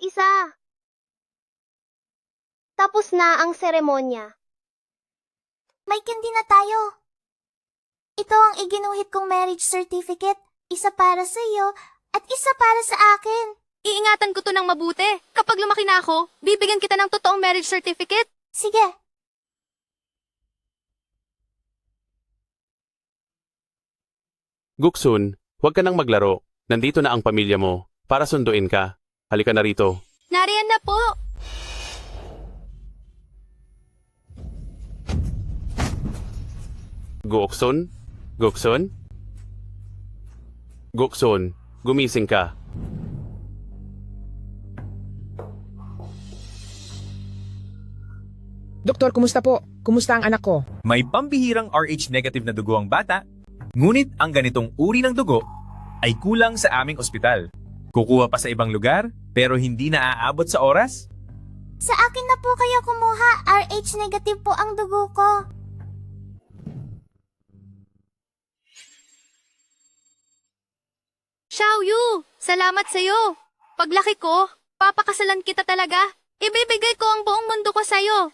isa. Tapos na ang seremonya. May candy na tayo. Ito ang iginuhit kong marriage certificate. Isa para sa iyo at isa para sa akin. Iingatan ko to ng mabuti. Kapag lumaki na ako, bibigyan kita ng totoong marriage certificate. Sige. Guksun, huwag ka nang maglaro. Nandito na ang pamilya mo para sunduin ka. Halika na rito. Nariyan na po. Guksun? Guksun? Guksun, gumising ka. Doktor, kumusta po? Kumusta ang anak ko? May pambihirang RH negative na dugo ang bata, ngunit ang ganitong uri ng dugo ay kulang sa aming ospital. Kukuha pa sa ibang lugar, pero hindi na aabot sa oras? Sa akin na po kayo kumuha. RH negative po ang dugo ko. Xiaoyu, salamat sa'yo. Paglaki ko, papakasalan kita talaga. Ibibigay ko ang buong mundo ko sa'yo.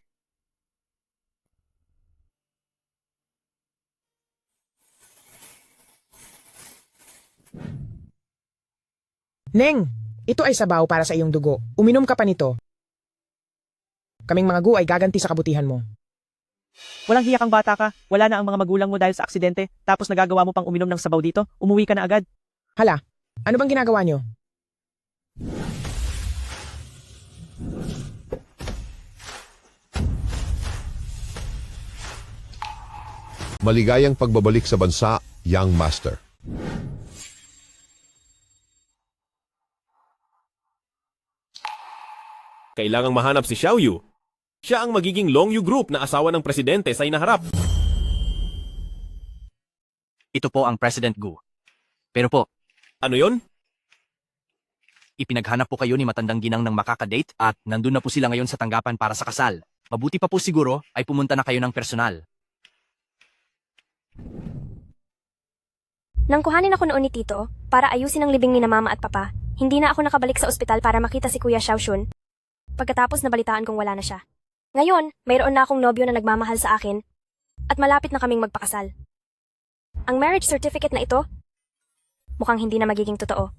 Neng, ito ay sabaw para sa iyong dugo. Uminom ka pa nito. Kaming mga gu ay gaganti sa kabutihan mo. Walang hiya kang bata ka. Wala na ang mga magulang mo dahil sa aksidente. Tapos nagagawa mo pang uminom ng sabaw dito. Umuwi ka na agad. Hala, ano bang ginagawa nyo? Maligayang pagbabalik sa bansa, Young Master. Kailangang mahanap si Xiaoyu. Siya ang magiging Longyu Group na asawa ng presidente sa inaharap. Ito po ang President Gu. Pero po, Ano yon? ipinaghanap po kayo ni matandang ginang ng makakadate at nandun na po sila ngayon sa tanggapan para sa kasal. Mabuti pa po siguro ay pumunta na kayo ng personal. Nang kuhanin ako noon ni Tito, para ayusin ang libing ni na mama at papa, hindi na ako nakabalik sa ospital para makita si Kuya Xiaoxun. Pagkatapos nabalitaan kong wala na siya. Ngayon, mayroon na akong nobyo na nagmamahal sa akin at malapit na kaming magpakasal. Ang marriage certificate na ito, mukhang hindi na magiging totoo.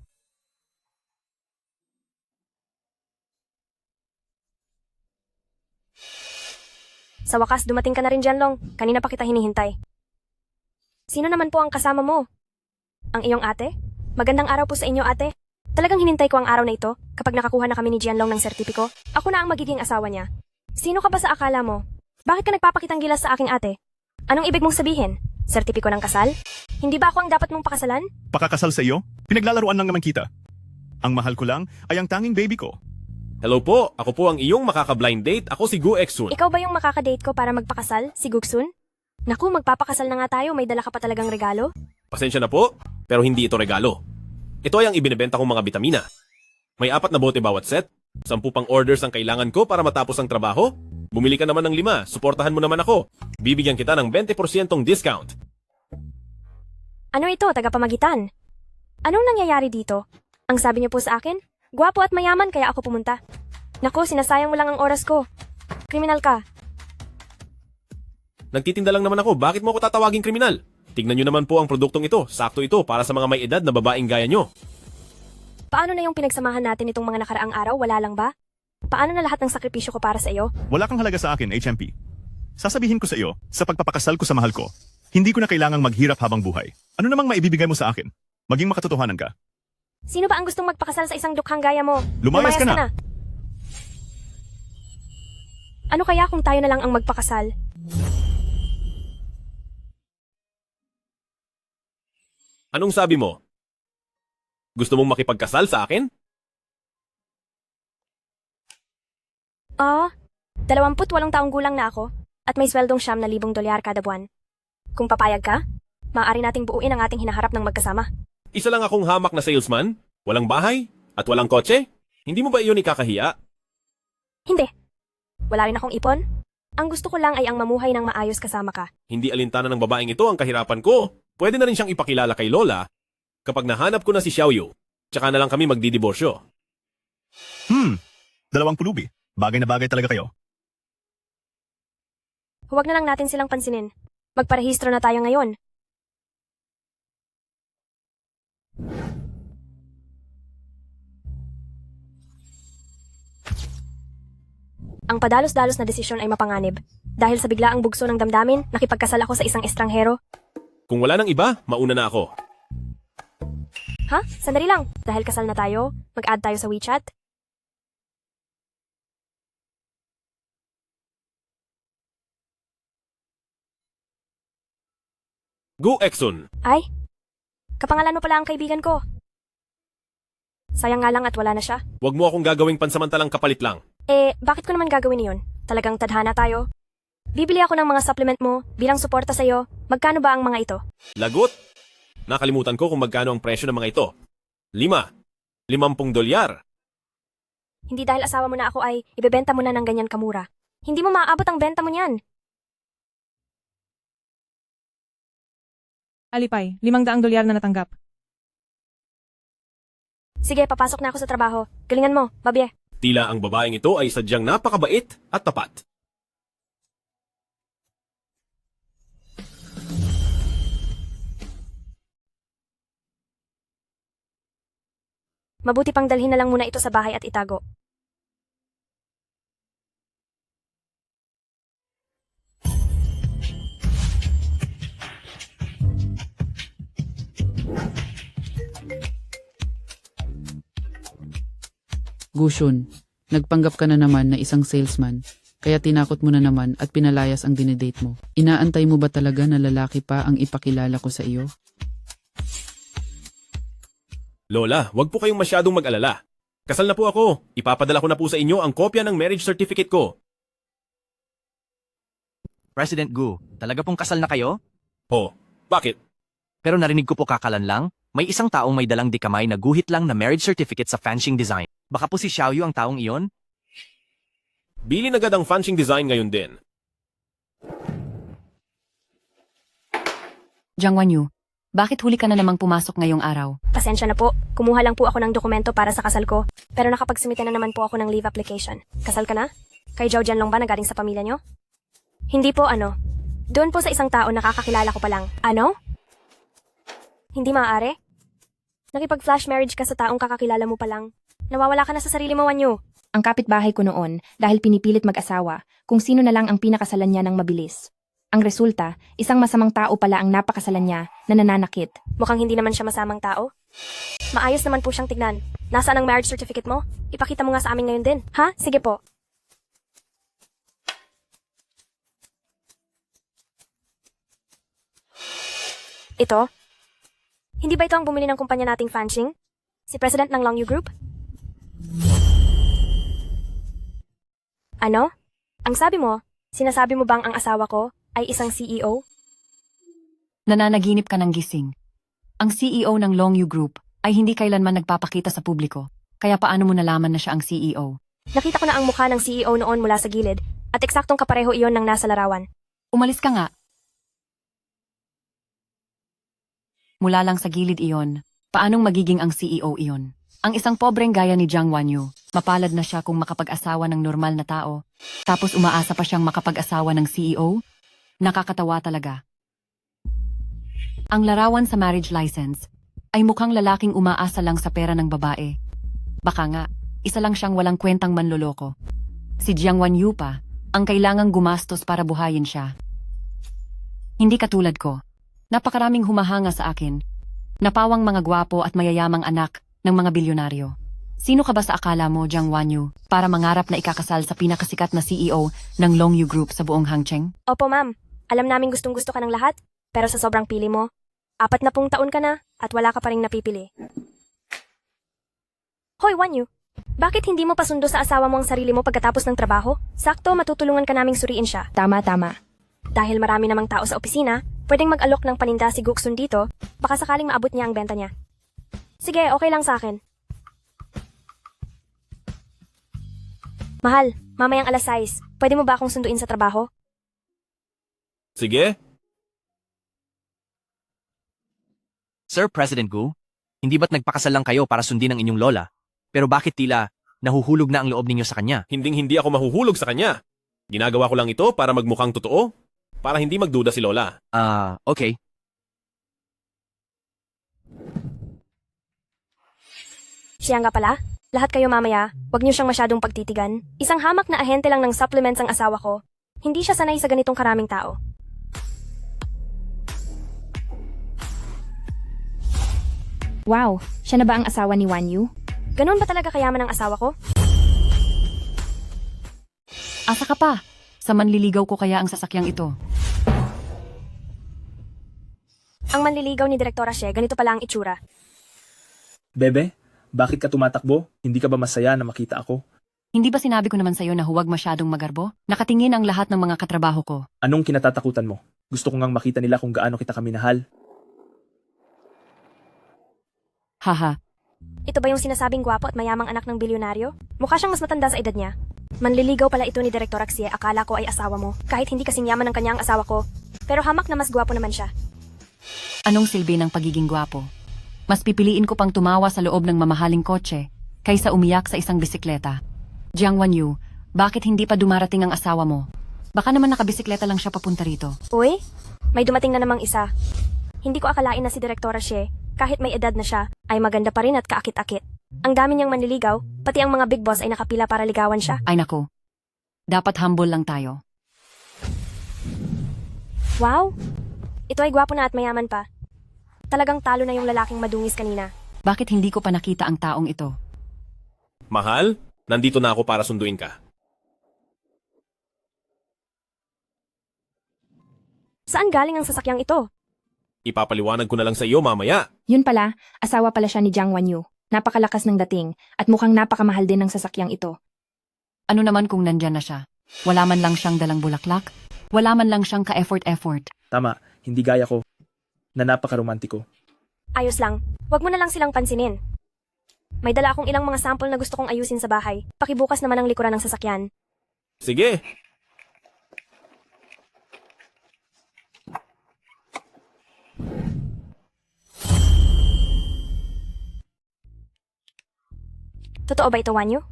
Sa wakas, dumating ka na rin dyan, Long. Kanina pa kita hinihintay. Sino naman po ang kasama mo? Ang iyong ate? Magandang araw po sa inyo, ate. Talagang hinintay ko ang araw na ito kapag nakakuha na kami ni Jianlong ng sertipiko. Ako na ang magiging asawa niya. Sino ka ba sa akala mo? Bakit ka nagpapakitang gilas sa aking ate? Anong ibig mong sabihin? Sertipiko ng kasal? Hindi ba ako ang dapat mong pakasalan? Pakakasal sa iyo? Pinaglalaruan lang naman kita. Ang mahal ko lang ay ang tanging baby ko. Hello po, ako po ang iyong makaka-blind date. Ako si Gu Exun. Ikaw ba yung makakadate ko para magpakasal, si Guksun? Naku, magpapakasal na nga tayo, may dala ka pa talagang regalo? Pasensya na po, pero hindi ito regalo. Ito ay ang ibinebenta kong mga bitamina. May 4 na bote bawat set. 10 pang orders ang kailangan ko para matapos ang trabaho. Bumili ka naman ng 5, suportahan mo naman ako. Bibigyan kita ng 20% discount. Ano ito, tagapamagitan? Anong nangyayari dito? Ang sabi niyo po sa akin, gwapo at mayaman kaya ako pumunta. Naku, sinasayang mo lang ang oras ko. Kriminal ka. Nagtitinda lang naman ako, bakit mo ako tatawaging kriminal? Tignan nyo naman po ang produktong ito, sakto ito para sa mga may edad na babaeng gaya nyo. Paano na yung pinagsamahan natin itong mga nakaraang araw, wala lang ba? Paano na lahat ng sakripisyo ko para sa iyo? Wala kang halaga sa akin, HMP. Sasabihin ko sa iyo, sa pagpapakasal ko sa mahal ko, hindi ko na kailangang maghirap habang buhay. Ano namang maibibigay mo sa akin? Maging makatotohanan ka. Sino ba ang gustong magpakasal sa isang dukhang gaya mo? Lumayas ka na. Ano kaya kung tayo na lang ang magpakasal? Anong sabi mo? Gusto mong makipagkasal sa akin? 28 taong gulang na ako at may sweldong $9,000 kada buwan. Kung papayag ka, maaari nating buuin ang ating hinaharap ng magkasama. Isa lang akong hamak na salesman, walang bahay, at walang kotse? Hindi mo ba iyon ikakahiya? Hindi. Wala rin akong ipon. Ang gusto ko lang ay ang mamuhay ng maayos kasama ka. Hindi alintana ng babaeng ito ang kahirapan ko. Pwede na rin siyang ipakilala kay Lola kapag nahanap ko na si Xiaoyu. Tsaka na lang kami magdidiborsyo. Dalawang pulubi. Bagay na bagay talaga kayo. Huwag na lang natin silang pansinin. Magparehistro na tayo ngayon. Ang padalos-dalos na desisyon ay mapanganib. Dahil sa biglaang bugso ng damdamin, nakipagkasal ako sa isang estranghero. Kung wala nang iba, mauna na ako. Ha? Sandali lang. Dahil kasal na tayo, mag-add tayo sa WeChat. Go Exxon! Ay, kapangalan mo pala ang kaibigan ko. Sayang nga lang at wala na siya. Huwag mo akong gagawing pansamantalang kapalit lang. Bakit ko naman gagawin iyon? Talagang tadhana tayo. Bibili ako ng mga supplement mo bilang suporta sa'yo. Magkano ba ang mga ito? Lagot! Nakalimutan ko kung magkano ang presyo ng mga ito. 50 dolyar. Hindi dahil asawa mo na ako ay ibebenta mo na ng ganyan kamura. Hindi mo maaabot ang benta mo niyan. Alipay, $500 na natanggap. Sige, papasok na ako sa trabaho. Galingan mo, babye. Tila ang babaeng ito ay sadyang napakabait at tapat. Mabuti pang dalhin na lang muna ito sa bahay at itago. Gushun, nagpanggap ka na naman na isang salesman, kaya tinakot mo na naman at pinalayas ang dinedate mo. Inaantay mo ba talaga na lalaki pa ang ipakilala ko sa iyo? Lola, wag po kayong masyadong mag-alala. Kasal na po ako. Ipapadala ko na po sa inyo ang kopya ng marriage certificate ko. President Gu, talaga pong kasal na kayo? Oh, bakit? Pero narinig ko po kakalan lang, may isang taong may dalang dikamay na guhit lang na marriage certificate sa fanching design. Baka po si Xiaoyu ang taong iyon? Bilin agad ang fanching design ngayon din. Jiang Wanyu, bakit huli ka na namang pumasok ngayong araw? Pasensya na po. Kumuha lang po ako ng dokumento para sa kasal ko. Pero nakapagsumite na naman po ako ng leave application. Kasal ka na? Kay Zhao Jianlong ba na galing sa pamilya nyo? Hindi po ano. Doon po sa isang tao nakakakilala ko pa lang. Ano? Hindi maaari? Nakipag-flash marriage ka sa taong kakakilala mo pa lang. Nawawala ka na sa sarili mo, Wanyu. Ang kapitbahay ko noon, dahil pinipilit mag-asawa, kung sino na lang ang pinakasalan niya ng mabilis. Ang resulta, isang masamang tao pala ang napakasalan niya na nananakit. Mukhang hindi naman siya masamang tao. Maayos naman po siyang tignan. Nasaan ang marriage certificate mo? Ipakita mo nga sa amin ngayon din. Ha? Sige po. Ito? Hindi ba ito ang bumili ng kumpanya nating fanching? Si President ng Longyu Group? Ano? Ang sabi mo, sinasabi mo bang ang asawa ko ay isang CEO? Nananaginip ka ng gising. Ang CEO ng Longyu Group ay hindi kailanman nagpapakita sa publiko, kaya paano mo nalaman na siya ang CEO? Nakita ko na ang mukha ng CEO noon mula sa gilid, at eksaktong kapareho iyon ng nasa larawan. Umalis ka nga. Mula lang sa gilid iyon, paanong magiging ang CEO iyon? Ang isang pobreng gaya ni Jiang Wanyu, mapalad na siya kung makapag-asawa ng normal na tao, tapos umaasa pa siyang makapag-asawa ng CEO? Nakakatawa talaga. Ang larawan sa marriage license ay mukhang lalaking umaasa lang sa pera ng babae. Baka nga, isa lang siyang walang kwentang manloloko. Si Jiang Wanyu pa, ang kailangang gumastos para buhayin siya. Hindi katulad ko. Napakaraming humahanga sa akin. Napawang mga gwapo at mayayamang anak ng mga bilyonaryo. Sino ka ba sa akala mo, Jiang Wanyu, para mangarap na ikakasal sa pinakasikat na CEO ng Longyu Group sa buong Hangcheng? Opo, ma'am. Alam namin gustong-gusto ka ng lahat, pero sa sobrang pili mo, 40 taon ka na at wala ka pa ring napipili. Hoy, Wanyu! Bakit hindi mo pasundo sa asawa mo ang sarili mo pagkatapos ng trabaho? Sakto, matutulungan ka naming suriin siya. Tama. Dahil marami namang tao sa opisina, pwedeng mag-alok ng paninda si Guksun dito, baka sakaling maabot niya ang benta niya. Sige, okay lang sa akin. Mahal, mamayang alas 6, pwede mo ba akong sunduin sa trabaho? Sige. Sir President Gu, hindi ba't nagpakasal lang kayo para sundin ang inyong lola? Pero bakit tila Nahuhulog na ang loob ninyo sa kanya. Hinding-hindi ako mahuhulog sa kanya. Ginagawa ko lang ito para magmukhang totoo, para hindi magduda si Lola. Okay. Siya nga pala, lahat kayo mamaya, wag niyo siyang masyadong pagtitigan. Isang hamak na ahente lang ng supplements ang asawa ko. Hindi siya sanay sa ganitong karaming tao. Wow, siya na ba ang asawa ni Wanyu? Ganun ba talaga kayaman ang asawa ko? Asa ka pa? Sa manliligaw ko kaya ang sasakyang ito. Ang manliligaw ni Direktora Xie, ganito pala ang itsura. Bebe, bakit ka tumatakbo? Hindi ka ba masaya na makita ako? Hindi ba sinabi ko naman sa'yo na huwag masyadong magarbo? Nakatingin ang lahat ng mga katrabaho ko. Anong kinatatakutan mo? Gusto ko ngang makita nila kung gaano kita kaminahal. Haha. Ito ba yung sinasabing gwapo at mayamang anak ng bilyonaryo? Mukha siyang mas matanda sa edad niya. Manliligaw pala ito ni Direktora Xie, akala ko ay asawa mo. Kahit hindi kasing yaman ng kanyang asawa ko. Pero hamak na mas gwapo naman siya. Anong silbi ng pagiging gwapo? Mas pipiliin ko pang tumawa sa loob ng mamahaling kotse kaysa umiyak sa isang bisikleta. Jiang Wanyu, bakit hindi pa dumarating ang asawa mo? Baka naman nakabisikleta lang siya papunta rito. Uy, may dumating na namang isa. Hindi ko akalain na si Direktora Xie, kahit may edad na siya, ay maganda pa rin at kaakit-akit. Ang dami niyang manliligaw, pati ang mga big boss ay nakapila para ligawan siya. Ay naku, dapat humble lang tayo. Wow! Ito ay gwapo na at mayaman pa. Talagang talo na yung lalaking madungis kanina. Bakit hindi ko pa nakita ang taong ito? Mahal, nandito na ako para sunduin ka. Saan galing ang sasakyang ito? Ipapaliwanag ko na lang sa iyo mamaya. Yun pala, asawa pala siya ni Jiang Wanyu. Napakalakas ng dating at mukhang napakamahal din ng sasakyang ito. Ano naman kung nandyan na siya? Wala man lang siyang dalang bulaklak? Wala man lang siyang ka-effort-effort? Tama, hindi gaya ko. Na napakaromantiko. Ayos lang, wag mo na lang silang pansinin. May dala akong ilang mga sample na gusto kong ayusin sa bahay. Pakibukas naman ang likuran ng sasakyan. Sige. Totoo ba ito, Wanyu?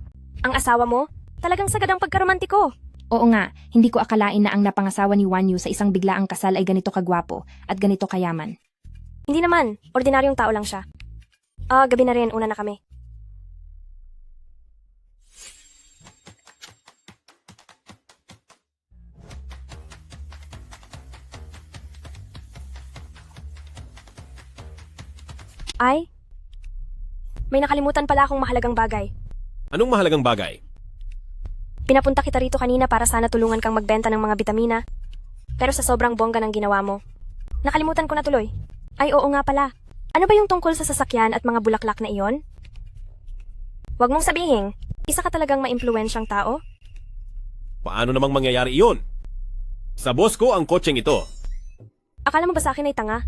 Ang asawa mo? Talagang sagad ang pagkaromantiko. Oo nga, hindi ko akalain na ang napangasawa ni Wanyu sa isang biglaang kasal ay ganito kagwapo at ganito kayaman. Hindi naman, ordinaryong tao lang siya. Gabi na rin, una na kami. Ay, may nakalimutan pala akong mahalagang bagay. Anong mahalagang bagay? Pinapunta kita rito kanina para sana tulungan kang magbenta ng mga bitamina. Pero sa sobrang bongga ng ginawa mo, nakalimutan ko na tuloy. Ay oo nga pala, ano ba yung tungkol sa sasakyan at mga bulaklak na iyon? Huwag mong sabihin, isa ka talagang maimpluwensyang tao? Paano namang mangyayari iyon? Sa boss ko ang kotseng ito. Akala mo ba sa akin ay tanga?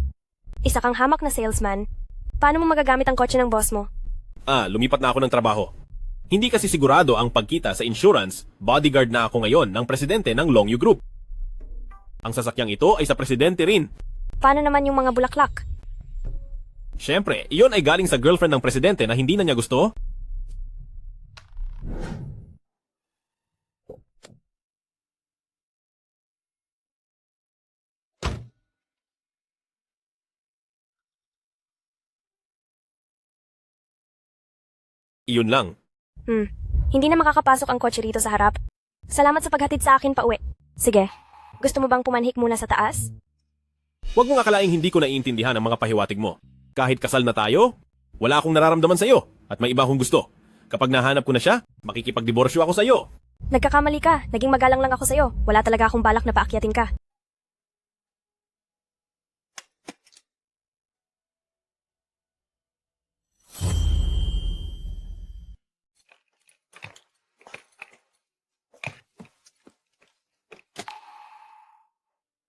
Isa kang hamak na salesman. Paano mo magagamit ang kotse ng boss mo? Lumipat na ako ng trabaho. Hindi kasi sigurado ang pagkita sa insurance, bodyguard na ako ngayon ng presidente ng Longyu Group. Ang sasakyang ito ay sa presidente rin. Paano naman yung mga bulaklak? Siyempre, iyon ay galing sa girlfriend ng presidente na hindi na niya gusto. Iyon lang. Hindi na makakapasok ang kotse rito sa harap. Salamat sa paghatid sa akin pa uwi. Sige, gusto mo bang pumanhik muna sa taas? Huwag mong akalaing hindi ko naiintindihan ang mga pahiwatig mo. Kahit kasal na tayo, wala akong nararamdaman sa iyo at may iba akong gusto. Kapag nahanap ko na siya, makikipagdiborsyo ako sa iyo. Nagkakamali ka, naging magalang lang ako sa'yo. Wala talaga akong balak na paakyatin ka.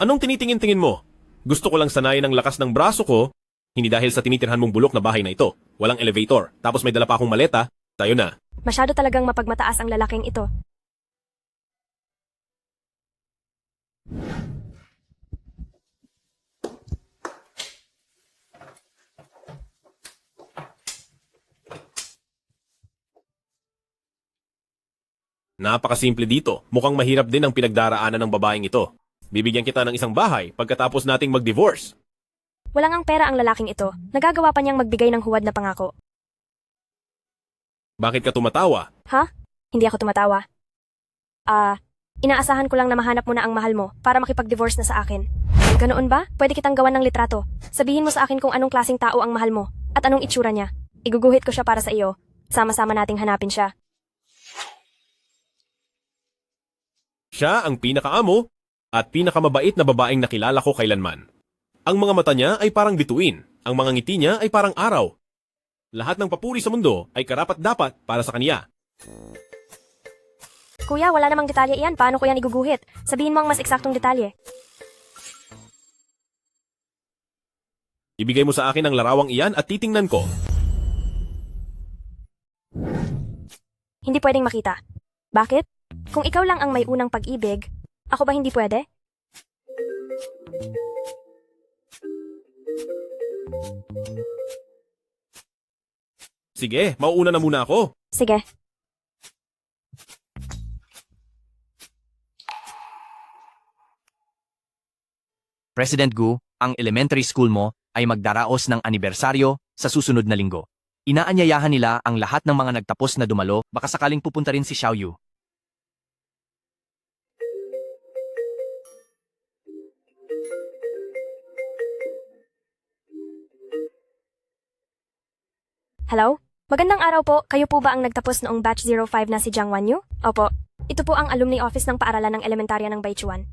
Anong tinitingin-tingin mo? Gusto ko lang sanayin ang lakas ng braso ko, hindi dahil sa tinitirhan mong bulok na bahay na ito. Walang elevator, tapos may dala pa akong maleta, tayo na. Masyado talagang mapagmataas ang lalaking ito. Napakasimple dito. Mukhang mahirap din ang pinagdaraanan ng babaeng ito. Bibigyan kita ng isang bahay pagkatapos nating mag-divorce. Walang ang pera ang lalaking ito. Nagagawa pa niyang magbigay ng huwad na pangako. Bakit ka tumatawa? Ha? Hindi ako tumatawa. Inaasahan ko lang na mahanap mo na ang mahal mo para makipag-divorce na sa akin. Ganoon ba? Pwede kitang gawan ng litrato. Sabihin mo sa akin kung anong klaseng tao ang mahal mo at anong itsura niya. Iguguhit ko siya para sa iyo. Sama-sama nating hanapin siya. Siya ang pinakaamo at pinakamabait na babaeng nakilala ko kailanman. Ang mga mata niya ay parang bituin. Ang mga ngiti niya ay parang araw. Lahat ng papuri sa mundo ay karapat-dapat para sa kaniya. Kuya, wala namang detalye iyan. Paano ko yan iguguhit? Sabihin mo ang mas eksaktong detalye. Ibigay mo sa akin ang larawang iyan at titingnan ko. Hindi pwedeng makita. Bakit? Kung ikaw lang ang may unang pag-ibig, ako ba hindi pwede? Sige, mauuna na muna ako. Sige. President Gu, ang elementary school mo ay magdaraos ng anibersaryo sa susunod na linggo. Inaanyayahan nila ang lahat ng mga nagtapos na dumalo, baka sakaling pupunta rin si Xiaoyu. Hello? Magandang araw po. Kayo po ba ang nagtapos noong batch 05 na si Jiang Wanyu? Opo. Ito po ang alumni office ng paaralan ng elementarya ng Baichuan.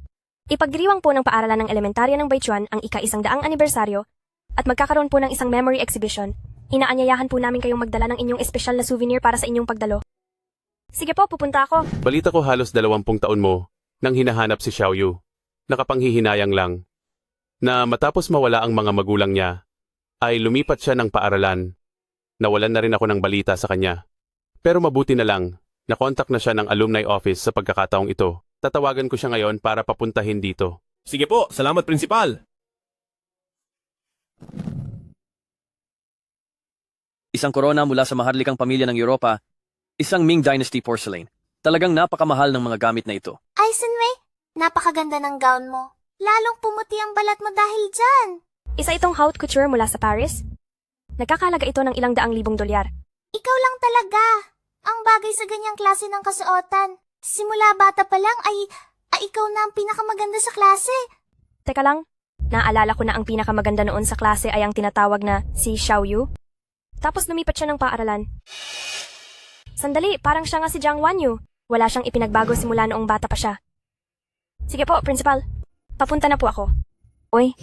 Ipagdiriwang po ng paaralan ng elementarya ng Baichuan ang ika-100 anibersaryo at magkakaroon po ng isang memory exhibition. Inaanyayahan po namin kayong magdala ng inyong espesyal na souvenir para sa inyong pagdalo. Sige po, pupunta ako. Balita ko halos 20 taon mo nang hinahanap si Xiaoyu. Nakapanghihinayang lang na matapos mawala ang mga magulang niya, ay lumipat siya ng paaralan. Nawalan na rin ako ng balita sa kanya. Pero mabuti na lang, nakontak na siya ng alumni office sa pagkakataong ito. Tatawagan ko siya ngayon para papuntahin dito. Sige po, salamat Prinsipal. Isang korona mula sa maharlikang pamilya ng Europa, isang Ming Dynasty porcelain. Talagang napakamahal ng mga gamit na ito. Aisenwei, napakaganda ng gown mo. Lalong pumuti ang balat mo dahil dyan. Isa itong haute couture mula sa Paris. Nagkakalaga ito ng ilang daang libong dolyar. Ikaw lang talaga. Ang bagay sa ganyang klase ng kasuotan. Simula bata pa lang ay ikaw na ang pinakamaganda sa klase. Teka lang, naalala ko na ang pinakamaganda noon sa klase ay ang tinatawag na si Xiaoyu. Tapos lumipat siya ng paaralan. Sandali, parang siya nga si Jiang Wanyu. Wala siyang ipinagbago simula noong bata pa siya. Sige po, Principal. Papunta na po ako. Uy,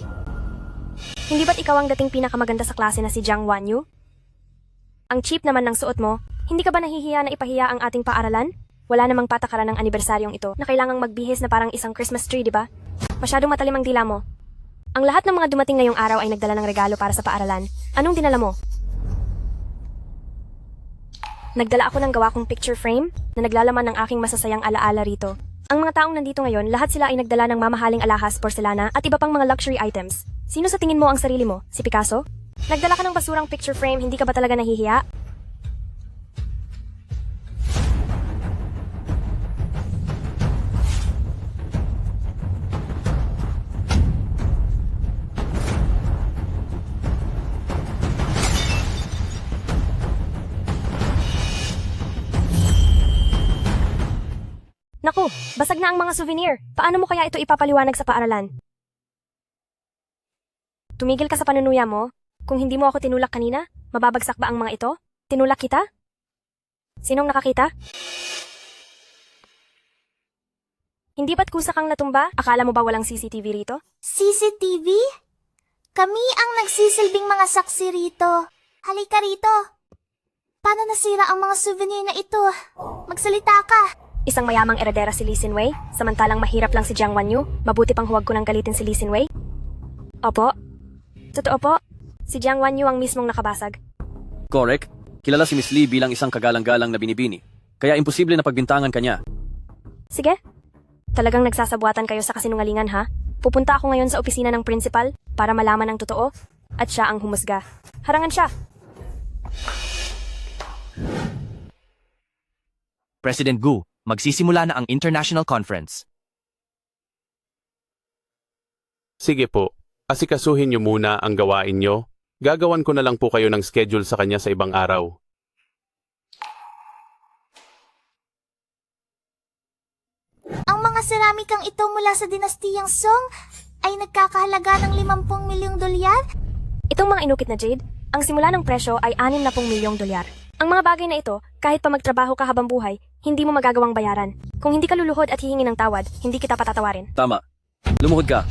hindi ba't ikaw ang dating pinakamaganda sa klase na si Jiang Wanyu? Ang cheap naman ng suot mo, hindi ka ba nahihiya na ipahiya ang ating paaralan? Wala namang patakaran ng anibersaryong ito na kailangang magbihis na parang isang Christmas tree, di ba? Masyadong matalim ang dila mo. Ang lahat ng mga dumating ngayong araw ay nagdala ng regalo para sa paaralan. Anong dinala mo? Nagdala ako ng gawa kong picture frame na naglalaman ng aking masasayang alaala rito. Ang mga taong nandito ngayon, lahat sila ay nagdala ng mamahaling alahas, porselana at iba pang mga luxury items. Sino sa tingin mo ang sarili mo? Si Picasso? Nagdala ka ng basurang picture frame, hindi ka ba talaga nahihiya? Naku, basag na ang mga souvenir. Paano mo kaya ito ipapaliwanag sa paaralan? Tumigil ka sa panunuya mo. Kung hindi mo ako tinulak kanina, mababagsak ba ang mga ito? Tinulak kita? Sinong nakakita? Hindi ba't kusa kang natumba? Akala mo ba walang CCTV rito? CCTV? Kami ang nagsisilbing mga saksi rito. Halika rito. Paano nasira ang mga souvenir na ito? Magsalita ka. Isang mayamang eredera si Lee Sin-wei, samantalang mahirap lang si Jiang Wanyu. Mabuti pang huwag ko nang galitin si Lee Sin-wei. Opo. Totoo po. Si Jiang Wanyu ang mismong nakabasag. Correct. Kilala si Miss Lee bilang isang kagalang-galang na binibini. Kaya imposible na pagbintangan kanya. Sige. Talagang nagsasabuatan kayo sa kasinungalingan, ha? Pupunta ako ngayon sa opisina ng principal para malaman ang totoo at siya ang humusga. Harangan siya. President Gu, Magsisimula na ang international conference. Sige po, asikasuhin niyo muna ang gawain niyo. Gagawan ko na lang po kayo ng schedule sa kanya sa ibang araw. Ang mga seramikang ito mula sa dinastiyang Song ay nagkakahalaga ng 50 milyong dolyar? Itong mga inukit na jade, ang simula ng presyo ay 60 milyong dolyar. Ang mga bagay na ito, kahit pa magtrabaho ka habang buhay, hindi mo magagawang bayaran. Kung hindi ka luluhod at hihingi ng tawad, hindi kita patatawarin. Tama. Lumuhod ka.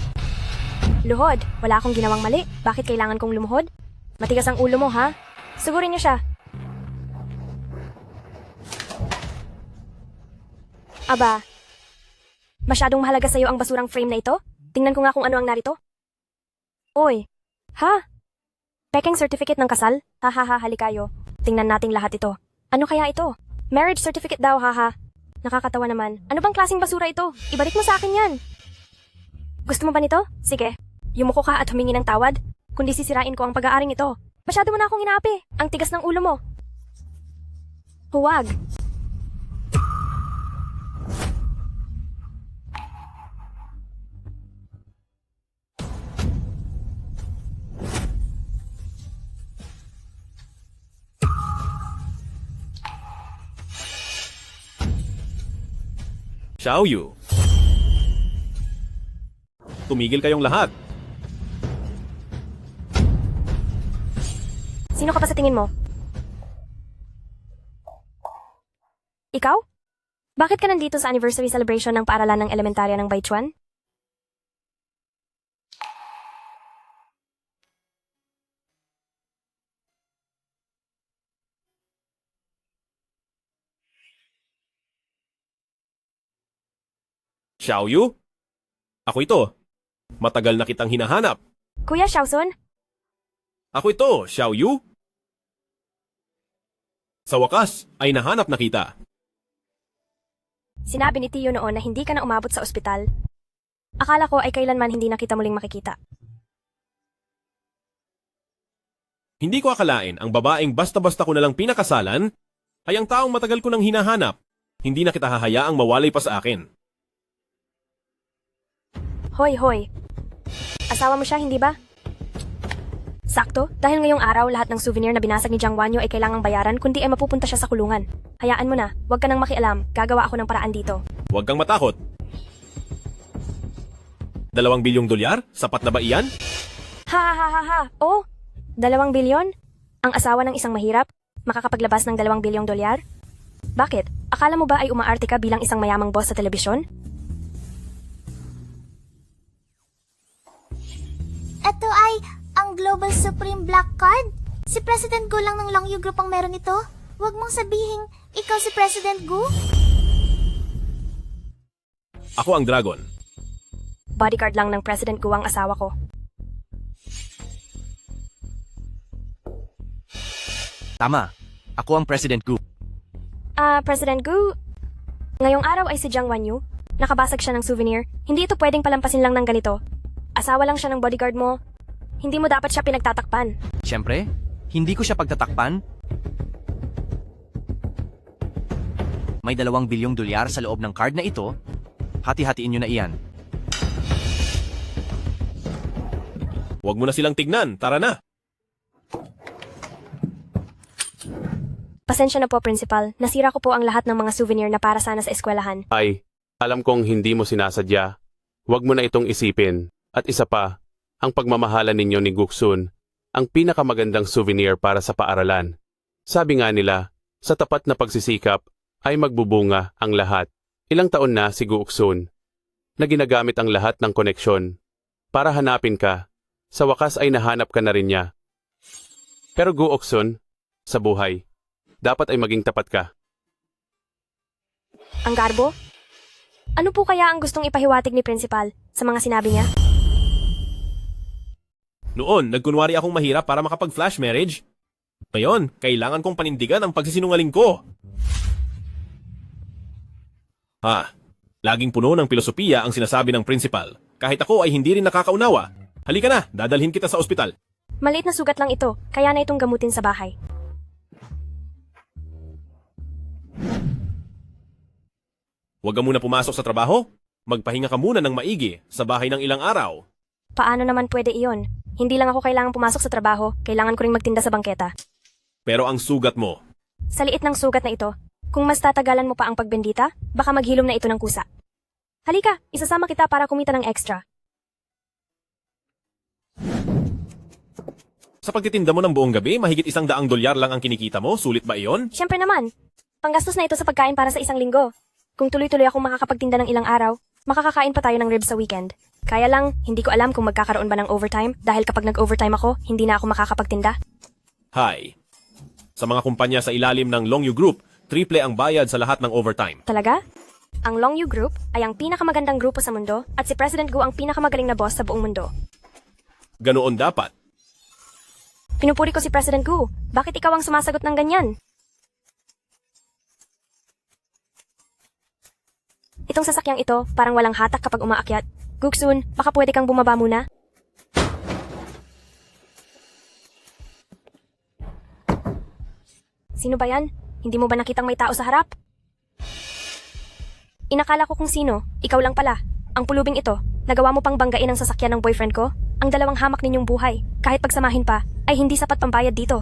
Luhod? Wala akong ginawang mali. Bakit kailangan kong lumuhod? Matigas ang ulo mo, ha? Sugurin niyo siya. Aba, masyadong mahalaga sa'yo ang basurang frame na ito? Tingnan ko nga kung ano ang narito. Oy, ha? Peking certificate ng kasal? Hahaha, halikayo. Tingnan nating lahat ito. Ano kaya ito? Marriage certificate daw, haha. Nakakatawa naman. Ano bang klaseng basura ito? Ibalik mo sa akin yan. Gusto mo ba nito? Sige. Yumuko ka at humingi ng tawad. Kundi sisirain ko ang pag-aaring ito. Masyado mo na akong inaapi. Ang tigas ng ulo mo. Huwag. Xiaoyu. Tumigil kayong lahat. Sino ka pa sa tingin mo? Ikaw? Bakit ka nandito sa anniversary celebration ng paaralan ng elementarya ng Baichuan? Xiaoyu? Ako ito. Matagal na kitang hinahanap. Kuya Xiaosun? Ako ito, Xiaoyu. Sa wakas, ay nahanap na kita. Sinabi ni Tiyo noon na hindi ka na umabot sa ospital. Akala ko ay kailanman hindi na kita muling makikita. Hindi ko akalain ang babaeng basta-basta ko nalang pinakasalan ay ang taong matagal ko nang hinahanap. Hindi na kita hahayaang mawalay pa sa akin. Hoy, hoy. Asawa mo siya, hindi ba? Sakto, dahil ngayong araw lahat ng souvenir na binasag ni Jiang Wanyo ay kailangang bayaran kundi ay mapupunta siya sa kulungan. Hayaan mo na, huwag ka nang makialam, gagawa ako ng paraan dito. Huwag kang matakot. 2 bilyong dolyar? Sapat na ba iyan? Ha ha ha ha ha, oh, 2 bilyon? Ang asawa ng isang mahirap? Makakapaglabas ng 2 bilyong dolyar? Bakit? Akala mo ba ay umaarte ka bilang isang mayamang boss sa telebisyon? Ito ay ang Global Supreme Black Card? Si President Gu lang ng Longyu Group ang meron ito? Huwag mong sabihin, ikaw si President Gu? Ako ang dragon. Bodyguard lang ng President Gu ang asawa ko. Tama. Ako ang President Gu. President Gu, ngayong araw ay si Jiang Wanyu. Nakabasag siya ng souvenir. Hindi ito pwedeng palampasin lang ng ganito. Asawa lang siya ng bodyguard mo. Hindi mo dapat siya pinagtatakpan. Siyempre, hindi ko siya pagtatakpan. May 2 bilyong dolyar sa loob ng card na ito. Hati-hatiin nyo na iyan. Huwag mo na silang tignan, tara na. Pasensya na po, Principal. Nasira ko po ang lahat ng mga souvenir na para sana sa eskwelahan. Ay, alam kong hindi mo sinasadya. Huwag mo na itong isipin. At isa pa, ang pagmamahalan ninyo ni Guksun, ang pinakamagandang souvenir para sa paaralan. Sabi nga nila, sa tapat na pagsisikap, ay magbubunga ang lahat. Ilang taon na si Guksun, na ginagamit ang lahat ng koneksyon. Para hanapin ka, sa wakas ay nahanap ka na rin niya. Pero Guksun, sa buhay, dapat ay maging tapat ka. Ang garbo? Ano po kaya ang gustong ipahiwatig ni Principal sa mga sinabi niya? Noon, nagkunwari akong mahirap para makapag-flash marriage. Ngayon, kailangan kong panindigan ang pagsisinungaling ko. Laging puno ng filosofiya ang sinasabi ng principal. Kahit ako ay hindi rin nakakaunawa. Halika na, dadalhin kita sa ospital. Maliit na sugat lang ito, kaya na itong gamutin sa bahay. Huwag ka muna pumasok sa trabaho. Magpahinga ka muna ng maigi sa bahay ng ilang araw. Paano naman pwede iyon? Hindi lang ako kailangang pumasok sa trabaho, kailangan ko ring magtinda sa bangketa. Pero ang sugat mo, Sa liit ng sugat na ito, kung mas tatagalan mo pa ang pagbendita, baka maghilom na ito ng kusa. Halika, isasama kita para kumita ng extra. sa pagtitinda mo ng buong gabi, mahigit $100 lang ang kinikita mo, sulit ba iyon? Siyempre naman, panggastos na ito sa pagkain para sa isang linggo. Kung tuloy-tuloy akong makakapagtinda ng ilang araw, makakakain pa tayo ng ribs sa weekend. Kaya lang, hindi ko alam kung magkakaroon ba ng overtime dahil kapag nag-overtime ako, hindi na ako makakapagtinda. Hi. Sa mga kumpanya sa ilalim ng Long U Group, triple ang bayad sa lahat ng overtime. Talaga? Ang Long U Group ay ang pinakamagandang grupo sa mundo at si President Gu ang pinakamagaling na boss sa buong mundo. Ganoon dapat. Pinupuri ko si President Gu. Bakit ikaw ang sumasagot ng ganyan? Itong sasakyang ito, parang walang hatak kapag umaakyat. Guksun, baka pwede kang bumaba muna? Sino ba yan? Hindi mo ba nakitang may tao sa harap? Inakala ko kung sino, ikaw lang pala. Ang pulubing ito, nagawa mo pang banggain ang sasakyan ng boyfriend ko? Ang dalawang hamak ninyong buhay, kahit pagsamahin pa, ay hindi sapat pambayad dito.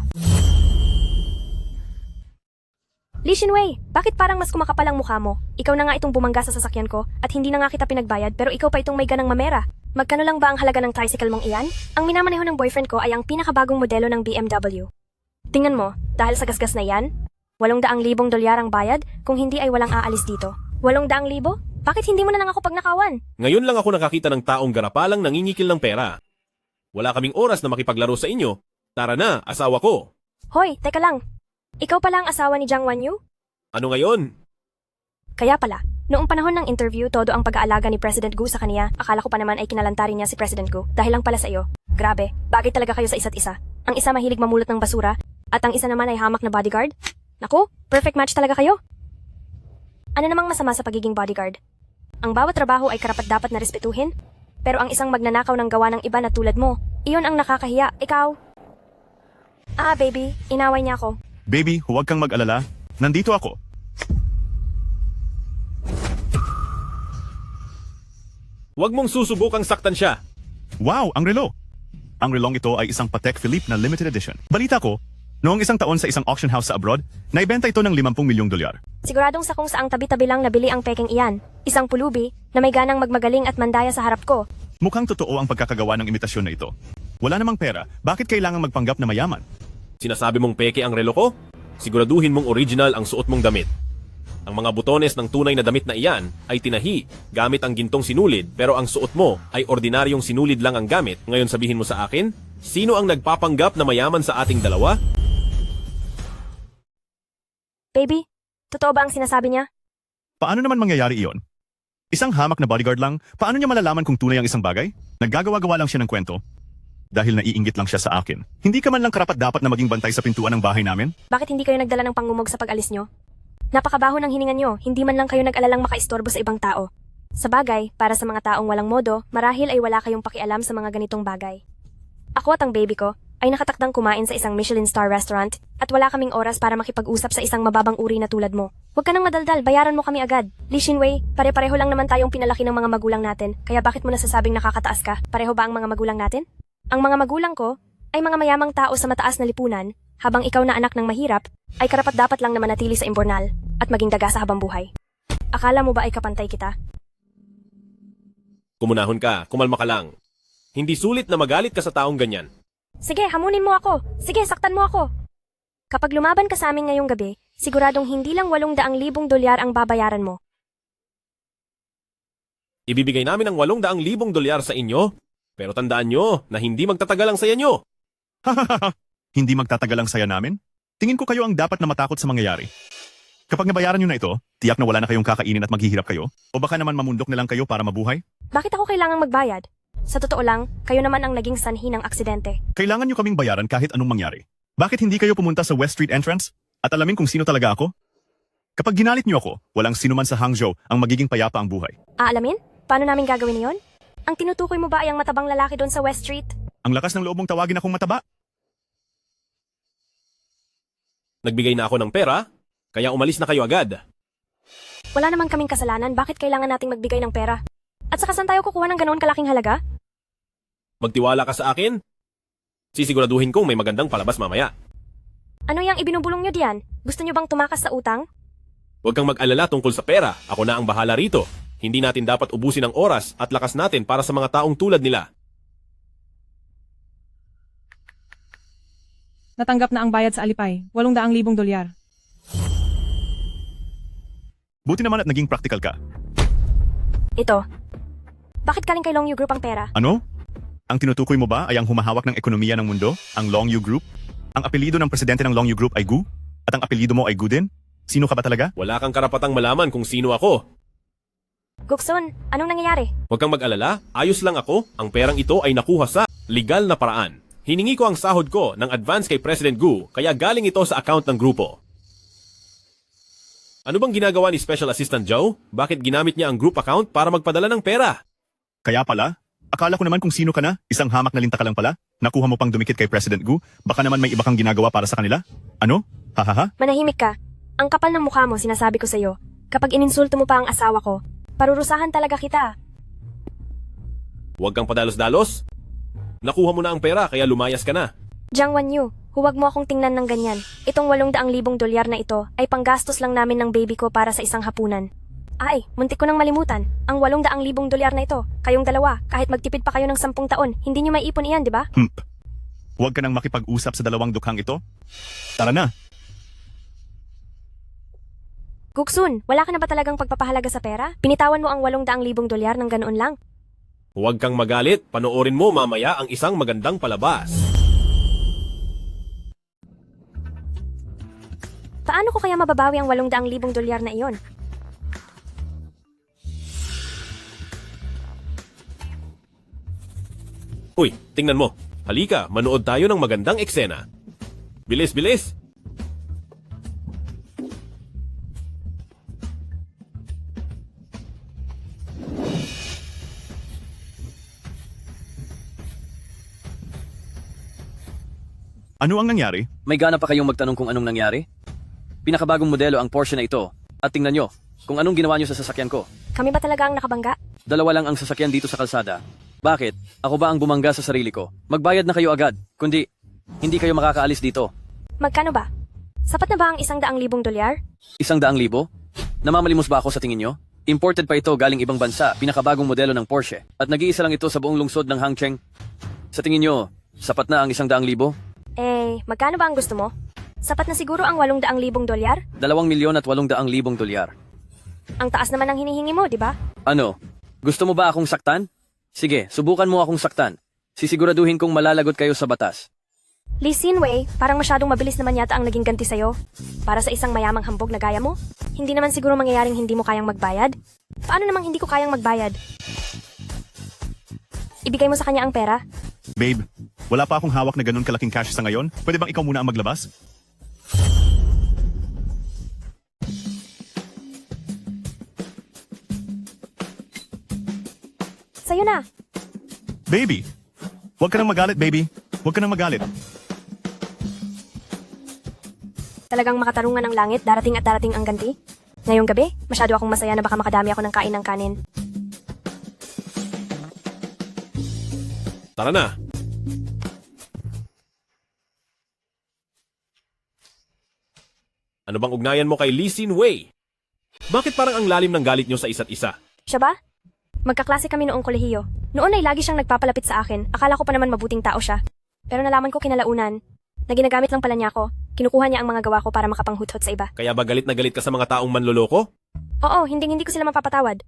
Li Shinwei, bakit parang mas kumakapal ang mukha mo? Ikaw na nga itong bumangga sa sasakyan ko at hindi na nga kita pinagbayad pero ikaw pa itong may ganang mamera. Magkano lang ba ang halaga ng tricycle mong iyan? Ang minamaneho ng boyfriend ko ay ang pinakabagong modelo ng BMW. Tingnan mo, dahil sa gasgas na yan, $800,000 ang bayad, kung hindi ay walang aalis dito. 800,000? Bakit hindi mo na lang ako pagnakawan? Ngayon lang ako nakakita ng taong garapalang nangingikil ng pera. Wala kaming oras na makipaglaro sa inyo. Tara na, asawa ko. Hoy, teka lang. Ikaw pala ang asawa ni Jiang Wanyu? Ano ngayon? Kaya pala, noong panahon ng interview, todo ang pag-aalaga ni President Gu sa kaniya, akala ko pa naman ay kinalantarin niya si President Gu dahil lang pala sa iyo. Grabe, bagay talaga kayo sa isa't isa. Ang isa mahilig mamulot ng basura, at ang isa naman ay hamak na bodyguard. Naku, perfect match talaga kayo. Ano namang masama sa pagiging bodyguard? Ang bawat trabaho ay karapat-dapat na respetuhin, pero ang isang magnanakaw ng gawa ng iba na tulad mo, iyon ang nakakahiya, ikaw. Ah, baby, inaway niya ako. Baby, huwag kang mag-alala. Nandito ako. Huwag mong susubukang saktan siya. Wow, ang relo! Ang relong ito ay isang Patek Philippe na limited edition. Balita ko, noong isang taon sa isang auction house sa abroad, naibenta ito ng $50 milyong. Siguradong sa kung saang tabi-tabi lang nabili ang pekeng iyan. Isang pulubi na may ganang magmagaling at mandaya sa harap ko. Mukhang totoo ang pagkakagawa ng imitasyon na ito. Wala namang pera, bakit kailangan magpanggap na mayaman? Sinasabi mong peke ang relo ko? Siguraduhin mong original ang suot mong damit. Ang mga butones ng tunay na damit na iyan ay tinahi gamit ang gintong sinulid pero ang suot mo ay ordinaryong sinulid lang ang gamit. Ngayon sabihin mo sa akin, sino ang nagpapanggap na mayaman sa ating dalawa? Baby, totoo ba ang sinasabi niya? Paano naman mangyayari iyon? Isang hamak na bodyguard lang, paano niya malalaman kung tunay ang isang bagay? Naggagawa-gawa lang siya ng kwento. Dahil naiinggit lang siya sa akin. Hindi ka man lang karapat-dapat na maging bantay sa pintuan ng bahay namin? Bakit hindi kayo nagdala ng pangungog sa pag-alis nyo? Napakabaho ng hininga nyo, hindi man lang kayo nag-alalang makaistorbo sa ibang tao. Sa bagay, para sa mga taong walang modo, marahil ay wala kayong pakialam sa mga ganitong bagay. Ako at ang baby ko ay nakatakdang kumain sa isang Michelin star restaurant at wala kaming oras para makipag-usap sa isang mababang uri na tulad mo. Huwag ka nang madaldal, bayaran mo kami agad. Li Shinwei, pare-pareho lang naman tayong pinalaki ng mga magulang natin, kaya bakit mo nasasabing nakakataas ka? Pareho ba ang mga magulang natin? Ang mga magulang ko ay mga mayamang tao sa mataas na lipunan, habang ikaw na anak ng mahirap, ay karapat-dapat lang na manatili sa imbornal at maging daga sa habang buhay. Akala mo ba ay kapantay kita? Kumunahon ka, kumalma ka lang. Hindi sulit na magalit ka sa taong ganyan. Sige, hamunin mo ako. Sige, saktan mo ako. Kapag lumaban ka sa amin ngayong gabi, siguradong hindi lang $800,000 ang babayaran mo. Ibibigay namin ang $800,000 sa inyo, pero tandaan nyo na hindi magtatagal ang saya nyo. Hindi magtatagal ang saya namin? Tingin ko kayo ang dapat na matakot sa mangyayari. Kapag nabayaran nyo na ito, tiyak na wala na kayong kakainin at maghihirap kayo? O baka naman mamundok na lang kayo para mabuhay? Bakit ako kailangang magbayad? Sa totoo lang, kayo naman ang naging sanhi ng aksidente. Kailangan nyo kaming bayaran kahit anong mangyari. Bakit hindi kayo pumunta sa West Street entrance at alamin kung sino talaga ako? Kapag ginalit nyo ako, walang sino man sa Hangzhou ang magiging payapa ang buhay. Aalamin? Paano namin gagawin iyon? Ang tinutukoy mo ba ay ang matabang lalaki doon sa West Street? Ang lakas ng loob mong tawagin akong mataba. Nagbigay na ako ng pera, kaya umalis na kayo agad. Wala naman kaming kasalanan, bakit kailangan nating magbigay ng pera? At saka saan tayo kukuha ng ganoon kalaking halaga? Magtiwala ka sa akin? Sisiguraduhin kong may magandang palabas mamaya. Ano yung ibinubulong nyo diyan? Gusto nyo bang tumakas sa utang? Huwag kang mag-alala tungkol sa pera. Ako na ang bahala rito. Hindi natin dapat ubusin ang oras at lakas natin para sa mga taong tulad nila. Natanggap na ang bayad sa Alipay, 800,000 dolyar. Buti naman at naging practical ka. Ito. Bakit galing kay Long Yu Group ang pera? Ano? Ang tinutukoy mo ba ay ang humahawak ng ekonomiya ng mundo, ang Long Yu Group? Ang apelyido ng presidente ng Long Yu Group ay Gu? At ang apelyido mo ay Gu din? Sino ka ba talaga? Wala kang karapatang malaman kung sino ako. Guksun, anong nangyayari? Huwag kang mag-alala, ayos lang ako. Ang perang ito ay nakuha sa legal na paraan. Hiningi ko ang sahod ko ng advance kay President Gu, kaya galing ito sa account ng grupo. Ano bang ginagawa ni Special Assistant Joe? Bakit ginamit niya ang group account para magpadala ng pera? Kaya pala, akala ko naman kung sino ka na, isang hamak na linta ka lang pala. Nakuha mo pang dumikit kay President Gu, baka naman may iba kang ginagawa para sa kanila? Ano? Hahaha? Manahimik ka. Ang kapal ng mukha mo, sinasabi ko sa'yo. Kapag ininsulto mo pa ang asawa ko, parurusahan talaga kita. Huwag kang padalos-dalos. Nakuha mo na ang pera kaya lumayas ka na. Jiang Wanyu, huwag mo akong tingnan ng ganyan. Itong 800,000 dolyar na ito ay panggastos lang namin ng baby ko para sa isang hapunan. Ay, muntik ko nang malimutan. Ang 800,000 dolyar na ito, kayong dalawa, kahit magtipid pa kayo ng 10 taon, hindi nyo maiipon iyan, di ba? Huwag ka nang makipag-usap sa dalawang dukhang ito. Tara na. Guksun, wala ka na ba talagang pagpapahalaga sa pera? Pinitawan mo ang 800,000 dolyar ng ganoon lang. Huwag kang magalit, panoorin mo mamaya ang isang magandang palabas. Paano ko kaya mababawi ang 800,000 dolyar na iyon? Uy, tingnan mo. Halika, manood tayo ng magandang eksena. Bilis, bilis! Ano ang nangyari? May gana pa kayong magtanong kung anong nangyari? Pinakabagong modelo ang Porsche na ito. At tingnan nyo, kung anong ginawa nyo sa sasakyan ko. Kami ba talaga ang nakabangga? Dalawa lang ang sasakyan dito sa kalsada. Bakit? Ako ba ang bumangga sa sarili ko? Magbayad na kayo agad. Kundi, hindi kayo makakaalis dito. Magkano ba? Sapat na ba ang 100,000 dolyar? 100,000? Namamalimos ba ako sa tingin nyo? Imported pa ito galing ibang bansa, pinakabagong modelo ng Porsche. At nag-iisa lang ito sa buong lungsod ng Hangcheng. Sa tingin nyo, sapat na ang 100,000? Magkano ba ang gusto mo? Sapat na siguro ang 800,000 dolyar? 2,800,000 dolyar. Ang taas naman ang hinihingi mo, di ba? Ano? Gusto mo ba akong saktan? Sige, subukan mo akong saktan. Sisiguraduhin kong malalagot kayo sa batas. Lee Sin-wei, parang masyadong mabilis naman yata ang naging ganti sa'yo. Para sa isang mayamang hambog na gaya mo? Hindi naman siguro mangyayaring hindi mo kayang magbayad? Paano namang hindi ko kayang magbayad? Ibigay mo sa kanya ang pera? Babe, wala pa akong hawak na ganun kalaking cash sa ngayon. Pwede bang ikaw muna ang maglabas? Sa'yo na. Baby! Huwag ka nang magalit, baby. Huwag ka nang magalit. Talagang makatarungan ng langit, darating at darating ang ganti. Ngayong gabi, masyado akong masaya na baka makadami ako ng kain ng kanin. Tara na! Ano bang ugnayan mo kay Lee Sin-wei? Bakit parang ang lalim ng galit nyo sa isa't isa? Siya ba? Magkaklase kami noong kolehiyo. Noon ay lagi siyang nagpapalapit sa akin. Akala ko pa naman mabuting tao siya. Pero nalaman ko kinalaunan na ginagamit lang pala niya ako. Kinukuha niya ang mga gawa ko para makapanghuthot sa iba. Kaya ba galit na galit ka sa mga taong manloloko? Oo, hindi ko sila mapapatawad.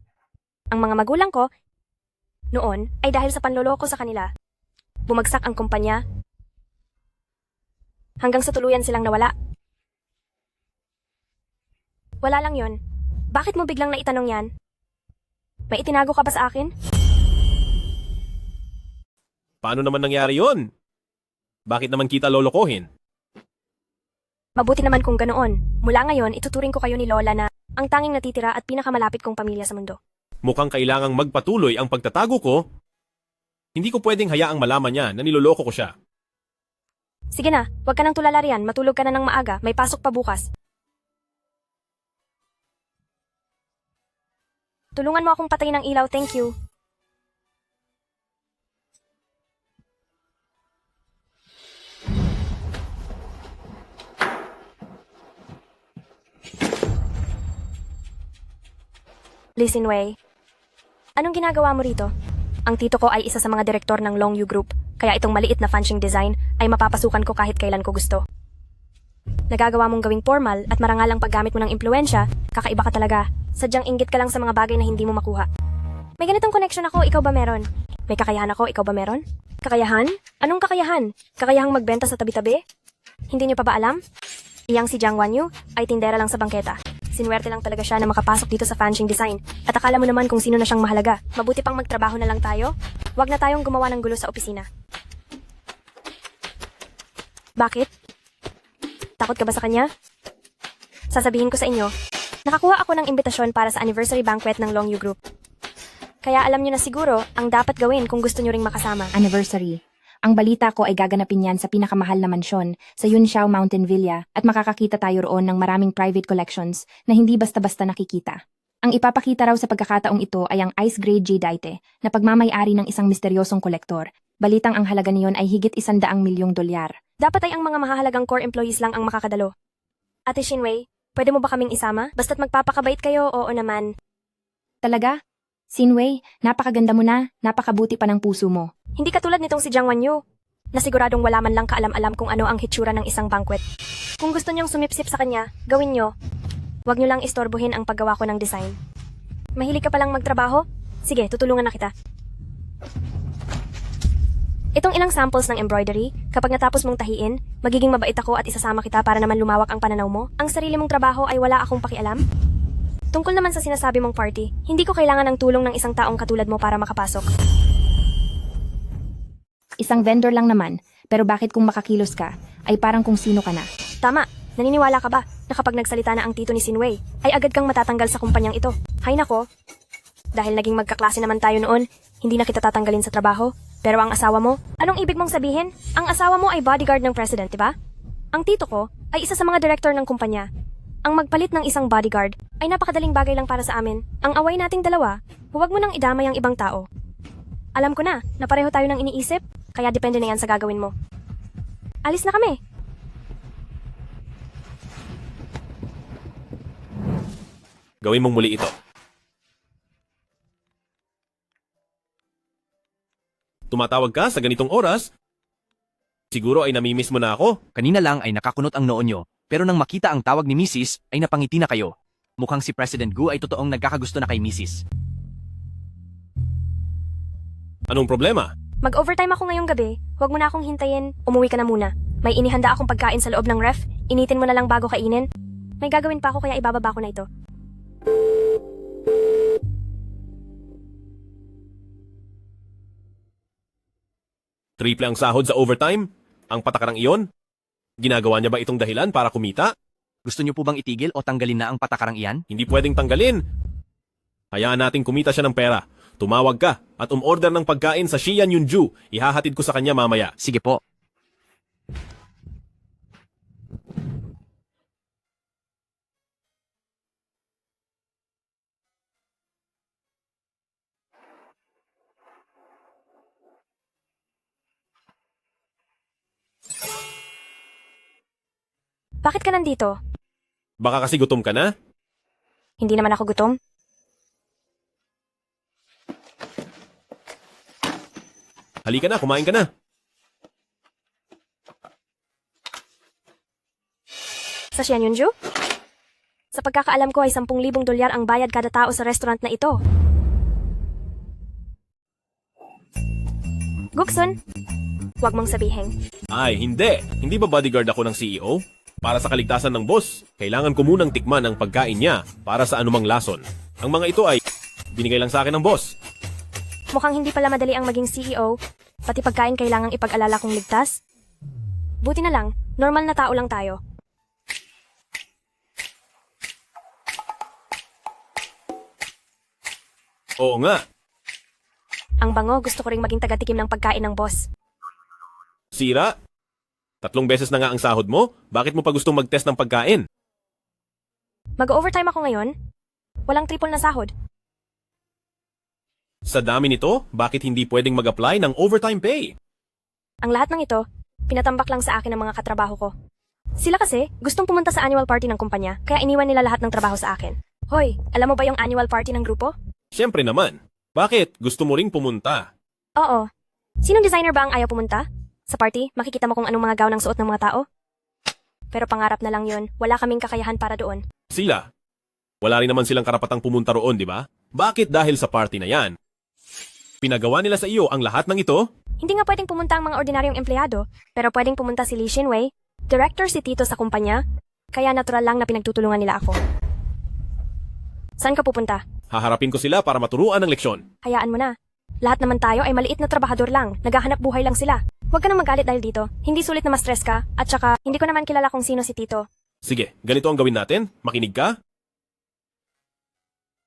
Ang mga magulang ko, noon, ay dahil sa panloloko sa kanila. Bumagsak ang kumpanya. Hanggang sa tuluyan silang nawala. Wala lang yon. Bakit mo biglang naitanong yan? May itinago ka ba sa akin? Paano naman nangyari yon? Bakit naman kita lolokohin? Mabuti naman kung ganoon. Mula ngayon, ituturing ko kayo ni Lola na ang tanging natitira at pinakamalapit kong pamilya sa mundo. Mukhang kailangang magpatuloy ang pagtatago ko. Hindi ko pwedeng hayaang malaman niya na niloloko ko siya. Sige na, huwag ka nang tulala riyan. Matulog ka na ng maaga. May pasok pa bukas. Tulungan mo akong patayin ng ilaw, thank you. Listen, Wei. Anong ginagawa mo rito? Ang tito ko ay isa sa mga direktor ng Long Yu Group, kaya itong maliit na fanching design ay mapapasukan ko kahit kailan ko gusto. Nagagawa mong gawing formal at marangal ang paggamit mo ng impluensya, kakaiba ka talaga. Sadyang inggit ka lang sa mga bagay na hindi mo makuha. May ganitong connection ako, ikaw ba meron? May kakayahan ako, ikaw ba meron? Kakayahan? Anong kakayahan? Kakayahang magbenta sa tabi-tabi? Hindi niyo pa ba alam? Iyang si Jiang Wanyu ay tindera lang sa bangketa. Sinwerte lang talaga siya na makapasok dito sa fanching design. At akala mo naman kung sino na siyang mahalaga. Mabuti pang magtrabaho na lang tayo. Huwag na tayong gumawa ng gulo sa opisina. Bakit? Takot ka ba sa kanya? Sasabihin ko sa inyo, nakakuha ako ng imbitasyon para sa anniversary banquet ng Long Yu Group. Kaya alam niyo na siguro ang dapat gawin kung gusto niyo ring makasama. Anniversary. Ang balita ko ay gaganapin yan sa pinakamahal na mansyon sa Yunxiao Mountain Villa at makakakita tayo roon ng maraming private collections na hindi basta-basta nakikita. Ang ipapakita raw sa pagkakataong ito ay ang Ice Grade Jadeite na pagmamayari ng isang misteryosong kolektor. Balitang ang halaga niyon ay higit $100 milyong. Dapat ay ang mga mahahalagang core employees lang ang makakadalo. Ate Shinwei, pwede mo ba kaming isama? Basta't magpapakabait kayo, oo naman. Talaga? Sinwei, napakaganda mo na, napakabuti pa ng puso mo. Hindi katulad nitong si Jiang Wanyu, na siguradong wala man lang kaalam-alam kung ano ang hitsura ng isang banquet. Kung gusto niyong sumipsip sa kanya, gawin niyo. Huwag niyo lang istorbohin ang paggawa ko ng design. Mahilig ka palang magtrabaho? Sige, tutulungan na kita. Itong ilang samples ng embroidery, kapag natapos mong tahiin, magiging mabait ako at isasama kita para naman lumawak ang pananaw mo. Ang sarili mong trabaho ay wala akong pakialam. Tungkol naman sa sinasabi mong party, hindi ko kailangan ng tulong ng isang taong katulad mo para makapasok. Isang vendor lang naman, pero bakit kung makakilos ka, ay parang kung sino ka na. Tama, naniniwala ka ba na kapag nagsalita na ang tito ni Sinwei, ay agad kang matatanggal sa kumpanyang ito? Hay nako, dahil naging magkaklase naman tayo noon, hindi na kita tatanggalin sa trabaho. Pero ang asawa mo, anong ibig mong sabihin? Ang asawa mo ay bodyguard ng president, diba? Ang tito ko ay isa sa mga director ng kumpanya. Ang magpalit ng isang bodyguard ay napakadaling bagay lang para sa amin. Ang away nating dalawa, huwag mo nang idamay ang ibang tao. Alam ko na pareho tayo nang iniisip, kaya depende na yan sa gagawin mo. Alis na kami. Gawin mong muli ito. Tumatawag ka sa ganitong oras? Siguro ay namimiss mo na ako. Kanina lang ay nakakunot ang noo nyo, pero nang makita ang tawag ni Mrs. ay napangiti na kayo. Mukhang si President Gu ay totoong nagkakagusto na kay Mrs. Anong problema? Mag-overtime ako ngayong gabi, huwag mo na akong hintayin, umuwi ka na muna. May inihanda akong pagkain sa loob ng ref, initin mo na lang bago kainin. May gagawin pa ako kaya ibababa ko na ito. Triple ang sahod sa overtime? Ang patakarang iyon? Ginagawa niya ba itong dahilan para kumita? Gusto niyo po bang itigil o tanggalin na ang patakarang iyan? Hindi pwedeng tanggalin. Hayaan natin kumita siya ng pera. Tumawag ka at umorder ng pagkain sa Xi'an Yunju. Ihahatid ko sa kanya mamaya. Sige po. Bakit ka nandito? Baka kasi gutom ka na? Hindi naman ako gutom. Halika na, kumain ka na. Sa Xi'an Yunju? Sa pagkakaalam ko ay $10,000 ang bayad kada tao sa restaurant na ito. Guksun, huwag mong sabihin. Ay, hindi. Hindi ba bodyguard ako ng CEO? Para sa kaligtasan ng boss, kailangan ko munang tikman ang pagkain niya para sa anumang lason. Ang mga ito ay binigay lang sa akin ng boss. Mukhang hindi pala madali ang maging CEO, pati pagkain kailangang ipag-alala kong ligtas. Buti na lang, normal na tao lang tayo. Oo nga. Ang bango, gusto ko ring maging taga-tikim ng pagkain ng boss. Sira? 3 beses na nga ang sahod mo? Bakit mo pa gustong mag-test ng pagkain? Mag-overtime ako ngayon. Walang triple na sahod. Sa dami nito, bakit hindi pwedeng mag-apply ng overtime pay? Ang lahat ng ito, pinatambak lang sa akin ng mga katrabaho ko. Sila kasi gustong pumunta sa annual party ng kumpanya, kaya iniwan nila lahat ng trabaho sa akin. Hoy, alam mo ba yung annual party ng grupo? Siyempre naman. Bakit? Gusto mo ring pumunta? Oo. Sinong designer ba ang ayaw pumunta? Sa party, makikita mo kung anong mga gown ang suot ng mga tao? Pero pangarap na lang yun, wala kaming kakayahan para doon. Sila? Wala rin naman silang karapatang pumunta roon, di ba? Bakit dahil sa party na yan? Pinagawa nila sa iyo ang lahat ng ito? Hindi nga pwedeng pumunta ang mga ordinaryong empleyado, pero pwedeng pumunta si Lee Shinwei, director si Tito sa kumpanya, kaya natural lang na pinagtutulungan nila ako. Saan ka pupunta? Haharapin ko sila para maturuan ng leksyon. Hayaan mo na. Lahat naman tayo ay maliit na trabahador lang, naghahanap buhay lang sila. Huwag ka nang magalit dahil dito, hindi sulit na ma-stress ka, at saka hindi ko naman kilala kung sino si Tito. Sige, ganito ang gawin natin. Makinig ka?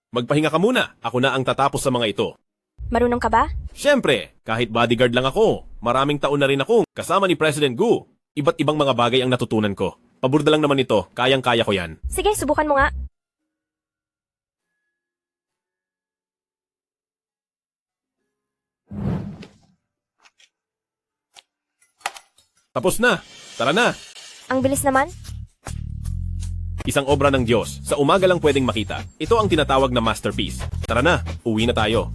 Magpahinga ka muna. Ako na ang tatapos sa mga ito. Marunong ka ba? Siyempre, kahit bodyguard lang ako, maraming taon na rin akong kasama ni President Gu. Iba't ibang mga bagay ang natutunan ko. Paburda lang naman ito, kayang-kaya ko yan. Sige, subukan mo nga. Tapos na. Tara na. Ang bilis naman. Isang obra ng Diyos. Sa umaga lang pwedeng makita. Ito ang tinatawag na masterpiece. Tara na, uwi na tayo.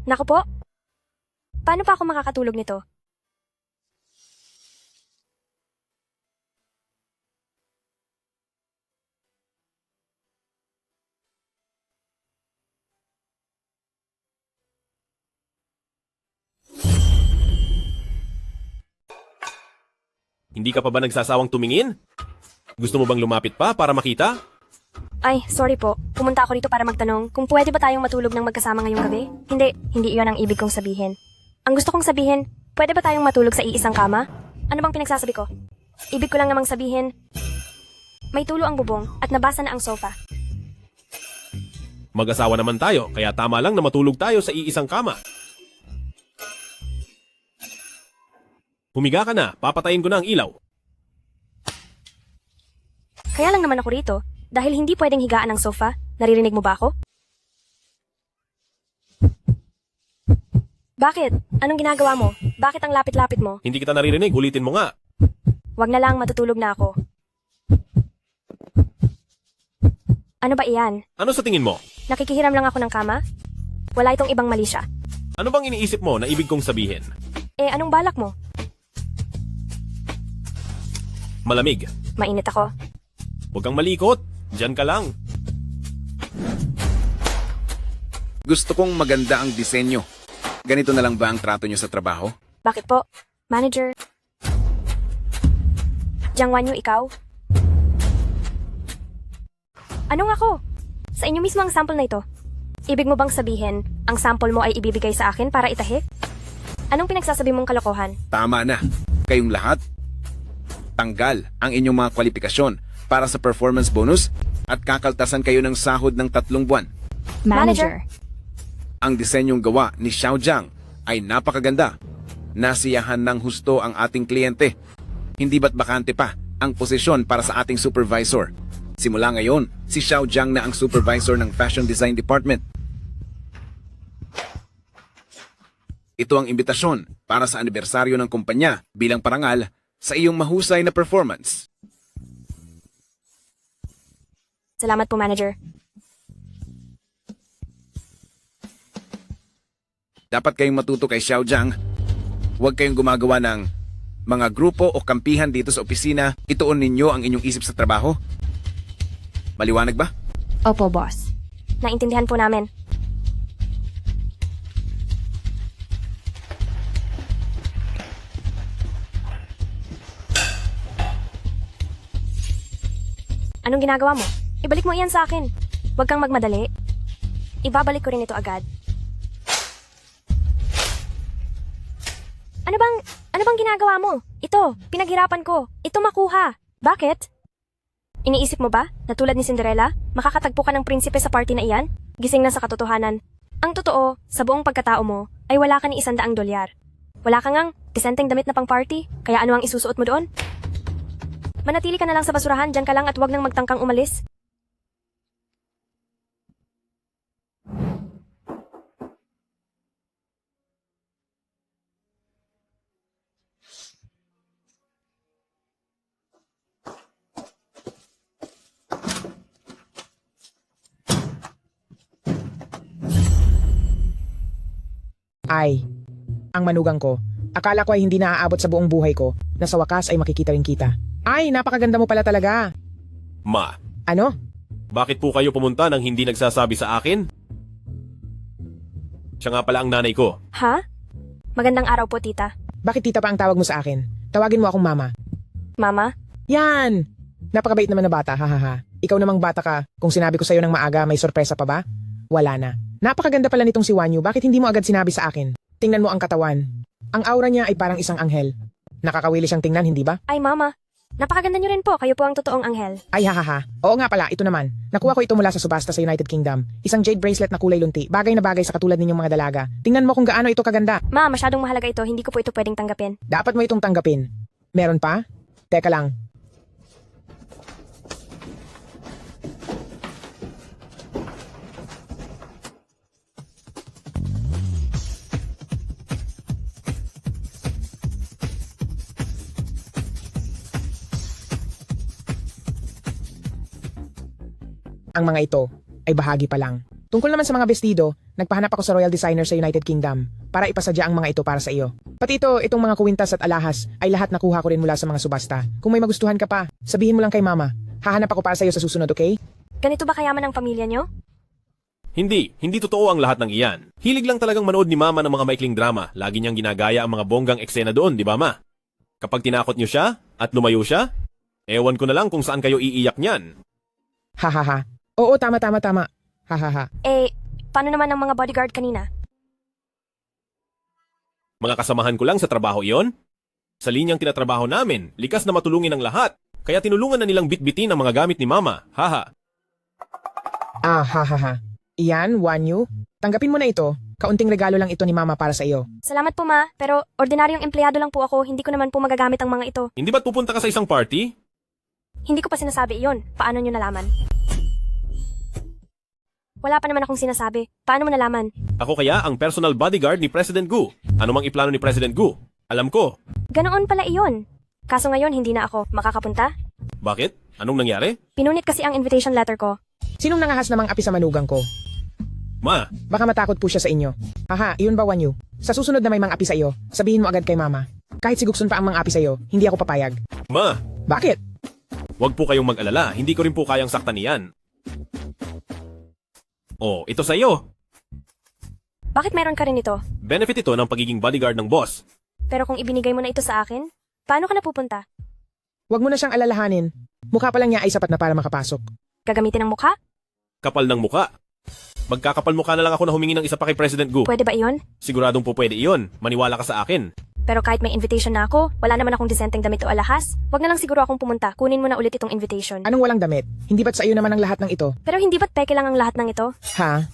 Naku po. Paano pa ako makakatulog nito? Hindi ka pa ba nagsasawang tumingin? Gusto mo bang lumapit pa para makita? Ay, sorry po. Pumunta ako rito para magtanong kung pwede ba tayong matulog ng magkasama ngayong gabi? Hindi iyon ang ibig kong sabihin. Ang gusto kong sabihin, pwede ba tayong matulog sa iisang kama? Ano bang pinagsasabi ko? Ibig ko lang namang sabihin, may tulo ang bubong at nabasa na ang sofa. Mag-asawa naman tayo, kaya tama lang na matulog tayo sa iisang kama. Humiga ka na, papatayin ko na ang ilaw. Kaya lang naman ako rito, dahil hindi pwedeng higaan ang sofa. Naririnig mo ba ako? Bakit? Anong ginagawa mo? Bakit ang lapit-lapit mo? Hindi kita naririnig, ulitin mo nga. Wag na lang, matutulog na ako. Ano ba iyan? Ano sa tingin mo? Nakikihiram lang ako ng kama? Wala itong ibang mali siya. Ano bang iniisip mo na ibig kong sabihin? Anong balak mo? Malamig. Mainit ako. Huwag kang malikot. Diyan ka lang. Gusto kong maganda ang disenyo. Ganito na lang ba ang trato nyo sa trabaho? Bakit po? Manager? Jiang Wanyu, ikaw? Anong ako? Sa inyo mismo ang sample na ito. Ibig mo bang sabihin, ang sample mo ay ibibigay sa akin para itahik? Anong pinagsasabi mong kalokohan? Tama na. Kayong lahat, tanggal ang inyong mga kwalifikasyon para sa performance bonus at kakaltasan kayo ng sahod ng 3 buwan. Manager. Ang disenyong gawa ni Xiao Jiang ay napakaganda. Nasiyahan ng husto ang ating kliyente. Hindi ba't bakante pa ang posisyon para sa ating supervisor? Simula ngayon, si Xiao Jiang na ang supervisor ng Fashion Design Department. Ito ang imbitasyon para sa anibersaryo ng kumpanya bilang parangal sa iyong mahusay na performance. Salamat po, Manager. Dapat kayong matuto kay Xiao Jiang. Huwag kayong gumagawa ng mga grupo o kampihan dito sa opisina. Ituon ninyo ang inyong isip sa trabaho. Maliwanag ba? Opo, boss. Naintindihan po namin. Anong ginagawa mo? Ibalik mo iyan sa akin. Huwag kang magmadali. Ibabalik ko rin ito agad. Ano bang ginagawa mo? Ito, pinaghirapan ko. Ito makuha. Bakit? Iniisip mo ba, na tulad ni Cinderella, makakatagpo ka ng prinsipe sa party na iyan? Gising na sa katotohanan. Ang totoo, sa buong pagkatao mo, ay wala ka ni $100. Wala ka ngang disenteng damit na pang party, kaya ano ang isusuot mo doon? Manatili ka na lang sa basurahan, dyan ka lang at wag nang magtangkang umalis. Ay, ang manugang ko. Akala ko ay hindi naaaabot sa buong buhay ko na sa wakas ay makikita rin kita. Ay, napakaganda mo pala talaga. Ma, Ano? bakit po kayo pumunta nang hindi nagsasabi sa akin? Siya nga pala ang nanay ko. Ha? Magandang araw po, tita. Bakit tita pa ang tawag mo sa akin? Tawagin mo akong mama. Mama? Yan! Napakabait naman na bata, hahaha. Ikaw namang bata ka. Kung sinabi ko sa'yo ng maaga, may sorpresa pa ba? Wala na. Napakaganda pala nitong si Wanyu. Bakit hindi mo agad sinabi sa akin? Tingnan mo ang katawan. Ang aura niya ay parang isang anghel. Nakakawili siyang tingnan, hindi ba? Ay, mama. Napakaganda niyo rin po. Kayo po ang totoong anghel. Ay hahaha. Oo nga pala, ito naman. Nakuha ko ito mula sa subasta sa United Kingdom. Isang jade bracelet na kulay lunti. Bagay na bagay sa katulad ninyong mga dalaga. Tingnan mo kung gaano ito kaganda. Ma, masyadong mahalaga ito. Hindi ko po ito pwedeng tanggapin. Dapat mo itong tanggapin. Meron pa? Teka lang. Ang mga ito ay bahagi pa lang. Tungkol naman sa mga bestido, nagpahanap ako sa royal designer sa United Kingdom para ipasadya ang mga ito para sa iyo. Pati itong mga kuwintas at alahas ay lahat nakuha ko rin mula sa mga subasta. Kung may magustuhan ka pa, sabihin mo lang kay mama. Hahanap ako para sa iyo sa susunod, okay? Ganito ba kayaman ang pamilya niyo? Hindi totoo ang lahat ng iyan. Hilig lang talagang manood ni Mama ng mga maikling drama. Lagi niyang ginagaya ang mga bonggang eksena doon, di ba ma? Kapag tinakot niyo siya at lumayo siya, ewan ko na lang kung saan kayo iiyak niyan. Hahaha. Oo, tama. Hahaha. Paano naman ang mga bodyguard kanina? Mga kasamahan ko lang sa trabaho iyon. Sa linyang tinatrabaho namin, likas na matulungin ang lahat. Kaya tinulungan na nilang bitbitin ang mga gamit ni Mama. Haha. Hahaha. Iyan, Wanyu. Tanggapin mo na ito. Kaunting regalo lang ito ni mama para sa iyo. Salamat po, ma. Pero ordinaryong empleyado lang po ako. Hindi ko naman po magagamit ang mga ito. Hindi ba't pupunta ka sa isang party? Hindi ko pa sinasabi iyon. Paano nyo nalaman? Wala pa naman akong sinasabi. Paano mo nalaman? Ako kaya ang personal bodyguard ni President Gu. Ano mang iplano ni President Gu? Alam ko. Ganoon pala iyon. Kaso ngayon, hindi na ako makakapunta. Bakit? Anong nangyari? Pinunit kasi ang invitation letter ko. Sinong nangahas namang api sa manugang ko? Ma, Baka matakot po siya sa inyo. Aha, iyon ba, Wanyu? Sa susunod na may mga api sa iyo, sabihin mo agad kay mama. Kahit sigukson pa ang mga api sa iyo, hindi ako papayag. Ma! Bakit? Huwag po kayong mag-alala. Hindi ko rin po kayang saktan niyan. Oh, ito sa iyo. Bakit meron ka rin ito? Benefit ito ng pagiging bodyguard ng boss. Pero kung ibinigay mo na ito sa akin, paano ka napupunta? Huwag mo na siyang alalahanin. Mukha pa lang niya ay sapat na para makapasok. Gagamitin ang mukha? Kapal ng muka. Magkakapal mukha na lang ako na humingi ng isa pa kay President Gu. Pwede ba iyon? Siguradong po pwede iyon. Maniwala ka sa akin. Pero kahit may invitation na ako, wala naman akong disenteng damit o alahas. Wag na lang siguro akong pumunta. Kunin mo na ulit itong invitation. Anong walang damit? Hindi ba't sa iyo naman ang lahat ng ito? Pero hindi ba't peke lang ang lahat ng ito? Ha?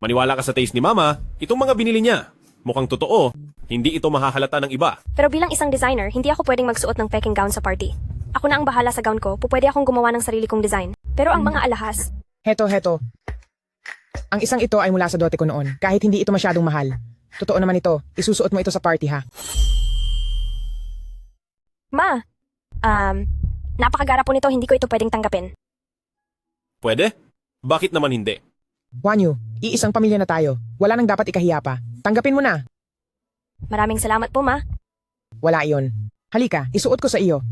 Maniwala ka sa taste ni Mama. Itong mga binili niya. Mukhang totoo. Hindi ito mahahalata ng iba. Pero bilang isang designer, hindi ako pwedeng magsuot ng peking gown sa party. Ako na ang bahala sa gown ko, pwede akong gumawa ng sarili kong design. Pero ang mga alahas... Heto. Ang isang ito ay mula sa dote ko noon, kahit hindi ito masyadong mahal. Totoo naman ito, isusuot mo ito sa party ha. Ma, napakagara po nito, hindi ko ito pwedeng tanggapin. Pwede? Bakit naman hindi? Wanyu, iisang pamilya na tayo. Wala nang dapat ikahiya pa. Tanggapin mo na. Maraming salamat po, ma. Wala iyon. Halika, isuot ko sa iyo.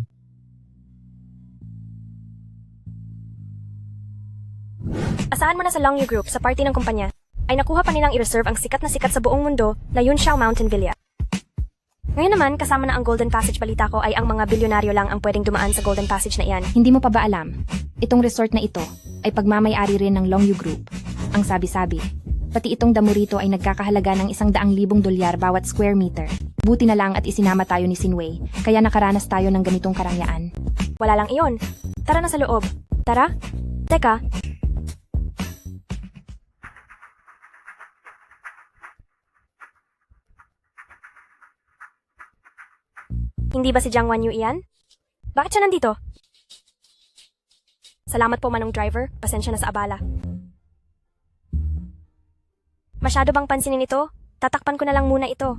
Asahan mo na sa Longyu Group, sa party ng kumpanya, ay nakuha pa nilang i-reserve ang sikat na sikat sa buong mundo na Yunxiao Mountain Villa. Ngayon naman, kasama na ang Golden Passage, balita ko ay ang mga bilyonaryo lang ang pwedeng dumaan sa Golden Passage na iyan. Hindi mo pa ba alam? Itong resort na ito ay pagmamayari rin ng Longyu Group. Ang sabi-sabi, pati itong damo rito ay nagkakahalaga ng $100,000 bawat square meter. Buti na lang at isinama tayo ni Sinway, kaya nakaranas tayo ng ganitong karangyaan. Wala lang iyon. Tara na sa loob. Tara? Teka. Hindi ba si Jiang Wanyu iyan? Bakit siya nandito? Salamat po, Manong Driver. Pasensya na sa abala. Masyado bang pansinin ito? Tatakpan ko na lang muna ito.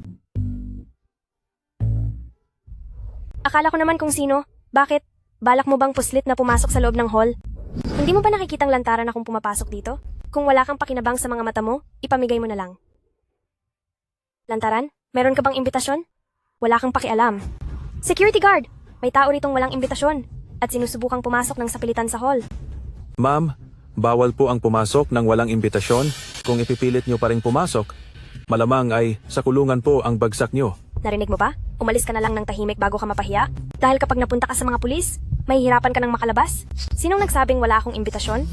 Akala ko naman kung sino. Bakit? Balak mo bang puslit na pumasok sa loob ng hall? Hindi mo ba nakikitang lantaran akong pumapasok dito? Kung wala kang pakinabang sa mga mata mo, ipamigay mo na lang. Lantaran, meron ka bang imbitasyon? Wala kang pakialam. Security guard! May tao ritong walang imbitasyon at sinusubukang pumasok ng sapilitan sa hall. Ma'am, bawal po ang pumasok ng walang imbitasyon. Kung ipipilit nyo pa rin pumasok, malamang ay sa kulungan po ang bagsak nyo. Narinig mo ba? Umalis ka na lang ng tahimik bago ka mapahiya? Dahil kapag napunta ka sa mga pulis, mahihirapan ka ng makalabas? Sinong nagsabing wala akong imbitasyon?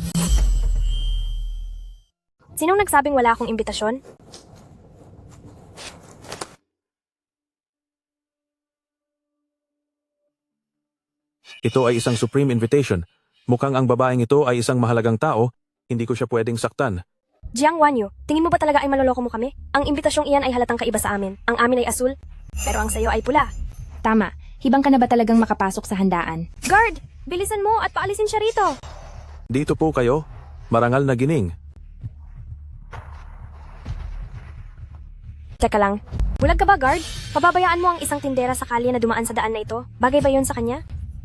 Sinong nagsabing wala akong imbitasyon? Ito ay isang supreme invitation. Mukhang ang babaeng ito ay isang mahalagang tao, hindi ko siya pwedeng saktan. Jiang Wanyu, tingin mo ba talaga ay maloloko mo kami? Ang imbitasyong iyan ay halatang kaiba sa amin. Ang amin ay asul, pero ang sayo ay pula. Tama. Hibang ka na ba talagang makapasok sa handaan? Guard! Bilisan mo at paalisin siya rito! Dito po kayo, marangal na gining. Teka lang. Bulag ka ba, guard? Pababayaan mo ang isang tindera sa kalye na dumaan sa daan na ito? Bagay ba yun sa kanya?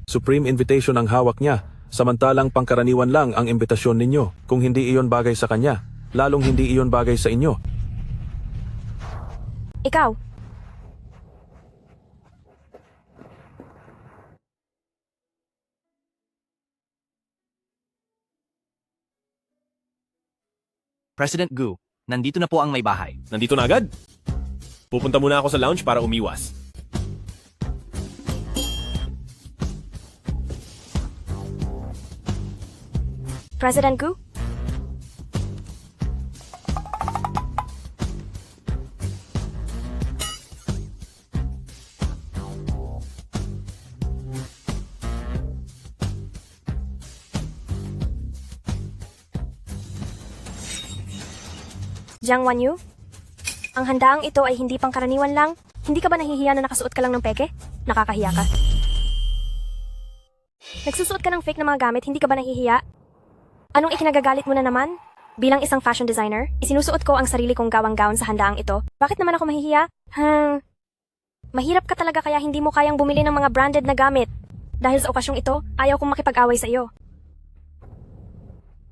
Supreme invitation ang hawak niya, samantalang pangkaraniwan lang ang imbitasyon ninyo. Kung hindi iyon bagay sa kanya, lalong hindi iyon bagay sa inyo. Ikaw. President Gu, nandito na po ang may bahay. Nandito na agad? Pupunta muna ako sa lounge para umiwas. President Gu? Jiang Wanyu? Ang handaang ito ay hindi pangkaraniwan lang? Hindi ka ba nahihiya na nakasuot ka lang ng peke? Nakakahiya ka. Nagsusuot ka ng fake na mga gamit, hindi ka ba nahihiya? Anong ikinagagalit mo na naman? Bilang isang fashion designer, isinusuot ko ang sarili kong gawang gown sa handaang ito. Bakit naman ako mahihiya? Mahirap ka talaga kaya hindi mo kayang bumili ng mga branded na gamit. Dahil sa okasyong ito, ayaw kong makipag-away sa iyo.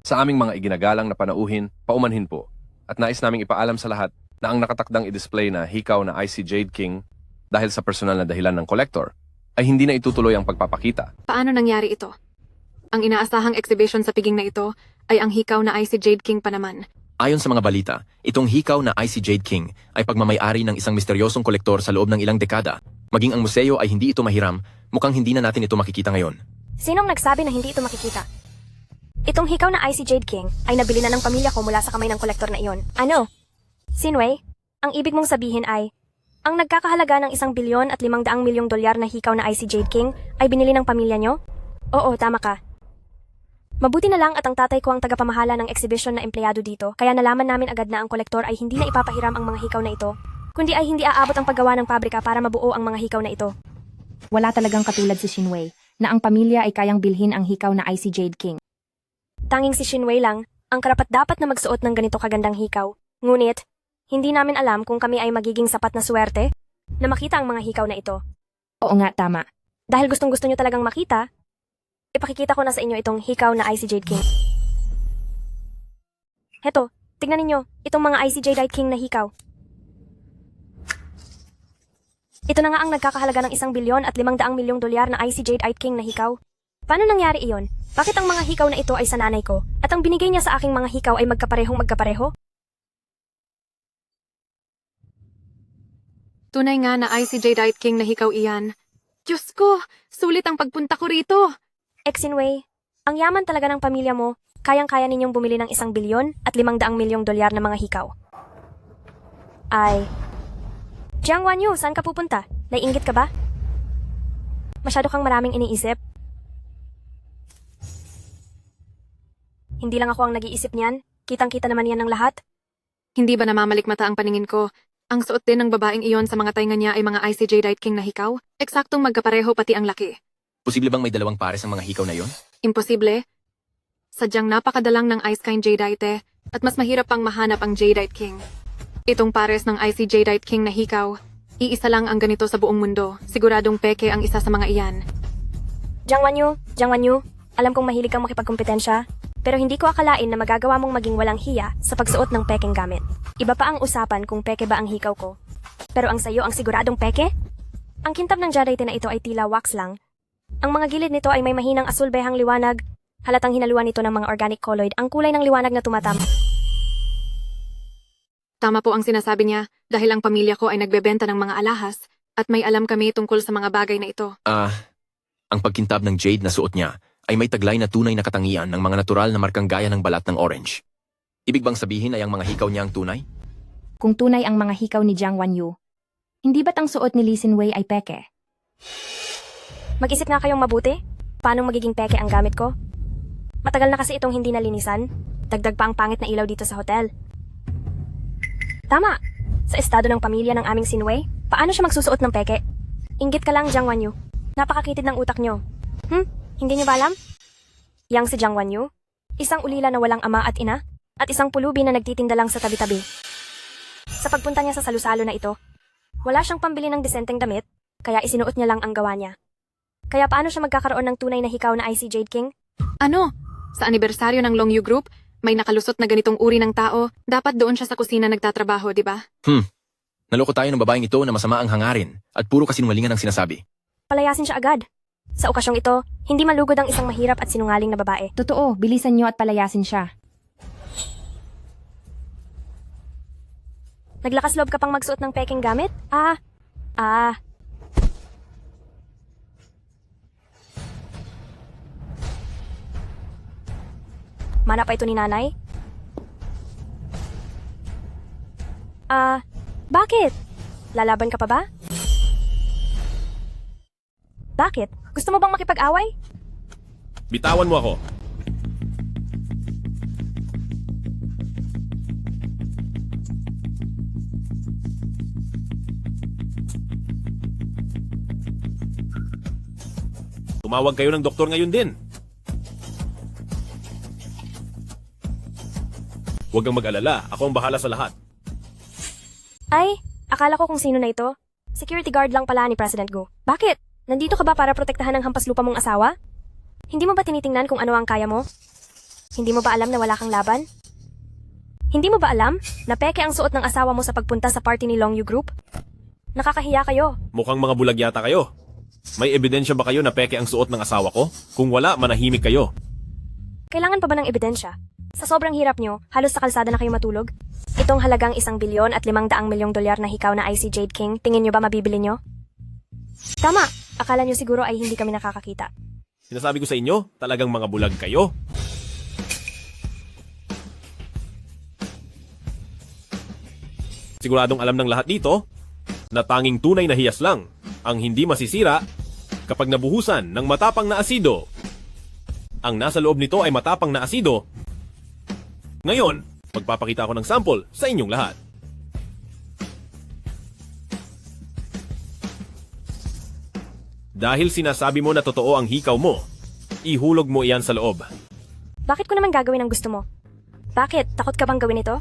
Sa aming mga iginagalang na panauhin, paumanhin po. At nais naming ipaalam sa lahat na ang nakatakdang i-display na hikaw na IC Jade King dahil sa personal na dahilan ng collector ay hindi na itutuloy ang pagpapakita. Paano nangyari ito? Ang inaasahang exhibition sa piging na ito ay ang hikaw na IC Jade King pa naman. Ayon sa mga balita, itong hikaw na IC Jade King ay pagmamayari ng isang misteryosong kolektor sa loob ng ilang dekada. Maging ang museo ay hindi ito mahiram, mukhang hindi na natin ito makikita ngayon. Sinong nagsabi na hindi ito makikita? Itong hikaw na IC Jade King ay nabili na ng pamilya ko mula sa kamay ng kolektor na iyon. Ano? Sinway, ang ibig mong sabihin ay, ang nagkakahalaga ng 1 bilyon at 500 milyong dolyar na hikaw na IC Jade King ay binili ng pamilya nyo? Oo, tama ka. Mabuti na lang at ang tatay ko ang tagapamahala ng exhibition na empleyado dito, kaya nalaman namin agad na ang kolektor ay hindi na ipapahiram ang mga hikaw na ito, kundi ay hindi aabot ang paggawa ng pabrika para mabuo ang mga hikaw na ito. Wala talagang katulad si Shinwei, na ang pamilya ay kayang bilhin ang hikaw na IC Jade King. Tanging si Shinwei lang, ang karapat-dapat na magsuot ng ganito kagandang hikaw. Ngunit, hindi namin alam kung kami ay magiging sapat na swerte na makita ang mga hikaw na ito. Oo nga, tama. Dahil gustong-gusto nyo talagang makita, ipakikita ko na sa inyo itong hikaw na IC Jade King. Heto, tignan ninyo, itong mga IC Jade King na hikaw. Ito na nga ang nagkakahalaga ng 1 bilyon at 500 milyong dolyar na IC Jade King na hikaw. Paano nangyari iyon? Bakit ang mga hikaw na ito ay sa nanay ko at ang binigay niya sa aking mga hikaw ay magkapareho? Tunay nga na IC Jade King na hikaw iyan. Diyos ko, sulit ang pagpunta ko rito. Exinway, ang yaman talaga ng pamilya mo, kayang-kaya ninyong bumili ng 1 bilyon at 500 milyong dolyar na mga hikaw. Ay, Jiang Wanyu, saan ka pupunta? Naiinggit ka ba? Masyado kang maraming iniisip. Hindi lang ako ang nag-iisip niyan. Kitang-kita naman yan ng lahat. Hindi ba namamalikmata ang paningin ko? Ang suot din ng babaeng iyon sa mga tainga niya ay mga ICJ Diet King na hikaw? Eksaktong magkapareho pati ang laki. Posible bang may dalawang pares ang mga hikaw na yon? Imposible. Sadyang napakadalang ng Ice Kind Jadeite at mas mahirap pang mahanap ang Jadeite King. Itong pares ng ICJ Diet King na hikaw, iisa lang ang ganito sa buong mundo. Siguradong peke ang isa sa mga iyan. Jiang Wanyu, alam kong mahilig kang makipagkompetensya, pero hindi ko akalain na magagawa mong maging walang hiya sa pagsuot ng pekeng gamit. Iba pa ang usapan kung peke ba ang hikaw ko. Pero ang sayo ang siguradong peke? Ang kintab ng Jadeite na ito ay tila wax lang. Ang mga gilid nito ay may mahinang asul-behang liwanag. Halatang hinaluan ito ng mga organic colloid, ang kulay ng liwanag na tumatama. Tama po ang sinasabi niya dahil ang pamilya ko ay nagbebenta ng mga alahas at may alam kami tungkol sa mga bagay na ito. Ang pagkintab ng jade na suot niya ay may taglay na tunay na katangian ng mga natural na markang gaya ng balat ng orange. Ibig bang sabihin ay ang mga hikaw niya ang tunay? Kung tunay ang mga hikaw ni Jiang Wanyu, hindi ba't ang suot ni Lee Sin-wei ay peke? Mag-isip nga kayong mabuti. Paano magiging peke ang gamit ko? Matagal na kasi itong hindi nalinisan. Dagdag pa ang pangit na ilaw dito sa hotel. Tama! Sa estado ng pamilya ng aming Sin-wei, paano siya magsusuot ng peke? Inggit ka lang, Jiang Wanyu. Napakakitid ng utak nyo. Hindi nyo ba alam? Yang si Jiang Wanyu, isang ulila na walang ama at ina, at isang pulubi na nagtitinda lang sa tabi-tabi. Sa pagpunta niya sa salusalo na ito, wala siyang pambili ng disenteng damit, kaya isinuot niya lang ang gawa niya. Kaya paano siya magkakaroon ng tunay na hikaw na IC Jade King? Ano? Sa anibersaryo ng Long Yu Group, may nakalusot na ganitong uri ng tao, dapat doon siya sa kusina nagtatrabaho, di ba? Naloko tayo ng babaeng ito na masama ang hangarin at puro kasinungalingan ang sinasabi. Palayasin siya agad. Sa okasyong ito, hindi malugod ang isang mahirap at sinungaling na babae. Totoo, bilisan nyo at palayasin siya. Naglakas loob ka pang magsuot ng peking gamit? Mana pa ito ni nanay? Bakit? Lalaban ka pa ba? Bakit? Gusto mo bang makipag-away? Bitawan mo ako. Tumawag kayo ng doktor ngayon din. Huwag kang mag-alala, ako ang bahala sa lahat. Ay, akala ko kung sino na ito. Security guard lang pala ni President Gu. Bakit? Nandito ka ba para protektahan ang hampas lupa mong asawa? Hindi mo ba tinitingnan kung ano ang kaya mo? Hindi mo ba alam na wala kang laban? Hindi mo ba alam na peke ang suot ng asawa mo sa pagpunta sa party ni Long Yu Group? Nakakahiya kayo. Mukhang mga bulag yata kayo. May ebidensya ba kayo na peke ang suot ng asawa ko? Kung wala, manahimik kayo. Kailangan pa ba ng ebidensya? Sa sobrang hirap nyo, halos sa kalsada na kayo matulog? Itong halagang $1 bilyon at $500 milyong na hikaw na IC Jade King, tingin nyo ba mabibili nyo? Tama! Akala nyo siguro ay hindi kami nakakakita. Sinasabi ko sa inyo, talagang mga bulag kayo. Siguradong alam ng lahat dito na tanging tunay na hiyas lang ang hindi masisira kapag nabuhusan ng matapang na asido. Ang nasa loob nito ay matapang na asido. Ngayon, magpapakita ako ng sample sa inyong lahat. Dahil sinasabi mo na totoo ang hikaw mo, ihulog mo iyan sa loob. Bakit ko naman gagawin ang gusto mo? Bakit? Takot ka bang gawin ito?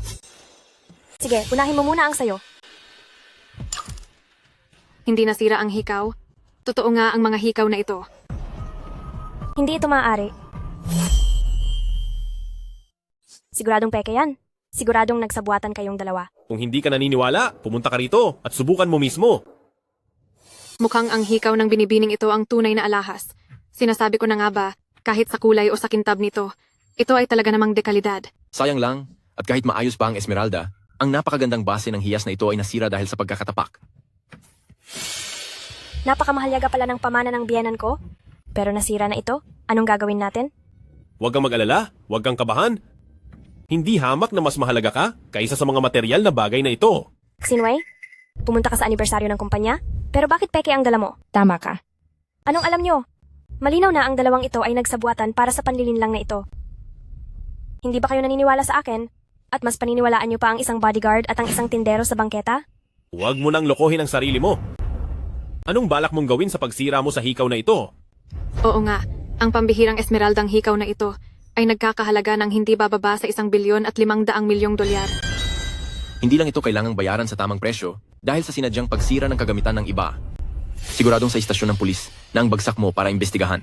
Sige, unahin mo muna ang sayo. Hindi nasira ang hikaw. Totoo nga ang mga hikaw na ito. Hindi ito maaari. Siguradong peke yan. Siguradong nagsabuatan kayong dalawa. Kung hindi ka naniniwala, pumunta ka rito at subukan mo mismo. Mukhang ang hikaw ng binibining ito ang tunay na alahas. Sinasabi ko na nga ba, kahit sa kulay o sa kintab nito, ito ay talaga namang dekalidad. Sayang lang, at kahit maayos pa ang Esmeralda, ang napakagandang base ng hiyas na ito ay nasira dahil sa pagkakatapak. Napakamahalyaga pala ng pamana ng biyenan ko. Pero nasira na ito. Anong gagawin natin? Huwag kang mag-alala, huwag kang kabahan. Hindi hamak na mas mahalaga ka kaysa sa mga material na bagay na ito. Sin-wei, pumunta ka sa anibersaryo ng kumpanya? Pero bakit peke ang dala mo? Tama ka. Anong alam nyo? Malinaw na ang dalawang ito ay nagsabuatan para sa panlilin lang na ito. Hindi ba kayo naniniwala sa akin? At mas paniniwalaan niyo pa ang isang bodyguard at ang isang tindero sa bangketa? Huwag mo nang lokohin ang sarili mo. Anong balak mong gawin sa pagsira mo sa hikaw na ito? Oo nga, ang pambihirang esmeraldang hikaw na ito ay nagkakahalaga ng hindi bababa sa 1 bilyon at 500 milyong dolyar. Hindi lang ito kailangang bayaran sa tamang presyo dahil sa sinadyang pagsira ng kagamitan ng iba. Siguradong sa istasyon ng pulis na ang bagsak mo para imbestigahan.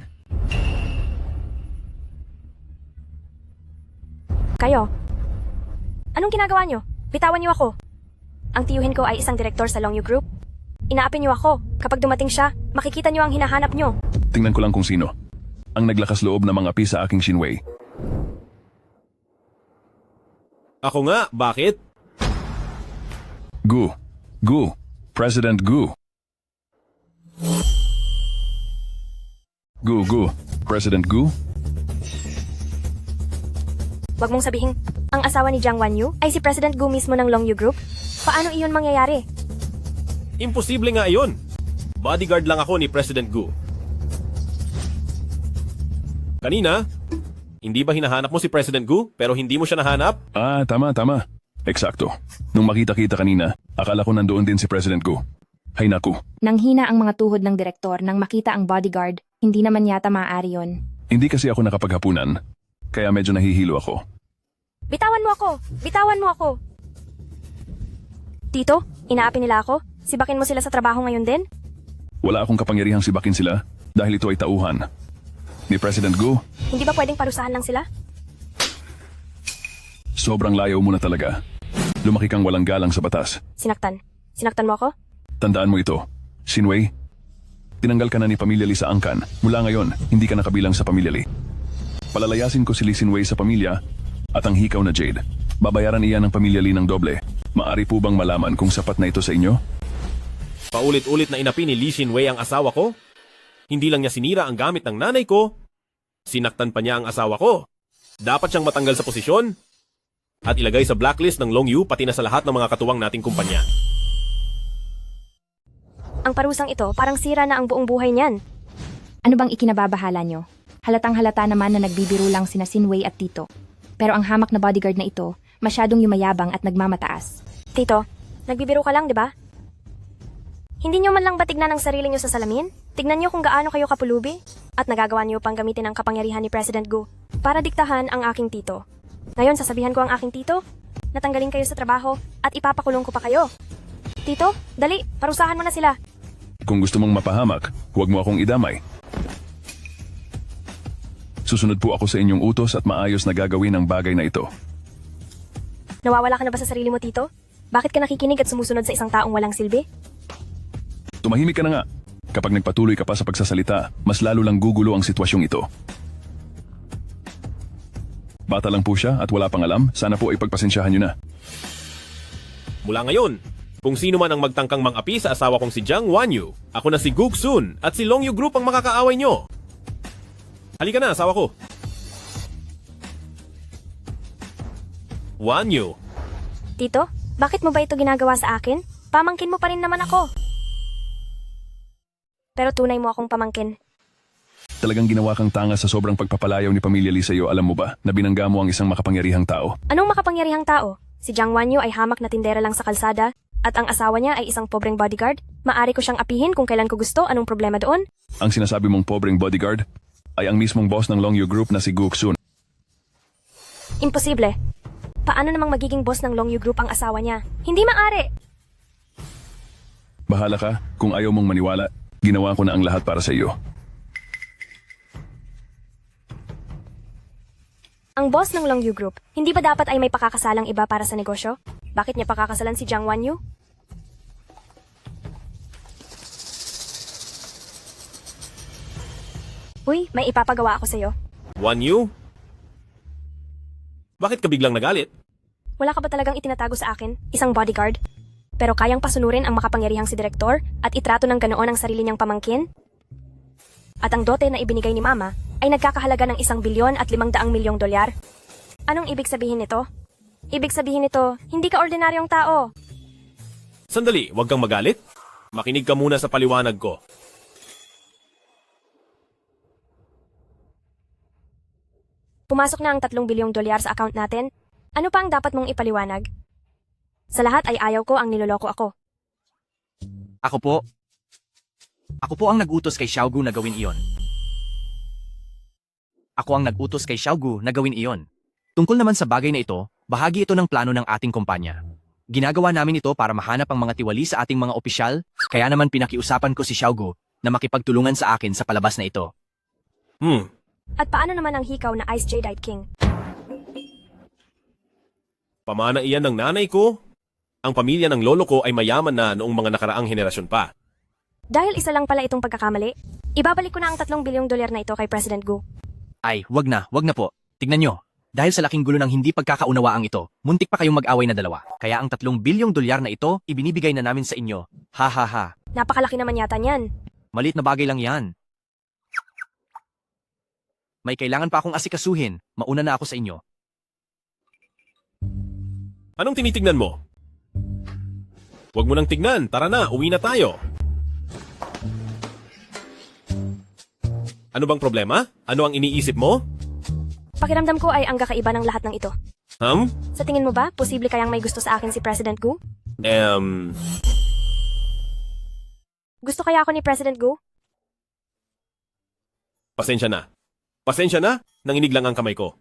Kayo? Anong ginagawa niyo? Bitawan niyo ako. Ang tiyuhin ko ay isang direktor sa Longyu Group. Inaapin niyo ako. Kapag dumating siya, makikita niyo ang hinahanap niyo. Tingnan ko lang kung sino. Ang naglakas loob na mga api sa aking Shinwei. Ako nga, bakit? Gu. President Gu. Gu. President Gu? Wag mong sabihin, ang asawa ni Jiang Wanyu ay si President Gu mismo ng Longyu Group? Paano iyon mangyayari? Imposible nga iyon. Bodyguard lang ako ni President Gu. Kanina, hindi ba hinahanap mo si President Gu pero hindi mo siya nahanap? Ah, tama. Eksakto. Nung makita-kita kanina, akala ko nandoon din si President Gu. Hay naku, Nanghina ang mga tuhod ng direktor nang makita ang bodyguard, hindi naman yata maaari yon. hindi kasi ako nakapaghapunan, kaya medyo nahihilo ako. Bitawan mo ako! Bitawan mo ako! Tito, inaapi nila ako? Sibakin mo sila sa trabaho ngayon din? Wala akong kapangyarihang sibakin sila dahil ito ay tauhan. Ni President Gu, Hindi ba pwedeng parusahan lang sila? sobrang layaw mo na talaga. Lumaki kang walang galang sa batas. Sinaktan. Sinaktan mo ako? Tandaan mo ito, Shinwei. Tinanggal ka na ni Pamilya Lee sa angkan. Mula ngayon, hindi ka nakabilang sa Pamilya Lee. Palalayasin ko si Lee Shinwei sa pamilya at ang hikaw na Jade. Babayaran iyan ng Pamilya Lee ng doble. Maari po bang malaman kung sapat na ito sa inyo? Paulit-ulit na inapi ni Lee Shinwei ang asawa ko. Hindi lang niya sinira ang gamit ng nanay ko, sinaktan pa niya ang asawa ko. Dapat siyang matanggal sa posisyon at ilagay sa blacklist ng Longyu pati na sa lahat ng mga katuwang nating kumpanya. Ang parusang ito, parang sira na ang buong buhay niyan. Ano bang ikinababahala nyo? Halatang halata naman na nagbibiro lang sina Shinwei at Tito. Pero ang hamak na bodyguard na ito, masyadong yumayabang at nagmamataas. Tito, nagbibiro ka lang, di ba? Hindi nyo man lang ba tignan ang sarili nyo sa salamin? Tignan nyo kung gaano kayo kapulubi? At nagagawa nyo pang gamitin ang kapangyarihan ni President Gu para diktahan ang aking tito. Ngayon, sasabihan ko ang aking tito, natanggalin kayo sa trabaho at ipapakulong ko pa kayo. Tito, dali, parusahan mo na sila. Kung gusto mong mapahamak, huwag mo akong idamay. Susunod po ako sa inyong utos at maayos na gagawin ang bagay na ito. Nawawala ka na ba sa sarili mo, Tito? Bakit ka nakikinig at sumusunod sa isang taong walang silbi? Tumahimik ka na nga. Kapag nagpatuloy ka pa sa pagsasalita, mas lalo lang gugulo ang sitwasyong ito. Bata lang po siya at wala pang alam, sana po ay pagpasensyahan niyo na. Mula ngayon, kung sino man ang magtangkang mang-api sa asawa kong si Jiang Wanyu, ako na si Guk Sun at si Longyu Group ang makakaaway nyo. Halika na, asawa ko. Wanyu. Tito, bakit mo ba ito ginagawa sa akin? Pamangkin mo pa rin naman ako. Pero tunay mo akong pamangkin. Talagang ginawa kang tanga sa sobrang pagpapalayaw ni Pamilya Lee sa iyo, alam mo ba, na binangga mo ang isang makapangyarihang tao. Anong makapangyarihang tao? Si Jiang Wanyu ay hamak na tindera lang sa kalsada at ang asawa niya ay isang pobreng bodyguard. Maari ko siyang apihin kung kailan ko gusto. Anong problema doon? Ang sinasabi mong pobreng bodyguard ay ang mismong boss ng Longyu Group na si Guk Sun. Imposible. Paano namang magiging boss ng Longyu Group ang asawa niya? Hindi maaari! Bahala ka, kung ayaw mong maniwala, ginawa ko na ang lahat para sa iyo. Ang boss ng Longyu Group, hindi ba dapat ay may pakakasalang iba para sa negosyo? Bakit niya pakakasalan si Jiang Wanyu? Uy, may ipapagawa ako sa'yo. Wanyu? Bakit ka biglang nagalit? Wala ka ba talagang itinatago sa akin? Isang bodyguard? Pero kayang pasunurin ang makapangyarihang si direktor at itrato ng ganoon ang sarili niyang pamangkin? At ang dote na ibinigay ni Mama ay nagkakahalaga ng 1 bilyon at 500 milyong dolyar. Anong ibig sabihin nito? Ibig sabihin nito, hindi ka ordinaryong tao. Sandali, huwag kang magalit. Makinig ka muna sa paliwanag ko. Pumasok na ang 3 bilyong dolyar sa account natin. Ano pa ang dapat mong ipaliwanag? Sa lahat ay ayaw ko ang niloloko ako. Ako po ang nag-utos kay Xiaogu na gawin iyon. Ako ang nag-utos kay Xiaogu na gawin iyon. Tungkol naman sa bagay na ito, bahagi ito ng plano ng ating kumpanya. Ginagawa namin ito para mahanap ang mga tiwali sa ating mga opisyal, kaya naman pinakiusapan ko si Xiaogu na makipagtulungan sa akin sa palabas na ito. At paano naman ang hikaw na Ice Jadeite King? Pamana iyan ng nanay ko. Ang pamilya ng lolo ko ay mayaman na noong mga nakaraang henerasyon pa. Dahil isa lang pala itong pagkakamali, ibabalik ko na ang 3 bilyong dolyar na ito kay President Gu. Ay, wag na po. Tignan nyo. Dahil sa laking gulo ng hindi pagkakaunawaang ito, muntik pa kayong mag-away na dalawa. Kaya ang 3 bilyong dolyar na ito, ibinibigay na namin sa inyo. Ha ha ha. Napakalaki naman yata niyan. Maliit na bagay lang yan. May kailangan pa akong asikasuhin. Mauna na ako sa inyo. Anong tinitignan mo? Huwag mo nang tignan. Tara na, uwi na tayo. Ano bang problema? Ano ang iniisip mo? Pakiramdam ko ay ang kakaiba ng lahat ng ito. Sa tingin mo ba, posible kayang may gusto sa akin si President Gu? Gusto kaya ako ni President Gu? Pasensya na. Pasensya na, nanginig lang ang kamay ko.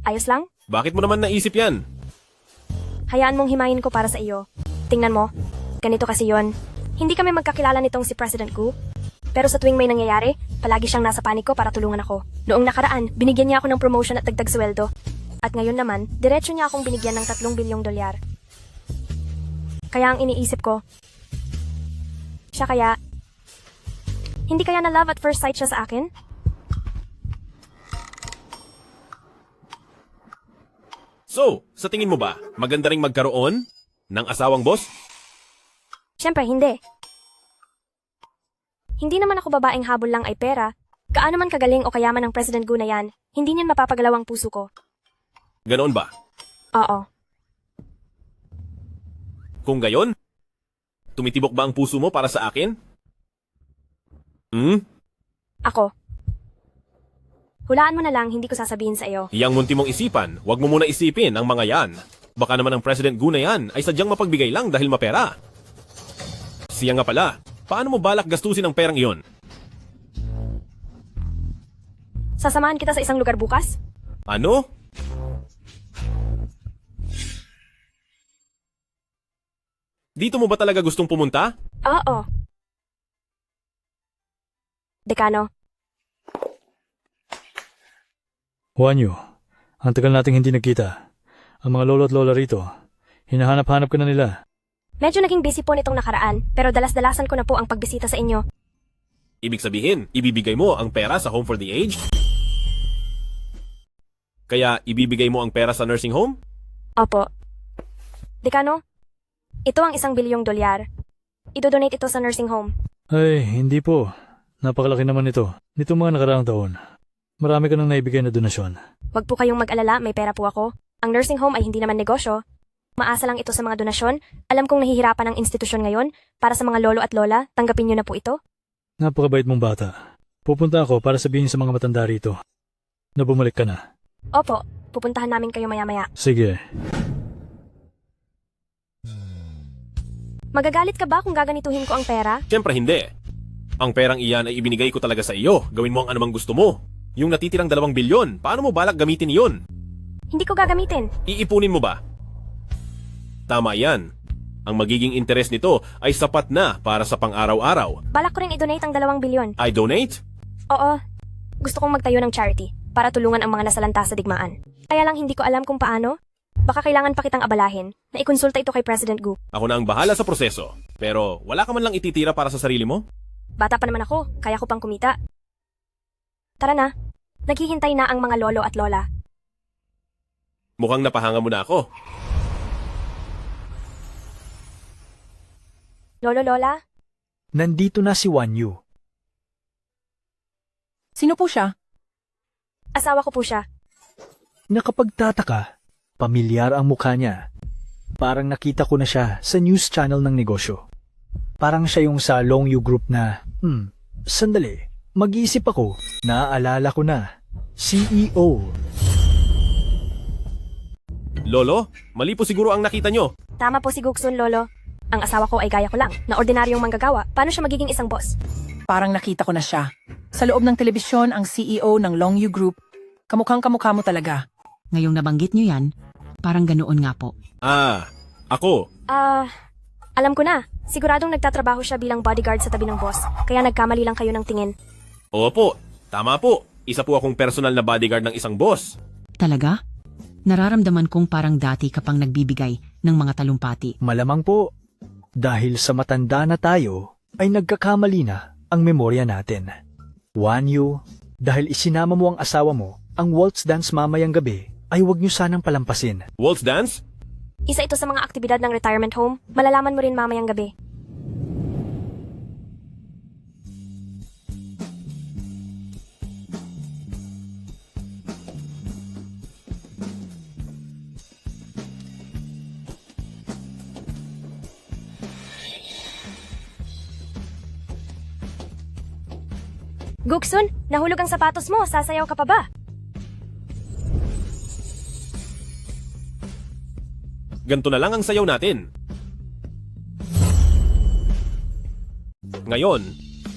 Ayos lang? Bakit mo naman naisip yan? Hayaan mong himayin ko para sa iyo. Tingnan mo, ganito kasi yon. Hindi kami magkakilala nitong si President Gu. Pero sa tuwing may nangyayari, palagi siyang nasa paniko para tulungan ako. Noong nakaraan, binigyan niya ako ng promotion at dagdag sweldo. At ngayon naman, diretso niya akong binigyan ng 3 bilyong dolyar. Kaya ang iniisip ko, siya kaya, hindi kaya na love at first sight siya sa akin? So, sa tingin mo ba, maganda ring magkaroon ng asawang boss? Siyempre, hindi. Hindi naman ako babaeng habol lang ay pera. Kaano man kagaling o kayaman ng President Gu na yan, hindi niyan mapapagalaw ang puso ko. Ganoon ba? Oo. Kung gayon, tumitibok ba ang puso mo para sa akin? Ako. Hulaan mo na lang, hindi ko sasabihin sa iyo. Yang munti mong isipan, huwag mo muna isipin ang mga yan. Baka naman ang President Gu na yan ay sadyang mapagbigay lang dahil mapera. Siya nga pala, paano mo balak gastusin ang perang iyon? Sasamahan kita sa isang lugar bukas? Ano? Dito mo ba talaga gustong pumunta? Oo. Dekano, Juanyo, ang tagal nating hindi nagkita. Ang mga lolo at lola rito, hinahanap-hanap ka na nila. medyo naging busy po nitong nakaraan, pero dalas-dalasan ko na po ang pagbisita sa inyo. Ibig sabihin, ibibigay mo ang pera sa Home for the Aged? Kaya ibibigay mo ang pera sa nursing home? Opo. Dekano, ito ang 1 bilyong dolyar. Idodonate ito sa nursing home. Ay, hindi po. Napakalaki naman ito. Nitong mga nakaraang taon. Marami ka nang naibigay na donasyon. Huwag po kayong mag-alala, may pera po ako. Ang nursing home ay hindi naman negosyo. Maasa lang ito sa mga donasyon. Alam kong nahihirapan ang institusyon ngayon. Para sa mga lolo at lola, tanggapin niyo na po ito. Napakabait mong bata. Pupunta ako para sabihin sa mga matanda rito na bumalik ka na. Opo, pupuntahan namin kayo maya-maya. Sige. Magagalit ka ba kung gaganituhin ko ang pera? Siyempre hindi. Ang perang iyan ay ibinigay ko talaga sa iyo. Gawin mo ang anumang gusto mo. Yung natitirang 2 bilyon, paano mo balak gamitin iyon? Hindi ko gagamitin. Iipunin mo ba? Tama yan. Ang magiging interes nito ay sapat na para sa pang-araw-araw. Balak ko rin i-donate ang 2 bilyon. I donate? Oo. Gusto kong magtayo ng charity para tulungan ang mga nasalanta sa digmaan. Kaya lang hindi ko alam kung paano. Baka kailangan pa kitang abalahin na ikonsulta ito kay President Gu. Ako na ang bahala sa proseso. Pero wala ka man lang ititira para sa sarili mo? Bata pa naman ako, kaya ko pang kumita. Tara na. Naghihintay na ang mga lolo at lola. Mukhang napahanga mo na ako. Lolo, lola? Nandito na si Wanyu. Sino po siya? Asawa ko po siya. Nakapagtataka, pamilyar ang mukha niya. Parang nakita ko na siya sa news channel ng negosyo. Parang siya yung sa Long Yu Group na, sandali, mag-iisip ako, naaalala ko na. CEO. Lolo, mali po siguro ang nakita nyo. Tama po si Guksun, Lolo. Ang asawa ko ay gaya ko lang, na ordinaryong manggagawa. Paano siya magiging isang boss? Parang nakita ko na siya. Sa loob ng telebisyon, ang CEO ng Longyu Group. Kamukhang kamukha mo talaga. Ngayong nabanggit nyo yan, parang ganoon nga po. Ako. Alam ko na. Siguradong nagtatrabaho siya bilang bodyguard sa tabi ng boss. Kaya nagkamali lang kayo ng tingin. Opo, tama po. Isa po akong personal na bodyguard ng isang boss. Talaga? Nararamdaman kong parang dati ka pang nagbibigay ng mga talumpati. Malamang po. Dahil sa matanda na tayo, ay nagkakamali na ang memorya natin. Wanyu, dahil isinama mo ang asawa mo, ang waltz dance mamayang gabi, ay huwag niyo sanang palampasin. Waltz dance? Isa ito sa mga aktibidad ng retirement home. Malalaman mo rin mamayang gabi. Guksun, nahulog ang sapatos mo. Sasayaw ka pa ba? Ganto na lang ang sayaw natin. Ngayon,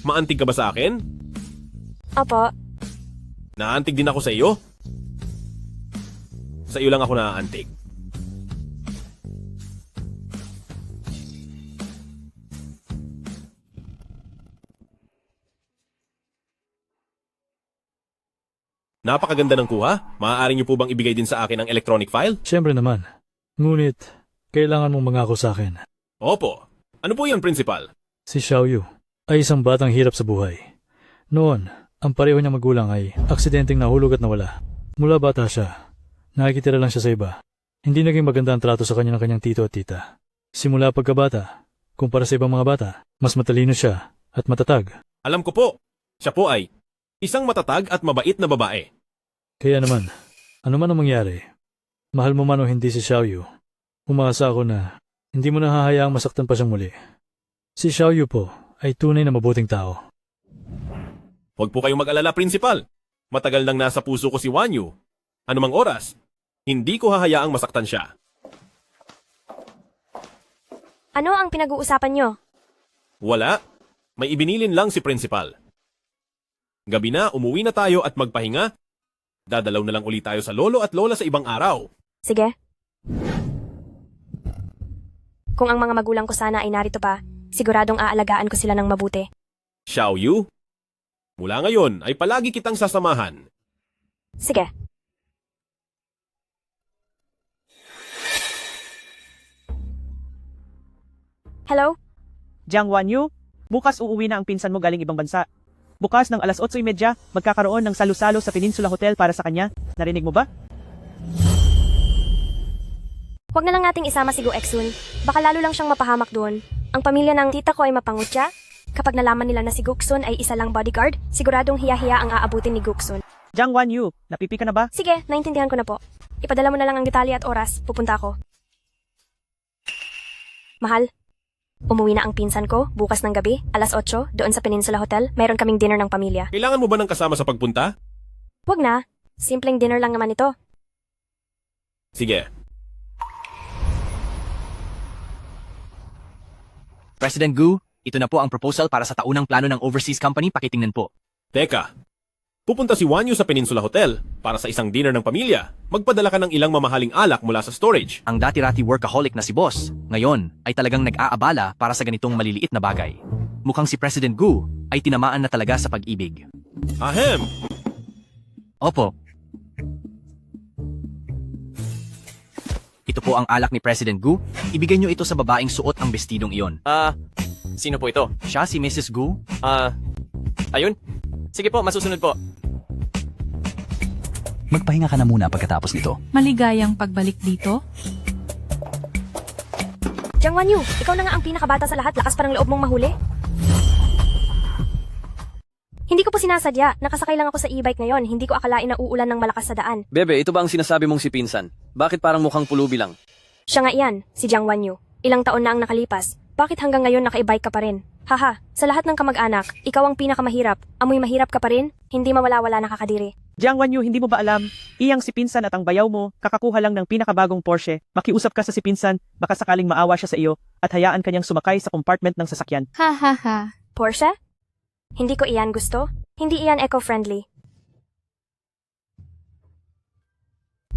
maantig ka ba sa akin? Opo. Naantig din ako sa iyo? Sa iyo lang ako naaantig. Napakaganda ng kuha. Maaari niyo po bang ibigay din sa akin ang electronic file? Siyempre naman. Ngunit, kailangan mong mangako sa akin. Opo. Ano po yan, Principal? Si Xiaoyu ay isang batang hirap sa buhay. Noon, ang pareho niyang magulang ay aksidenteng nahulog at nawala. Mula bata siya, nakikitira lang siya sa iba. Hindi naging maganda ang trato sa kanya ng kanyang tito at tita. Simula pagkabata, kumpara sa ibang mga bata, mas matalino siya at matatag. Alam ko po. Siya po ay isang matatag at mabait na babae. Kaya naman, ano man ang mangyari, mahal mo man o hindi si Xiaoyu, umaasa ako na hindi mo na hahayaang masaktan pa siyang muli. Si Xiaoyu po ay tunay na mabuting tao. Huwag po kayong mag-alala, Principal. Matagal nang nasa puso ko si Wanyu. Anumang oras, hindi ko hahayaang masaktan siya. Ano ang pinag-uusapan nyo? Wala. May ibinilin lang si Principal. Gabi na, umuwi na tayo at magpahinga. Dadalaw na lang ulit tayo sa lolo at lola sa ibang araw. Sige. Kung ang mga magulang ko sana ay narito pa, siguradong aalagaan ko sila ng mabuti. Xiaoyu, mula ngayon ay palagi kitang sasamahan. Sige. Hello? Jiang Wanyu, bukas uuwi na ang pinsan mo galing ibang bansa. Bukas ng alas 8:30, magkakaroon ng salu-salo sa Peninsula Hotel para sa kanya. Narinig mo ba? Huwag na lang nating isama si Go Exun. Baka lalo lang siyang mapahamak doon. Ang pamilya ng tita ko ay mapangutya. Kapag nalaman nila na si Guksun ay isa lang bodyguard, siguradong hiya-hiya ang aabutin ni Guksun. Jiang Wanyu, napipi ka na ba? Sige, naintindihan ko na po. Ipadala mo na lang ang detalye at oras. Pupunta ako. Mahal, umuwi na ang pinsan ko bukas ng gabi, alas 8, doon sa Peninsula Hotel. Mayroon kaming dinner ng pamilya. Kailangan mo ba ng kasama sa pagpunta? Huwag na. Simpleng dinner lang naman ito. Sige. President Gu, ito na po ang proposal para sa taunang plano ng overseas company. Pakitingnan po. Teka, pupunta si Wanyu sa Peninsula Hotel para sa isang dinner ng pamilya. Magpadala ka ng ilang mamahaling alak mula sa storage. Ang dati-rati workaholic na si boss, ngayon ay talagang nag-aabala para sa ganitong maliliit na bagay. Mukhang si President Gu ay tinamaan na talaga sa pag-ibig. Ahem! Opo. Ito po ang alak ni President Gu. Ibigay niyo ito sa babaeng suot ang bestidong iyon. Sino po ito? Siya si Mrs. Gu. Ayun. Sige po, masusunod po. Magpahinga ka na muna pagkatapos nito. Maligayang pagbalik dito? Jiang Wanyu, ikaw na nga ang pinakabata sa lahat. Lakas parang loob mong mahuli. Hindi ko po sinasadya. Nakasakay lang ako sa e-bike ngayon. Hindi ko akalain na uulan ng malakas sa daan. Bebe, ito ba ang sinasabi mong si Pinsan? Bakit parang mukhang pulubi lang? Siya nga iyan, si Jiang Wanyu. Ilang taon na ang nakalipas. Bakit hanggang ngayon naka-e-bike ka pa rin? Haha, sa lahat ng kamag-anak, ikaw ang pinakamahirap. Amoy mahirap ka pa rin? Hindi mawala-wala nakakadiri. Jiang Wanyu, hindi mo ba alam? Iyang si Pinsan at ang bayaw mo, kakakuha lang ng pinakabagong Porsche. Makiusap ka sa si Pinsan, baka sakaling maawa siya sa iyo, at hayaan kanyang sumakay sa compartment ng sasakyan. Ha ha ha. Porsche? Hindi ko iyan gusto. Hindi iyan eco-friendly.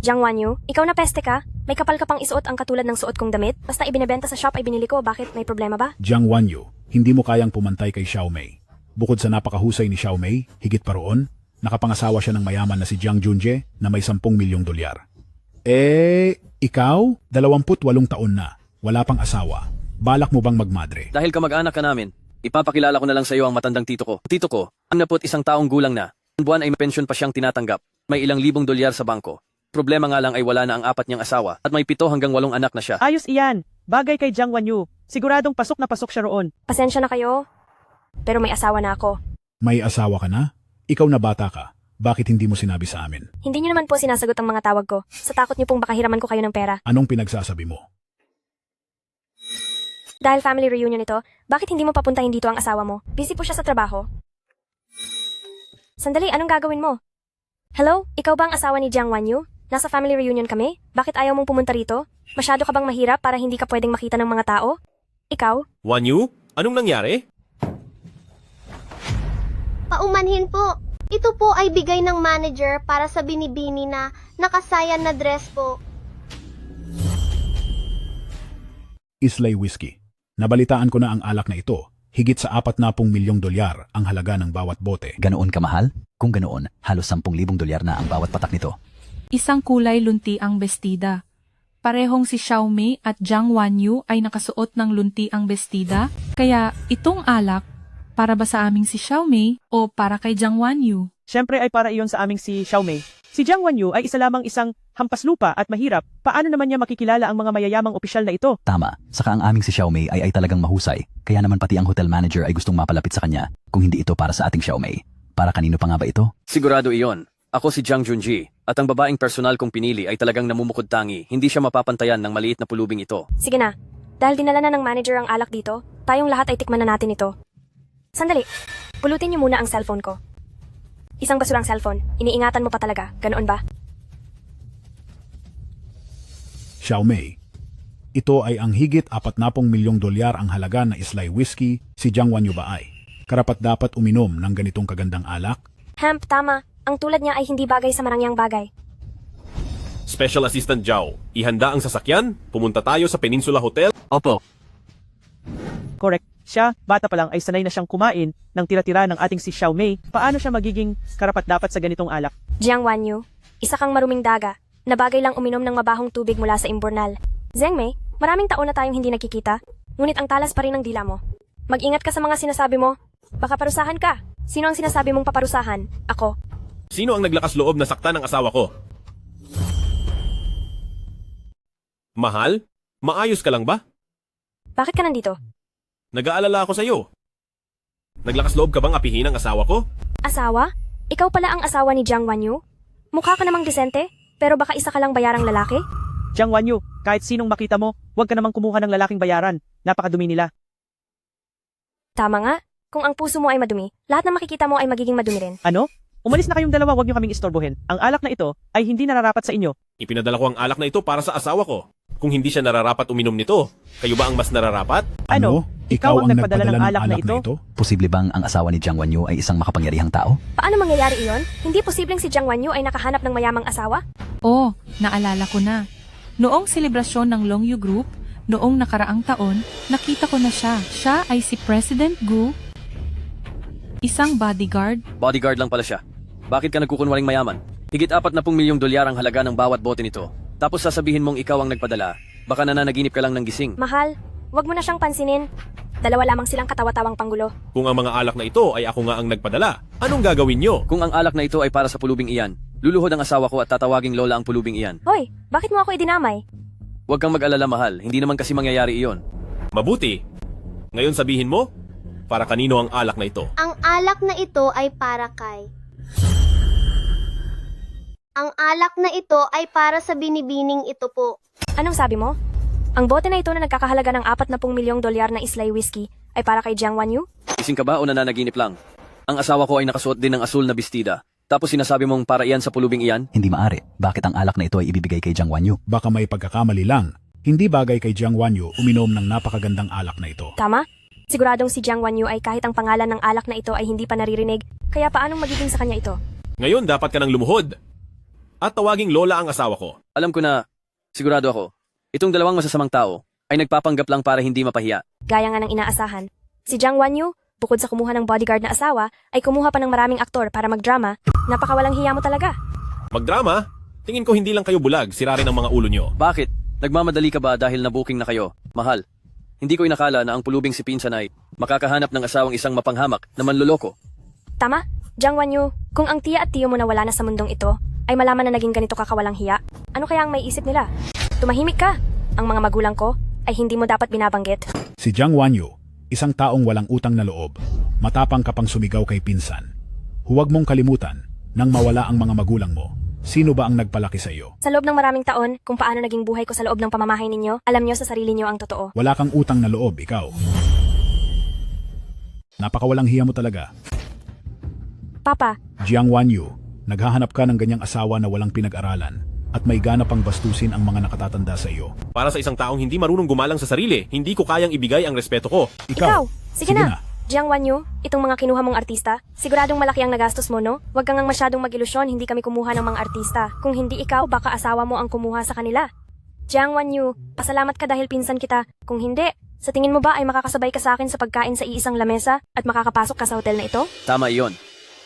Jiang Wanyu, ikaw na peste ka? May kapal ka pang isuot ang katulad ng suot kong damit? Basta ibinebenta sa shop ay binili ko, bakit? May problema ba? Jiang Wanyu, hindi mo kayang pumantay kay Xiaomei. Bukod sa napakahusay ni Xiaomei, higit pa roon, nakapangasawa siya ng mayaman na si Jiang Junjie na may 10 milyong dolyar. Ikaw? 28 taon na. Wala pang asawa. Balak mo bang magmadre? Dahil kamag-anak ka namin, ipapakilala ko na lang sa iyo ang matandang tito ko. Tito ko, 61 taong gulang na. Ang buwan ay may pensyon pa siyang tinatanggap. May ilang libong dolyar sa bangko. Problema nga lang ay wala na ang 4 niyang asawa at may 7 hanggang 8 anak na siya. Ayos iyan. Bagay kay Jiang Wanyu. Siguradong pasok na pasok siya roon. Pasensya na kayo, pero may asawa na ako. May asawa ka na? Ikaw na bata ka. Bakit hindi mo sinabi sa amin? Hindi niyo naman po sinasagot ang mga tawag ko. Sa takot niyo pong baka hiraman ko kayo ng pera. Anong pinagsasabi mo? Dahil family reunion ito, bakit hindi mo papuntahin dito ang asawa mo? Busy po siya sa trabaho. Sandali, anong gagawin mo? Hello? Ikaw ba ang asawa ni Jiang Wanyu? Nasa family reunion kami? Bakit ayaw mong pumunta rito? Masyado ka bang mahirap para hindi ka pwedeng makita ng mga tao? Ikaw? Wanyu, anong nangyari? Paumanhin po. Ito po ay bigay ng manager para sa binibini na nakasayan na dress po. Islay Whiskey. Nabalitaan ko na ang alak na ito. Higit sa 40 milyong dolyar ang halaga ng bawat bote. Ganoon kamahal? Kung ganoon, halos 10,000 dolyar na ang bawat patak nito. Isang kulay lunti ang bestida. Parehong si Xiaomei at Jiang Wanyu ay nakasuot ng lunti ang bestida, kaya itong alak, para ba sa aming si Xiaomei o para kay Jiang Wanyu? Siyempre ay para iyon sa aming si Xiaomei. Si Jiang Wanyu ay isa lamang isang hampas lupa at mahirap. Paano naman niya makikilala ang mga mayayamang opisyal na ito? Tama, saka ang aming si Xiaomei ay talagang mahusay, kaya naman pati ang hotel manager ay gustong mapalapit sa kanya kung hindi ito para sa ating Xiaomei. Para kanino pa nga ba ito? Sigurado iyon. Ako si Jiang Junji, at ang babaeng personal kong pinili ay talagang namumukod tangi. Hindi siya mapapantayan ng maliit na pulubing ito. Sige na. Dahil dinala na ng manager ang alak dito, tayong lahat ay tikman na natin ito. Sandali. Pulutin niyo muna ang cellphone ko. Isang basurang cellphone. Iniingatan mo pa talaga. Ganoon ba? Xiaomei. Ito ay ang higit 40 milyong dolyar ang halaga na Islay Whiskey. Si Jiang Wanyu ba ay karapat dapat uminom ng ganitong kagandang alak? Hemp, tama. Ang tulad niya ay hindi bagay sa marangyang bagay. Special Assistant Zhao, ihanda ang sasakyan? Pumunta tayo sa Peninsula Hotel? Opo. Correct. Siya, bata pa lang ay sanay na siyang kumain ng tira-tira ng ating si Xiaomei. Paano siya magiging karapat-dapat sa ganitong alak? Jiang Wanyu, isa kang maruming daga, na bagay lang uminom ng mabahong tubig mula sa imburnal. Zhengmei, maraming taon na tayong hindi nakikita, ngunit ang talas pa rin ng dila mo. Mag-ingat ka sa mga sinasabi mo. Baka parusahan ka. Sino ang sinasabi mong paparusahan? Ako. Sino ang naglakas loob na saktan ng asawa ko? Mahal? Maayos ka lang ba? Bakit ka nandito? Nag-aalala ako sa iyo. Naglakas loob ka bang apihin ang asawa ko? Asawa? Ikaw pala ang asawa ni Jiang Wanyu? Mukha ka namang desente, pero baka isa ka lang bayarang lalaki? Jiang Wanyu, kahit sinong makita mo, huwag ka namang kumuha ng lalaking bayaran. Napakadumi nila. Tama nga. Kung ang puso mo ay madumi, lahat na makikita mo ay magiging madumi rin. Ano? Umalis na kayong dalawa, huwag niyo kaming istorbohin. Ang alak na ito ay hindi nararapat sa inyo. Ipinadala ko ang alak na ito para sa asawa ko. Kung hindi siya nararapat uminom nito, kayo ba ang mas nararapat? Ano? Ikaw ang nagpadala ng alak na ito? Posible bang ang asawa ni Jiang Wanyu ay isang makapangyarihang tao? Paano mangyayari iyon? Hindi posibleng si Jiang Wanyu ay nakahanap ng mayamang asawa? Oh, naalala ko na. Noong selebrasyon ng Longyu Group, noong nakaraang taon, nakita ko na siya. Siya ay si President Gu, isang bodyguard. Bodyguard lang pala siya. Bakit ka nagkukunwaring mayaman? Higit 40 milyong dolyar ang halaga ng bawat bote nito. Tapos sasabihin mong ikaw ang nagpadala. Baka nananaginip ka lang ng gising. Mahal, wag mo na siyang pansinin. Dalawa lamang silang katawa-tawang panggulo. Kung ang mga alak na ito ay ako nga ang nagpadala, anong gagawin nyo? Kung ang alak na ito ay para sa pulubing iyan, luluhod ang asawa ko at tatawaging lola ang pulubing iyan. Hoy, bakit mo ako idinamay? Huwag kang mag-alala mahal, hindi naman kasi mangyayari iyon. Mabuti. Ngayon sabihin mo, para kanino ang alak na ito? Ang alak na ito ay para kay... Ang alak na ito ay para sa binibining ito po. Anong sabi mo? Ang bote na ito na nagkakahalaga ng 40 milyong dolyar na Islay Whiskey ay para kay Jiang Wanyu? Ising ka ba o nananaginip lang? Ang asawa ko ay nakasuot din ng asul na bestida. Tapos sinasabi mong para iyan sa pulubing iyan? Hindi maaari. Bakit ang alak na ito ay ibibigay kay Jiang Wanyu? Baka may pagkakamali lang. Hindi bagay kay Jiang Wanyu uminom ng napakagandang alak na ito. Tama? Siguradong si Jiang Wanyu ay kahit ang pangalan ng alak na ito ay hindi pa naririnig, kaya paanong magiging sa kanya ito? Ngayon dapat ka nang lumuhod. At tawaging lola ang asawa ko. Alam ko na, sigurado ako, itong dalawang masasamang tao ay nagpapanggap lang para hindi mapahiya. Gaya nga ng inaasahan. Si Jiang Wanyu, bukod sa kumuha ng bodyguard na asawa, ay kumuha pa ng maraming aktor para magdrama. Napakawalang hiya mo talaga. Magdrama? Tingin ko hindi lang kayo bulag, sira rin ang mga ulo nyo. Bakit? Nagmamadali ka ba dahil nabuking na kayo? Mahal, hindi ko inakala na ang pulubing si Pinsan ay makakahanap ng asawang isang mapanghamak na manloloko. Tama? Jiang Wanyu, kung ang tiya at tiyo mo na wala na sa mundong ito, ay malaman na naging ganito kakawalang hiya, ano kaya ang may isip nila? Tumahimik ka! Ang mga magulang ko ay hindi mo dapat binabanggit. Si Jiang Wanyu, isang taong walang utang na loob, matapang kapang sumigaw kay Pinsan. Huwag mong kalimutan, nang mawala ang mga magulang mo, sino ba ang nagpalaki sa iyo? Sa loob ng maraming taon, kung paano naging buhay ko sa loob ng pamamahay ninyo, alam nyo sa sarili nyo ang totoo. Wala kang utang na loob, ikaw. Napakawalang hiya mo talaga. Papa, Jiang Wanyu, naghahanap ka ng ganyang asawa na walang pinag-aralan at may gana pang bastusin ang mga nakatatanda sa iyo. Para sa isang taong hindi marunong gumalang sa sarili, hindi ko kayang ibigay ang respeto ko. ikaw! Sige na! Jiang Wanyu, itong mga kinuha mong artista, siguradong malaki ang nagastos mo, no? Huwag kang ang masyadong mag-ilusyon, hindi kami kumuha ng mga artista. Kung hindi ikaw, baka asawa mo ang kumuha sa kanila. Jiang Wanyu, pasalamat ka dahil pinsan kita. Kung hindi, sa tingin mo ba ay makakasabay ka sa akin sa pagkain sa iisang lamesa at makakapasok ka sa hotel na ito? Tama iyon.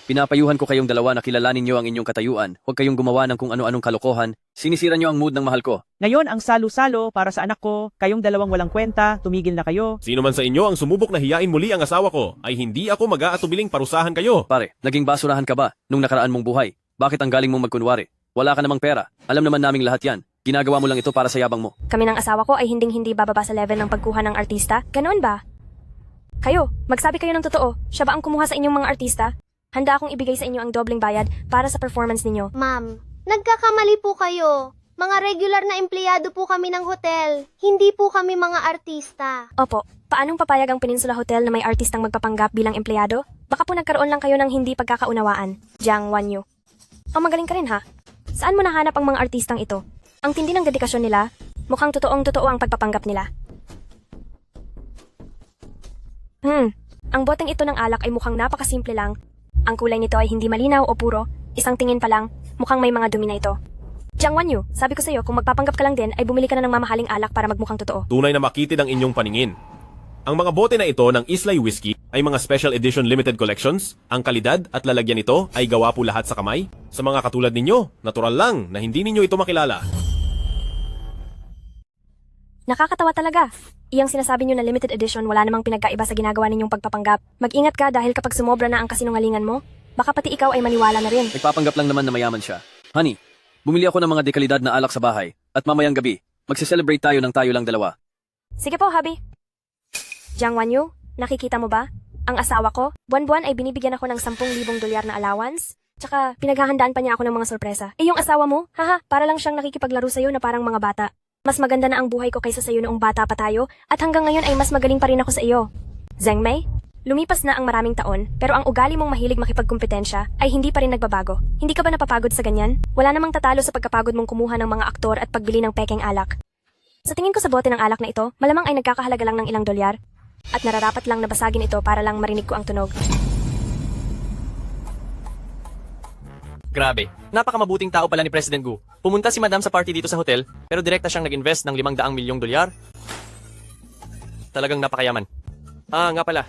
Pinapayuhan ko kayong dalawa na kilalanin niyo ang inyong katayuan. Huwag kayong gumawa ng kung ano-anong kalokohan. Sinisira niyo ang mood ng mahal ko. Ngayon ang salo-salo para sa anak ko, kayong dalawang walang kwenta, tumigil na kayo. Sino man sa inyo ang sumubok na hiyain muli ang asawa ko, ay hindi ako mag-aatubiling parusahan kayo. Pare, naging basurahan ka ba nung nakaraan mong buhay? Bakit ang galing mong magkunwari? Wala ka namang pera. Alam naman naming lahat yan. Ginagawa mo lang ito para sa yabang mo. Kami ng asawa ko ay hinding-hindi bababa sa level ng pagkuha ng artista? Ganoon ba? Kayo, magsabi kayo ng totoo. Siya ba ang kumuha sa inyong mga artista? Handa akong ibigay sa inyo ang dobleng bayad para sa performance ninyo. Ma'am, nagkakamali po kayo. Mga regular na empleyado po kami ng hotel. Hindi po kami mga artista. Opo, paanong papayag ang Peninsula Hotel na may artistang magpapanggap bilang empleyado? Baka po nagkaroon lang kayo ng hindi pagkakaunawaan. Jiang Wanyu. Ang magaling ka rin ha? Saan mo nahanap ang mga artistang ito? Ang tindi ng dedikasyon nila, mukhang totoong-totoo ang pagpapanggap nila. Ang boteng ito ng alak ay mukhang napakasimple lang. Ang kulay nito ay hindi malinaw o puro, isang tingin pa lang, mukhang may mga dumi na ito. Jiang Wanyu, sabi ko sa'yo, kung magpapanggap ka lang din, ay bumili ka na ng mamahaling alak para magmukhang totoo. Tunay na makitid ang inyong paningin. Ang mga bote na ito ng Islay Whiskey ay mga special edition limited collections. Ang kalidad at lalagyan nito ay gawa po lahat sa kamay. Sa mga katulad ninyo, natural lang na hindi ninyo ito makilala. Nakakatawa talaga. Iyang sinasabi nyo na limited edition, wala namang pinagkaiba sa ginagawa ninyong pagpapanggap. Mag-ingat ka dahil kapag sumobra na ang kasinungalingan mo, baka pati ikaw ay maniwala na rin. Nagpapanggap lang naman na mayaman siya. Honey, bumili ako ng mga dekalidad na alak sa bahay. At mamayang gabi, magse-celebrate tayo ng tayo lang dalawa. Sige po, Habi. Jiang Wanyu, nakikita mo ba? Ang asawa ko, buwan-buwan ay binibigyan ako ng 10,000 dolyar na allowance. Tsaka, pinaghahandaan pa niya ako ng mga sorpresa. Eh yung asawa mo, haha, para lang siyang nakikipaglaro sa'yo na parang mga bata. Mas maganda na ang buhay ko kaysa sa'yo noong bata pa tayo, at hanggang ngayon ay mas magaling pa rin ako sa iyo. Zheng Mei, lumipas na ang maraming taon, pero ang ugali mong mahilig makipagkumpetensya ay hindi pa rin nagbabago. Hindi ka ba napapagod sa ganyan? Wala namang tatalo sa pagkapagod mong kumuha ng mga aktor at pagbili ng pekeng alak. Sa tingin ko sa bote ng alak na ito, malamang ay nagkakahalaga lang ng ilang dolyar, at nararapat lang na basagin ito para lang marinig ko ang tunog. Grabe, napakamabuting tao pala ni President Gu. Pumunta si Madam sa party dito sa hotel, pero direkta siyang nag-invest ng 500 milyong dolyar. Talagang napakayaman. Nga pala.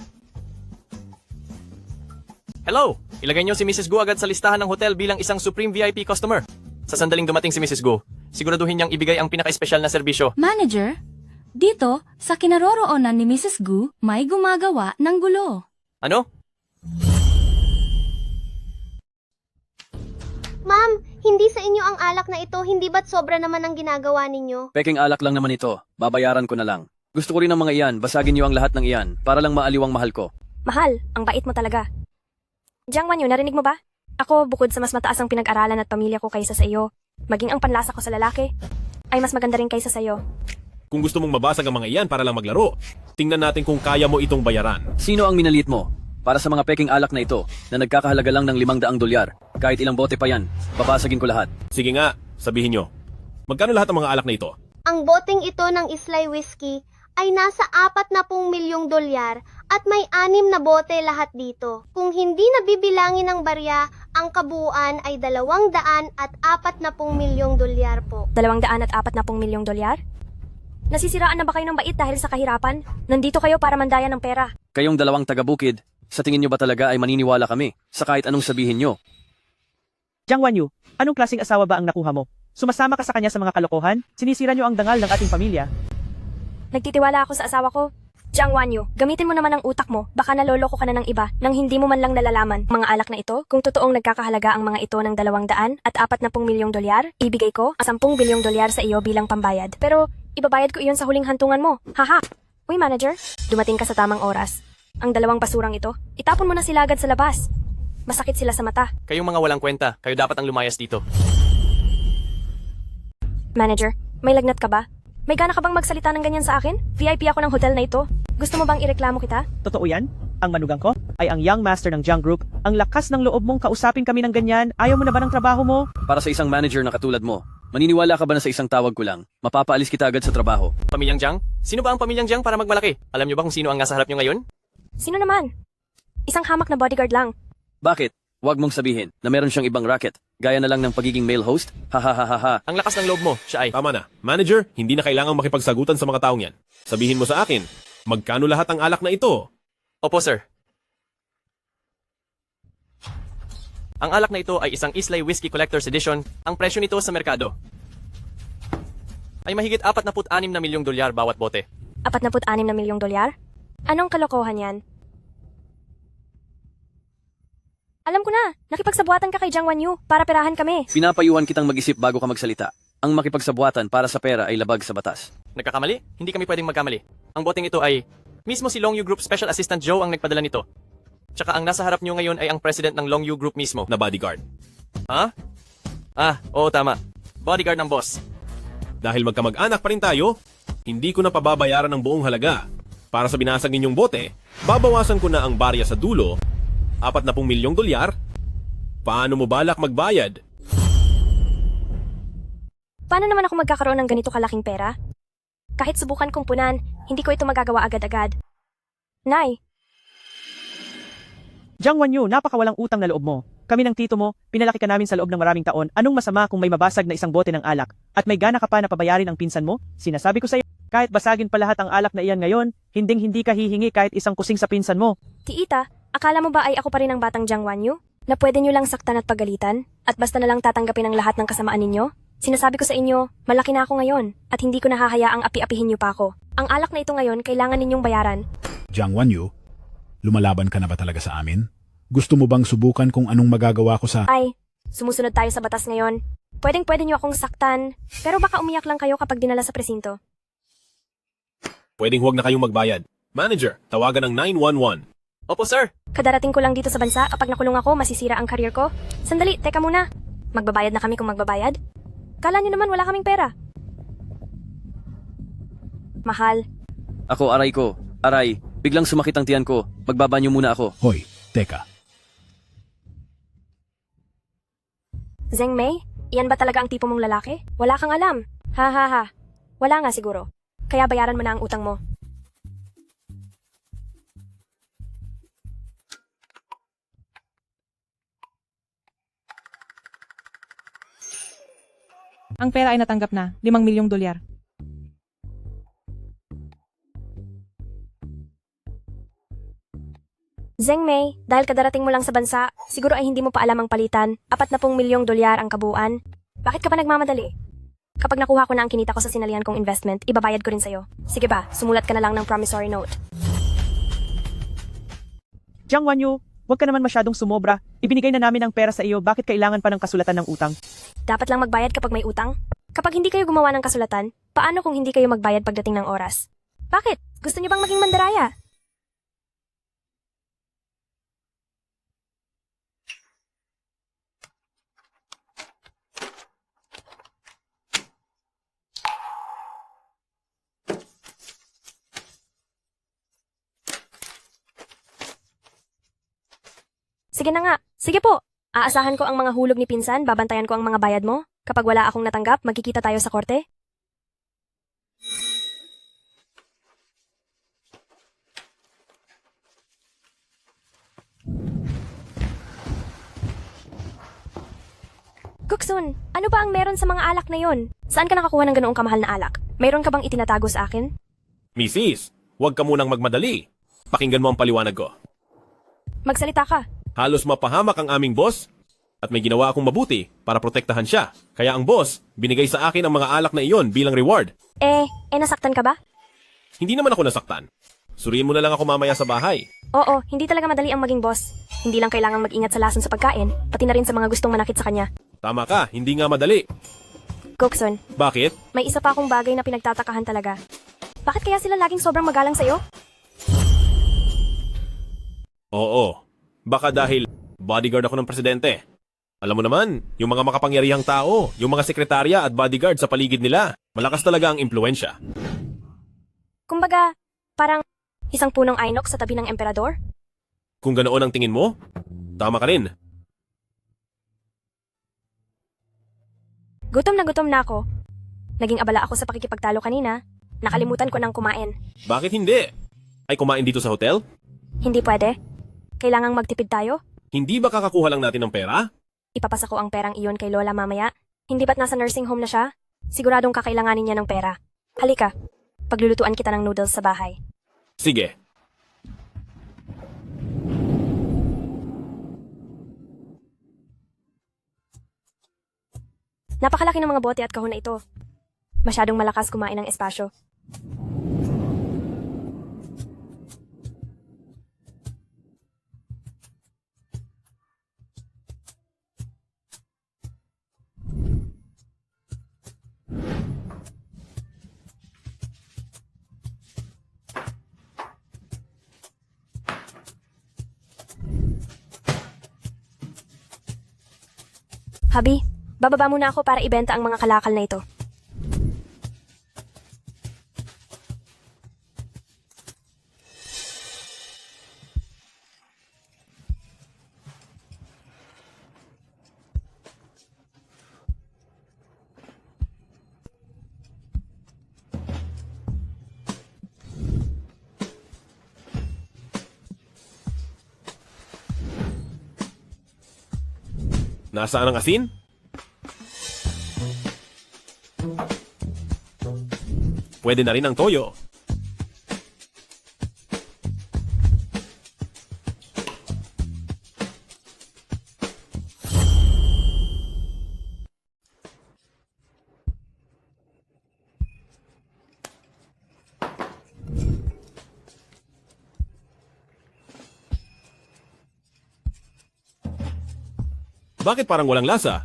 Hello! Ilagay niyo si Mrs. Gu agad sa listahan ng hotel bilang isang Supreme VIP customer. Sa sandaling dumating si Mrs. Gu, siguraduhin niyang ibigay ang pinaka-espesyal na serbisyo. Manager, dito, sa kinaroroonan ni Mrs. Gu, may gumagawa ng gulo. Ano? Ma'am, hindi sa inyo ang alak na ito, hindi ba't sobra naman ang ginagawa ninyo? Peking alak lang naman ito. Babayaran ko na lang. Gusto ko rin ng mga iyan. Basagin niyo ang lahat ng iyan para lang maaliwang mahal ko. Mahal, ang bait mo talaga. Jiang Wanyu, narinig mo ba? Ako, bukod sa mas mataas ang pinag-aralan at pamilya ko kaysa sa iyo, maging ang panlasa ko sa lalaki, ay mas maganda rin kaysa sa iyo. Kung gusto mong mabasag ang mga iyan para lang maglaro, tingnan natin kung kaya mo itong bayaran. Sino ang minalit mo? Para sa mga peking alak na ito, na nagkakahalaga lang ng $500, kahit ilang bote pa yan, babasagin ko lahat. Sige nga, sabihin nyo. Magkano lahat ng mga alak na ito? Ang boteng ito ng Islay Whiskey ay nasa 40 milyong dolyar at may 6 na bote lahat dito. Kung hindi nabibilangin ng barya, ang kabuuan ay 240 milyong dolyar po. 240 milyong dolyar? Nasisiraan na ba kayo ng bait dahil sa kahirapan? Nandito kayo para mandaya ng pera. Kayong dalawang taga-bukid, sa tingin nyo ba talaga ay maniniwala kami sa kahit anong sabihin nyo? Jiang Wanyu, anong klaseng asawa ba ang nakuha mo? Sumasama ka sa kanya sa mga kalokohan? Sinisira niyo ang dangal ng ating pamilya. Nagtitiwala ako sa asawa ko. Jiang Wanyu, gamitin mo naman ang utak mo. Baka naloloko ka na ng iba nang hindi mo man lang nalalaman. Mga alak na ito, kung totoong nagkakahalaga ang mga ito ng 240 milyong dolyar, ibigay ko ang 10 bilyong dolyar sa iyo bilang pambayad. Pero ibabayad ko iyon sa huling hantungan mo. Haha! Uy, manager, dumating ka sa tamang oras. Ang dalawang basurang ito, itapon mo na sila agad sa labas. Masakit sila sa mata. Kayong mga walang kwenta, kayo dapat ang lumayas dito. Manager, may lagnat ka ba? May gana ka bang magsalita ng ganyan sa akin? VIP ako ng hotel na ito. Gusto mo bang ireklamo kita? Totoo yan? Ang manugang ko ay ang young master ng Jiang Group. Ang lakas ng loob mong kausapin kami ng ganyan. Ayaw mo na ba ng trabaho mo? Para sa isang manager na katulad mo, maniniwala ka ba na sa isang tawag ko lang, mapapaalis kita agad sa trabaho? Pamilyang Jiang? Sino ba ang pamilyang Jiang para magmalaki? Alam niyo ba kung sino ang nasa harap niyo ngayon? Sino naman? Isang hamak na bodyguard lang. Bakit? Huwag mong sabihin na meron siyang ibang racket, gaya na lang ng pagiging male host? Ha. Ang lakas ng loob mo, siya ay... Tama na. Manager, hindi na kailangang makipagsagutan sa mga taong yan. Sabihin mo sa akin, magkano lahat ang alak na ito? Opo, sir. Ang alak na ito ay isang Islay Whiskey Collector's Edition. Ang presyo nito sa merkado ay mahigit 46 na milyong dolyar bawat bote. 46 na milyong dolyar? Anong kalokohan yan? Alam ko na, nakipagsabuatan ka kay Jiang Wanyu para perahan kami. Pinapayuhan kitang mag-isip bago ka magsalita. Ang makipagsabuatan para sa pera ay labag sa batas. Nagkakamali? Hindi kami pwedeng magkamali. Ang boteng ito ay... Mismo si Long Yu Group Special Assistant Joe ang nagpadala nito. Tsaka ang nasa harap niyo ngayon ay ang president ng Long Yu Group mismo. Na bodyguard. Ha? Oo tama. Bodyguard ng boss. Dahil magkamag-anak pa rin tayo, hindi ko na pababayaran ng buong halaga. Para sa binasag ninyong bote, babawasan ko na ang barya sa dulo, 40 milyong dolyar. Paano mo balak magbayad? Paano naman ako magkakaroon ng ganito kalaking pera? Kahit subukan kong punan, hindi ko ito magagawa agad-agad. Nay, Jiang Wanyu, napakawalang utang na loob mo. Kami ng tito mo, pinalaki ka namin sa loob ng maraming taon. Anong masama kung may mabasag na isang bote ng alak? At may gana ka pa na pabayarin ang pinsan mo? Sinasabi ko sa iyo, kahit basagin pa lahat ang alak na iyan ngayon, hindi ka hihingi kahit isang kusing sa pinsan mo. Tiita, akala mo ba ay ako pa rin ang batang Jiang Wanyu? Na pwede nyo lang saktan at pagalitan? At basta na lang tatanggapin ang lahat ng kasamaan ninyo? Sinasabi ko sa inyo, malaki na ako ngayon, at hindi ko nahahayaang api-apihin niyo pa ako. Ang alak na ito ngayon, kailangan ninyong bayaran. Jiang Wanyu, lumalaban ka na ba talaga sa amin? Gusto mo bang subukan kung anong magagawa ko sa... Ay, sumusunod tayo sa batas ngayon. Pwede niyo akong saktan, pero baka umiyak lang kayo kapag dinala sa presinto. Pwedeng huwag na kayong magbayad. Manager, tawagan ng 911. Opo, sir. Kadarating ko lang dito sa bansa, kapag nakulong ako, masisira ang career ko. Sandali, teka muna. Magbabayad na kami kung magbabayad? Kala niyo naman wala kaming pera. Mahal. Ako, aray ko. Aray, biglang sumakit ang tiyan ko. Magbabanyo muna ako. Hoy, teka. Zheng Mei, iyan ba talaga ang tipo mong lalaki? Wala kang alam. Ha. Wala nga siguro. Kaya bayaran mo na ang utang mo. Ang pera ay natanggap na, 5 milyong dolyar. Zheng Mei, dahil kadarating mo lang sa bansa, siguro ay hindi mo pa alam ang palitan. 40 milyong dolyar ang kabuuan. Bakit ka pa nagmamadali? Kapag nakuha ko na ang kinita ko sa sinalihan kong investment, ibabayad ko rin sa'yo. Sige ba, sumulat ka na lang ng promissory note. Jiang Wanyu, huwag ka naman masyadong sumobra. Ibinigay na namin ang pera sa iyo, bakit kailangan pa ng kasulatan ng utang? Dapat lang magbayad kapag may utang? Kapag hindi kayo gumawa ng kasulatan, paano kung hindi kayo magbayad pagdating ng oras? Bakit? Gusto niyo bang maging mandaraya? Sige na nga. Sige po. Aasahan ko ang mga hulog ni pinsan, babantayan ko ang mga bayad mo. Kapag wala akong natanggap, magkikita tayo sa korte. Cookson, ano ba ang meron sa mga alak na yon? Saan ka nakakuha ng ganoong kamahal na alak? Mayroon ka bang itinatago sa akin? Mrs., huwag ka munang magmadali. Pakinggan mo ang paliwanag ko. Magsalita ka. Halos mapahamak ang aming boss at may ginawa akong mabuti para protektahan siya. Kaya ang boss, binigay sa akin ang mga alak na iyon bilang reward. Nasaktan ka ba? Hindi naman ako nasaktan. Suriin mo na lang ako mamaya sa bahay. Oo, hindi talaga madali ang maging boss. Hindi lang kailangang mag-ingat sa lason sa pagkain, pati na rin sa mga gustong manakit sa kanya. Tama ka, hindi nga madali. Cookson, Bakit? may isa pa akong bagay na pinagtatakahan talaga. Bakit kaya sila laging sobrang magalang sa'yo? Oo. Baka dahil bodyguard ako ng presidente. Alam mo naman, yung mga makapangyarihang tao, yung mga sekretarya at bodyguard sa paligid nila, malakas talaga ang impluensya. Kumbaga, parang isang punong inox sa tabi ng emperador? Kung ganoon ang tingin mo, tama ka rin. Gutom na ako. Naging abala ako sa pakikipagtalo kanina. Nakalimutan ko nang kumain. Bakit hindi? Ay kumain dito sa hotel? Hindi pwede. Kailangang magtipid tayo. Hindi ba kakakuha lang natin ng pera? Ipapasa ko ang perang iyon kay Lola mamaya. Hindi ba't nasa nursing home na siya? Siguradong kakailanganin niya ng pera. Halika, paglulutuan kita ng noodles sa bahay. Sige. Napakalaki ng mga bote at kahon na ito. Masyadong malakas kumain ng espasyo. Habi, bababa muna ako para ibenta ang mga kalakal na ito. Nasaan ang asin? Pwede na rin ang toyo. Bakit parang walang lasa?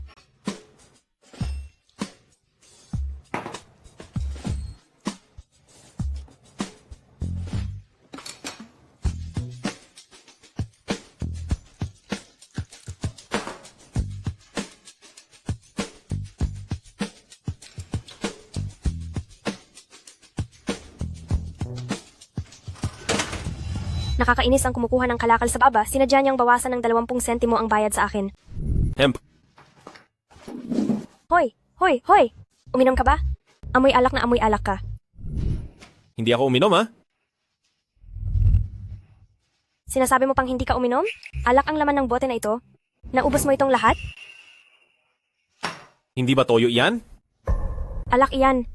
Nakakainis ang kumukuha ng kalakal sa baba, sinadya niyang bawasan ng 20 sentimo ang bayad sa akin. Hemp. Hoy! Hoy! Hoy! Uminom ka ba? Amoy alak na amoy alak ka. Hindi ako uminom, ha? Sinasabi mo pang hindi ka uminom? Alak ang laman ng bote na ito? Naubos mo itong lahat? Hindi ba toyo iyan? Alak iyan.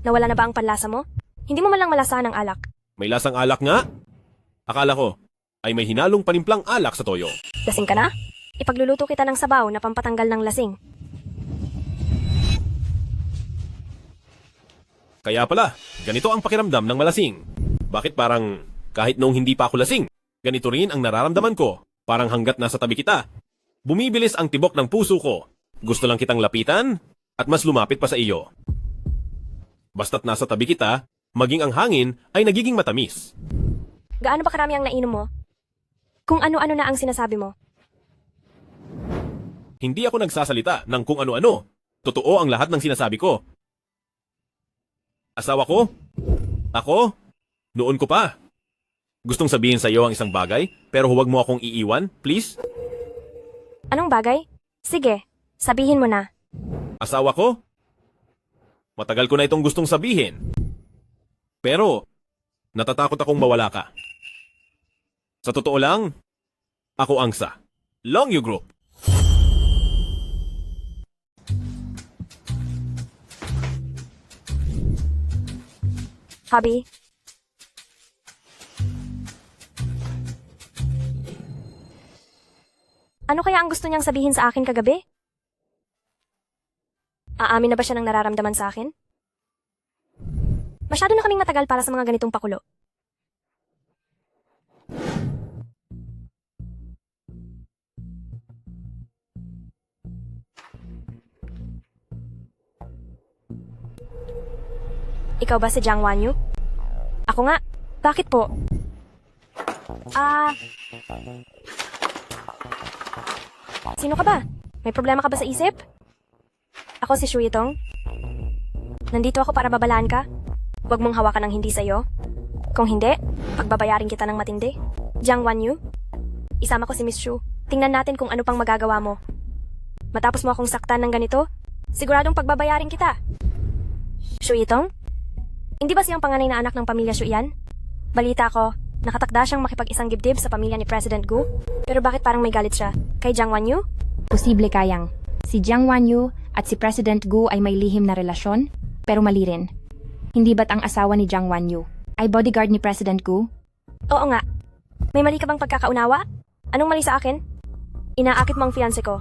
Nawala na ba ang panlasa mo? Hindi mo man lang malasahan ang alak. May lasang alak nga? Akala ko ay may hinalong panimplang alak sa toyo. Lasing ka na? Ipagluluto kita ng sabaw na pampatanggal ng lasing. Kaya pala, ganito ang pakiramdam ng malasing. Bakit parang kahit noong hindi pa ako lasing, ganito rin ang nararamdaman ko. Parang hanggat nasa tabi kita. Bumibilis ang tibok ng puso ko. Gusto lang kitang lapitan at mas lumapit pa sa iyo. Basta't nasa tabi kita, maging ang hangin ay nagiging matamis. Gaano ba karami ang nainom mo? Kung ano-ano na ang sinasabi mo. Hindi ako nagsasalita ng kung ano-ano. Totoo ang lahat ng sinasabi ko. Asawa ko? Ako? Noon ko pa. Gustong sabihin sa iyo ang isang bagay, pero huwag mo akong iiwan, please? Anong bagay? Sige, sabihin mo na. Asawa ko? Matagal ko na itong gustong sabihin. Pero, natatakot akong mawala ka. Sa totoo lang, ako ang sa Longyu Group. Hobby? Ano kaya ang gusto niyang sabihin sa akin kagabi? Aamin na ba siya ng nararamdaman sa akin? Masyado na kaming matagal para sa mga ganitong pakulo. Ikaw ba si Jiang Wanyu? Ako nga. Bakit po? Sino ka ba? May problema ka ba sa isip? Ako si Shu Yitong. Nandito ako para babalaan ka. Huwag mong hawakan ng hindi sa'yo. Kung hindi, pagbabayarin kita ng matindi. Jiang Wanyu, isama ko si Miss Shu. Tingnan natin kung ano pang magagawa mo. Matapos mo akong saktan ng ganito, siguradong pagbabayarin kita. Shu Yitong? Hindi ba siyang panganay na anak ng pamilya Shu yan? Balita ko, nakatakda siyang makipag-isang dibdib sa pamilya ni President Gu. Pero bakit parang may galit siya? Kay Jiang Wanyu? Posible kayang. Si Jiang Wanyu at si President Gu ay may lihim na relasyon, pero mali rin. Hindi ba't ang asawa ni Jiang Wanyu ay bodyguard ni President Gu? Oo nga. May mali ka bang pagkakaunawa? Anong mali sa akin? Inaakit mo ang fiancé ko.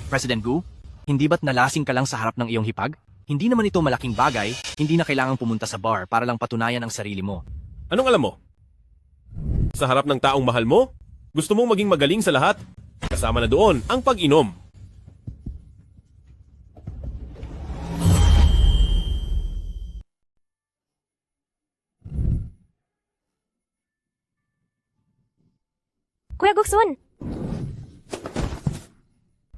President Gu, hindi ba't nalasing ka lang sa harap ng iyong hipag? Hindi naman ito malaking bagay, hindi na kailangang pumunta sa bar para lang patunayan ang sarili mo. Anong alam mo? Sa harap ng taong mahal mo? Gusto mong maging magaling sa lahat? Kasama na doon ang pag-inom. Kuya Guksun!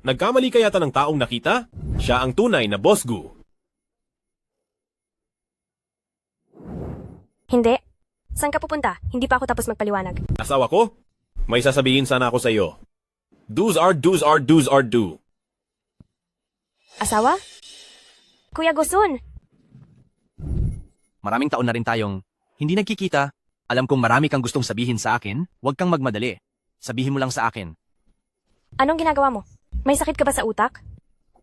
Nagkamali ka yata ng taong nakita? Siya ang tunay na Boss Gu. Hindi. Saan ka pupunta? Hindi pa ako tapos magpaliwanag. Asawa ko? May sasabihin sana ako sa iyo. Do's are do's are do's are do. Asawa? Kuya Guksun! Maraming taon na rin tayong hindi nagkikita. Alam kong marami kang gustong sabihin sa akin, huwag kang magmadali. Sabihin mo lang sa akin. Anong ginagawa mo? May sakit ka ba sa utak?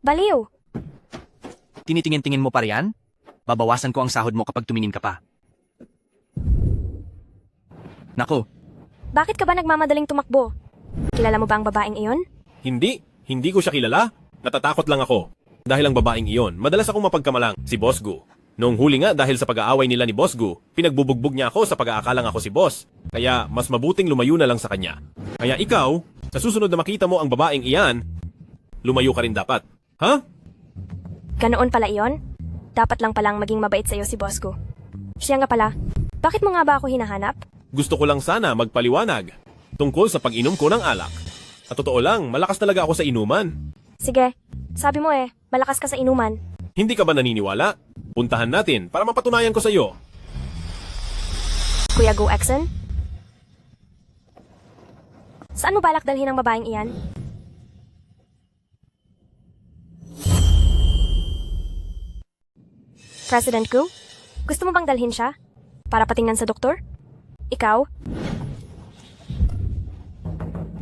Baliw! Tinitingin-tingin mo pa riyan? Babawasan ko ang sahod mo kapag tumingin ka pa. Nako, Bakit ka ba nagmamadaling tumakbo? Kilala mo ba ang babaeng iyon? Hindi ko siya kilala. Natatakot lang ako. Dahil ang babaeng iyon, madalas akong mapagkamalang, si Boss Gu. Noong huli nga dahil sa pag-aaway nila ni Boss Gu, pinagbubugbog niya ako sa pag-aakalang ako si Boss. Kaya mas mabuting lumayo na lang sa kanya. Kaya ikaw, sa susunod na makita mo ang babaeng iyan, lumayo ka rin dapat. Ha? Ganoon pala iyon? Dapat lang palang maging mabait sa'yo si Boss Gu. Siya nga pala, bakit mo nga ba ako hinahanap? Gusto ko lang sana magpaliwanag tungkol sa pag-inom ko ng alak. Sa totoo lang, malakas talaga ako sa inuman. Sige, sabi mo malakas ka sa inuman. Hindi ka ba naniniwala? Puntahan natin para mapatunayan ko sa iyo. Kuya Gu Exen? Saan mo balak dalhin ang babaeng iyan? President Gu? Gusto mo bang dalhin siya? Para patingnan sa doktor? Ikaw?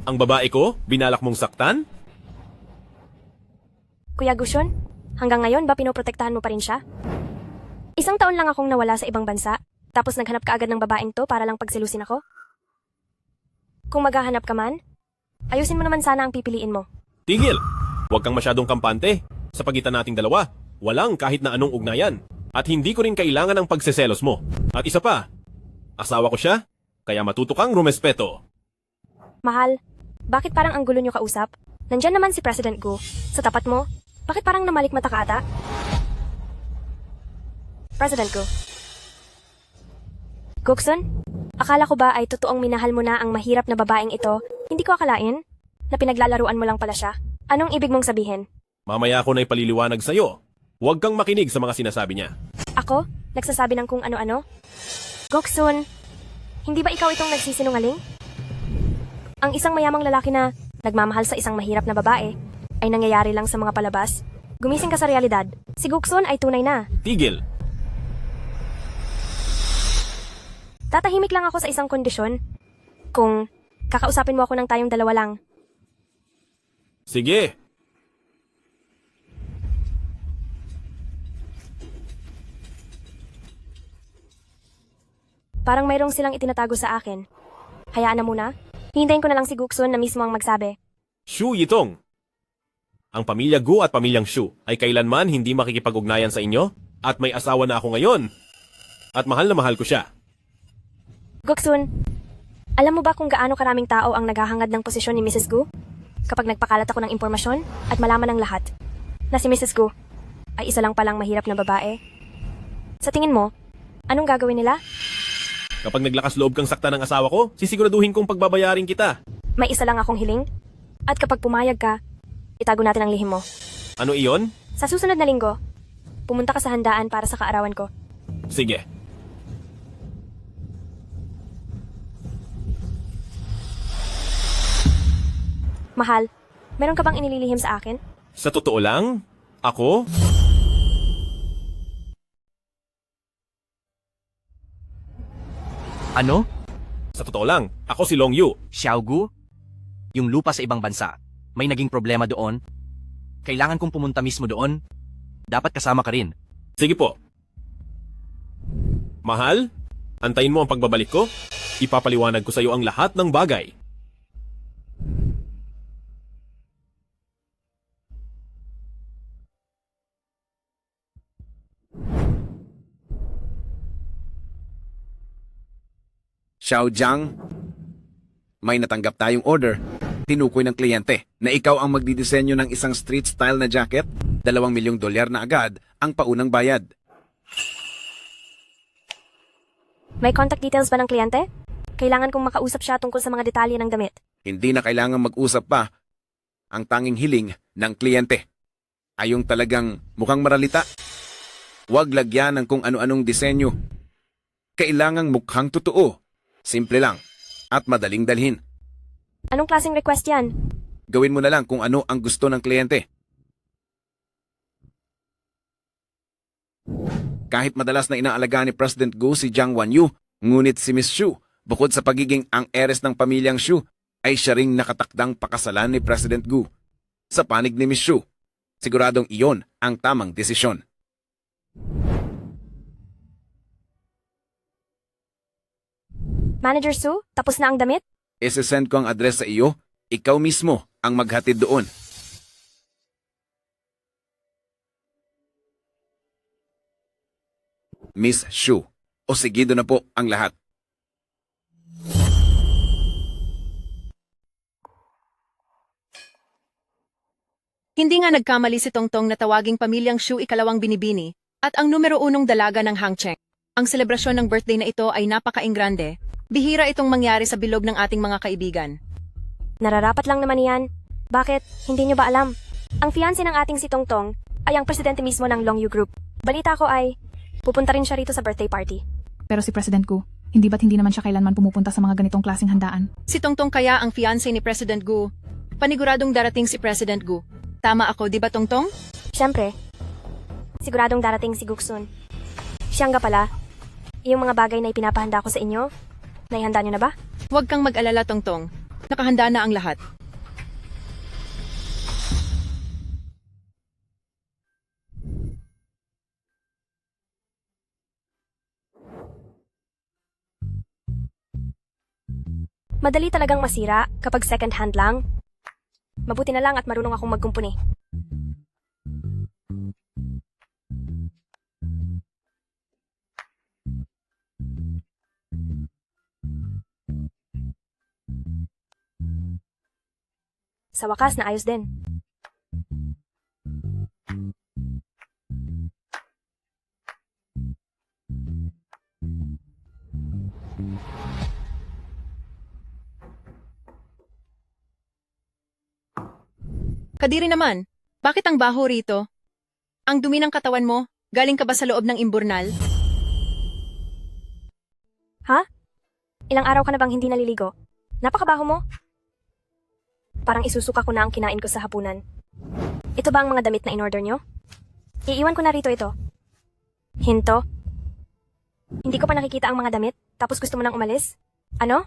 Ang babae ko, binalak mong saktan? Kuya Gushon? Hanggang ngayon ba pinoprotektahan mo pa rin siya? Isang taon lang akong nawala sa ibang bansa, tapos naghanap ka agad ng babaeng to para lang pagsilusin ako? Kung maghahanap ka man, ayusin mo naman sana ang pipiliin mo. Tigil! Huwag kang masyadong kampante. Sa pagitan nating dalawa, walang kahit na anong ugnayan. At hindi ko rin kailangan ng pagseselos mo. At isa pa, asawa ko siya, kaya matuto kang rumespeto. Mahal, bakit parang ang gulo nyo kausap? Nandyan naman si President Gu. Sa tapat mo, bakit parang namalik mata ka ata? President Gu. Guksun, akala ko ba ay totoong minahal mo na ang mahirap na babaeng ito? Hindi ko akalain na pinaglalaruan mo lang pala siya. Anong ibig mong sabihin? Mamaya ako na ipaliliwanag sa'yo. Huwag kang makinig sa mga sinasabi niya. Ako? Nagsasabi ng kung ano-ano? Goksun, Hindi ba ikaw itong nagsisinungaling? Ang isang mayamang lalaki na nagmamahal sa isang mahirap na babae ay nangyayari lang sa mga palabas. Gumising ka sa realidad. Si Guksun ay tunay na. Tigil! Tatahimik lang ako sa isang kondisyon. Kung kakausapin mo ako ng tayong dalawa lang. Sige! Parang mayroong silang itinatago sa akin. Hayaan na muna. Hintayin ko na lang si Guksun na mismo ang magsabi. Shu Yitong! Ang pamilya Gu at pamilyang Shu ay kailanman hindi makikipag-ugnayan sa inyo at may asawa na ako ngayon. At mahal na mahal ko siya. Guksun, alam mo ba kung gaano karaming tao ang naghahangad ng posisyon ni Mrs. Gu? Kapag nagpakalat ako ng impormasyon at malaman ng lahat na si Mrs. Gu ay isa lang palang mahirap na babae. Sa tingin mo, anong gagawin nila? Kapag naglakas loob kang sakta ng asawa ko, sisiguraduhin kong pagbabayarin kita. May isa lang akong hiling. At kapag pumayag ka, itago natin ang lihim mo. Ano iyon? Sa susunod na linggo, pumunta ka sa handaan para sa kaarawan ko. Sige. Mahal, meron ka bang inililihim sa akin? Sa totoo lang, ako? Ano? Sa totoo lang, ako si Long Yu. Xiaogu? Yung lupa sa ibang bansa. May naging problema doon? Kailangan kong pumunta mismo doon? Dapat kasama ka rin. Sige po. Mahal, antayin mo ang pagbabalik ko. Ipapaliwanag ko sa iyo ang lahat ng bagay. Xiao Jiang, may natanggap tayong order. Tinukoy ng kliyente na ikaw ang magdidisenyo ng isang street style na jacket. $2 milyong na agad ang paunang bayad. May contact details ba ng kliyente? Kailangan kong makausap siya tungkol sa mga detalye ng damit. Hindi na kailangan mag-usap pa. Ang tanging hiling ng kliyente ay yung talagang mukhang maralita. Huwag lagyan ng kung ano-anong disenyo. Kailangang mukhang totoo. Simple lang at madaling dalhin. Anong klaseng request yan? Gawin mo na lang kung ano ang gusto ng kliyente. Kahit madalas na inaalaga ni President Gu si Jiang Wanyu, ngunit si Miss Shu, bukod sa pagiging ang heiress ng pamilyang Shu, ay siya ring nakatakdang pakasalan ni President Gu. Sa panig ni Miss Shu, siguradong iyon ang tamang desisyon. Manager Su, tapos na ang damit? Isesend ko ang address sa iyo, ikaw mismo ang maghatid doon. Miss Shu, o sigido na po ang lahat. Hindi nga nagkamali si Tongtong na tawaging pamilyang Shu ikalawang binibini at ang numero 1 dalaga ng Hangcheng. Ang selebrasyon ng birthday na ito ay napaka-ingrande. Bihira itong mangyari sa bilog ng ating mga kaibigan. Nararapat lang naman yan. Bakit? Hindi nyo ba alam? Ang fiancé ng ating si Tongtong ay ang presidente mismo ng Long Yu Group. Balita ko ay pupunta rin siya rito sa birthday party. Pero si President Gu, hindi ba't hindi naman siya kailanman pumupunta sa mga ganitong klaseng handaan? Si Tongtong kaya ang fiancé ni President Gu. Paniguradong darating si President Gu. Tama ako, di ba Tongtong? Siyempre. Siguradong darating si Guksun. Siya nga pala. Yung mga bagay na ipinapahanda ko sa inyo, naihanda nyo na ba? Huwag kang mag-alala, Tongtong. Nakahanda na ang lahat. Madali talagang masira kapag second hand lang. Mabuti na lang at marunong akong magkumpuni. Sa wakas, naayos din. Kadiri naman, bakit ang baho rito? Ang dumi ng katawan mo, galing ka ba sa loob ng imburnal? Ha? Ilang araw ka na bang hindi naliligo? Napakabaho mo. Parang isusuka ko na ang kinain ko sa hapunan. Ito ba ang mga damit na in-order nyo? Iiwan ko na rito ito. Hinto? Hindi ko pa nakikita ang mga damit, tapos gusto mo nang umalis? Ano?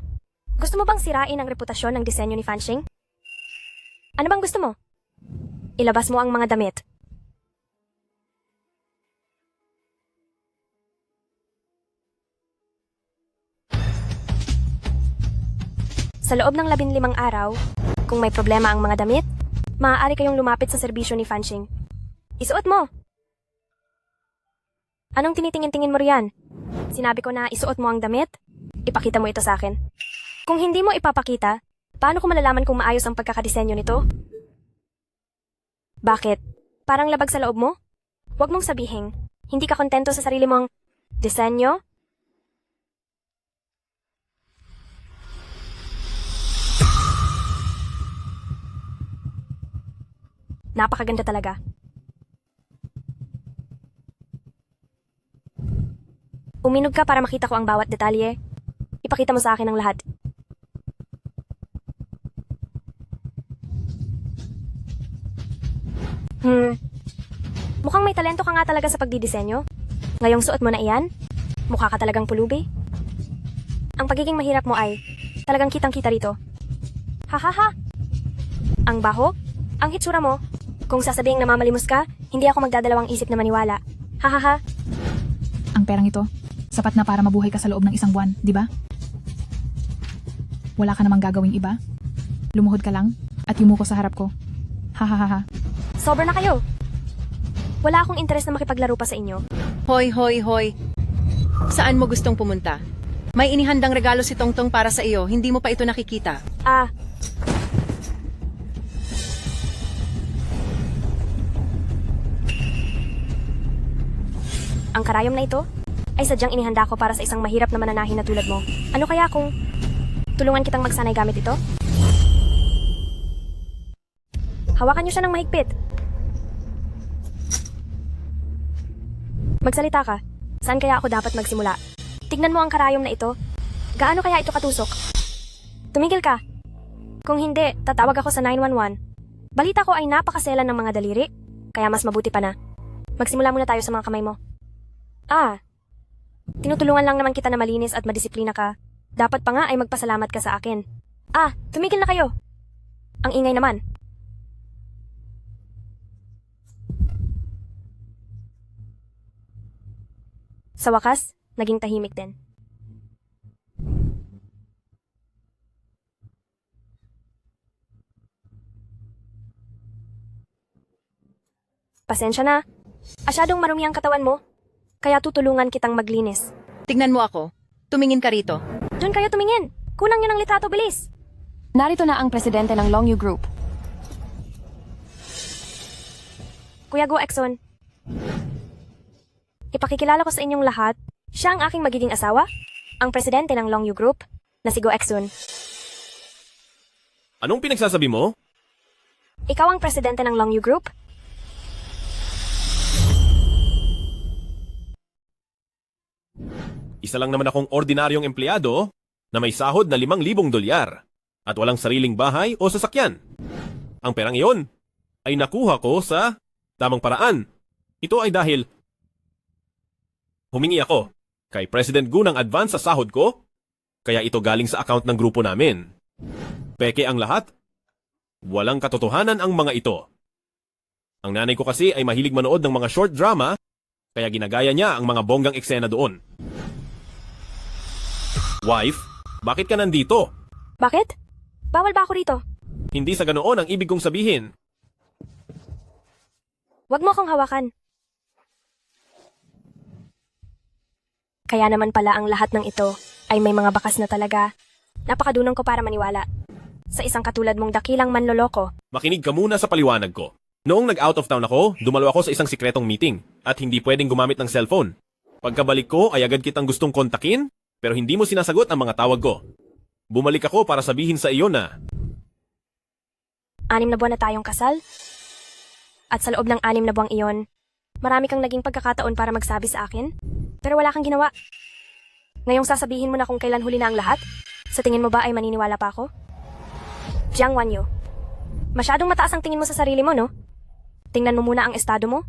Gusto mo bang sirain ang reputasyon ng disenyo ni Fanching? Ano bang gusto mo? Ilabas mo ang mga damit. Sa loob ng 15 araw, kung may problema ang mga damit, maaari kayong lumapit sa serbisyo ni Fanching. Isuot mo! Anong tinitingin-tingin mo riyan? Sinabi ko na isuot mo ang damit, ipakita mo ito sa akin. Kung hindi mo ipapakita, paano ko malalaman kung maayos ang pagkakadisenyo nito? Bakit? Parang labag sa loob mo? Huwag mong sabihin, hindi ka kontento sa sarili mong disenyo? Napakaganda talaga. Uminog ka para makita ko ang bawat detalye. Ipakita mo sa akin ang lahat. Mukhang may talento ka nga talaga sa pagdidisenyo. Ngayong suot mo na iyan, mukha ka talagang pulubi. Ang pagiging mahirap mo ay talagang kitang-kita rito. Hahaha! Ang baho, ang hitsura mo. Kung sasabing namamalimos ka, hindi ako magdadalawang isip na maniwala. Hahaha! Ang perang ito, sapat na para mabuhay ka sa loob ng isang buwan, di ba? Wala ka namang gagawing iba? Lumuhod ka lang at yumuko sa harap ko. Hahaha. Sobra na kayo. Wala akong interes na makipaglaro pa sa inyo. Hoy, hoy, hoy. Saan mo gustong pumunta? May inihandang regalo si Tongtong para sa iyo, hindi mo pa ito nakikita. Ang karayom na ito ay sadyang inihanda ko para sa isang mahirap na mananahin na tulad mo. Ano kaya kung tulungan kitang magsanay gamit ito? Hawakan niyo siya ng mahigpit. Magsalita ka. Saan kaya ako dapat magsimula? Tignan mo ang karayom na ito. Gaano kaya ito katusok? Tumigil ka. Kung hindi, tatawag ako sa 911. Balita ko ay napakaselan ng mga daliri, kaya mas mabuti pa na. Magsimula muna tayo sa mga kamay mo. Tinutulungan lang naman kita na malinis at madisiplina ka. Dapat pa nga ay magpasalamat ka sa akin. Tumigil na kayo. Ang ingay naman. Sa wakas, naging tahimik din. Pasensya na. Asyadong marumi ang katawan mo. Kaya tutulungan kitang maglinis. Tignan mo ako. Tumingin ka rito. Doon kayo tumingin. Kulang nyo ng litrato, bilis. Narito na ang presidente ng Long Yu Group. Kuya Go Exxon. Ipakikilala ko sa inyong lahat, siya ang aking magiging asawa, ang presidente ng Long Yu Group, na si Go Exxon. Anong pinagsasabi mo? Ikaw ang presidente ng Long Yu Group? Isa lang naman akong ordinaryong empleyado na may sahod na $5,000 at walang sariling bahay o sasakyan. Ang perang iyon ay nakuha ko sa tamang paraan. Ito ay dahil humingi ako kay President Gu ng advance sa sahod ko, kaya ito galing sa account ng grupo namin. Peke ang lahat. Walang katotohanan ang mga ito. Ang nanay ko kasi ay mahilig manood ng mga short drama, kaya ginagaya niya ang mga bonggang eksena doon. Wife, bakit ka nandito? Bakit? Bawal ba ako rito? Hindi sa ganoon ang ibig kong sabihin. Huwag mo akong hawakan. Kaya naman pala ang lahat ng ito ay may mga bakas na talaga. Napakadunong ko para maniwala. Sa isang katulad mong dakilang manloloko. Makinig ka muna sa paliwanag ko. Noong nag-out of town ako, dumalo ako sa isang sikretong meeting at hindi pwedeng gumamit ng cellphone. Pagkabalik ko ay agad kitang gustong kontakin, pero hindi mo sinasagot ang mga tawag ko. Bumalik ako para sabihin sa iyo na 6 na buwan na tayong kasal. At sa loob ng 6 na buwang iyon, marami kang naging pagkakataon para magsabi sa akin, pero wala kang ginawa. Ngayong sasabihin mo na kung kailan huli na ang lahat? Sa tingin mo ba ay maniniwala pa ako? Jiang Wanyu, masyadong mataas ang tingin mo sa sarili mo, no? Tingnan mo muna ang estado mo.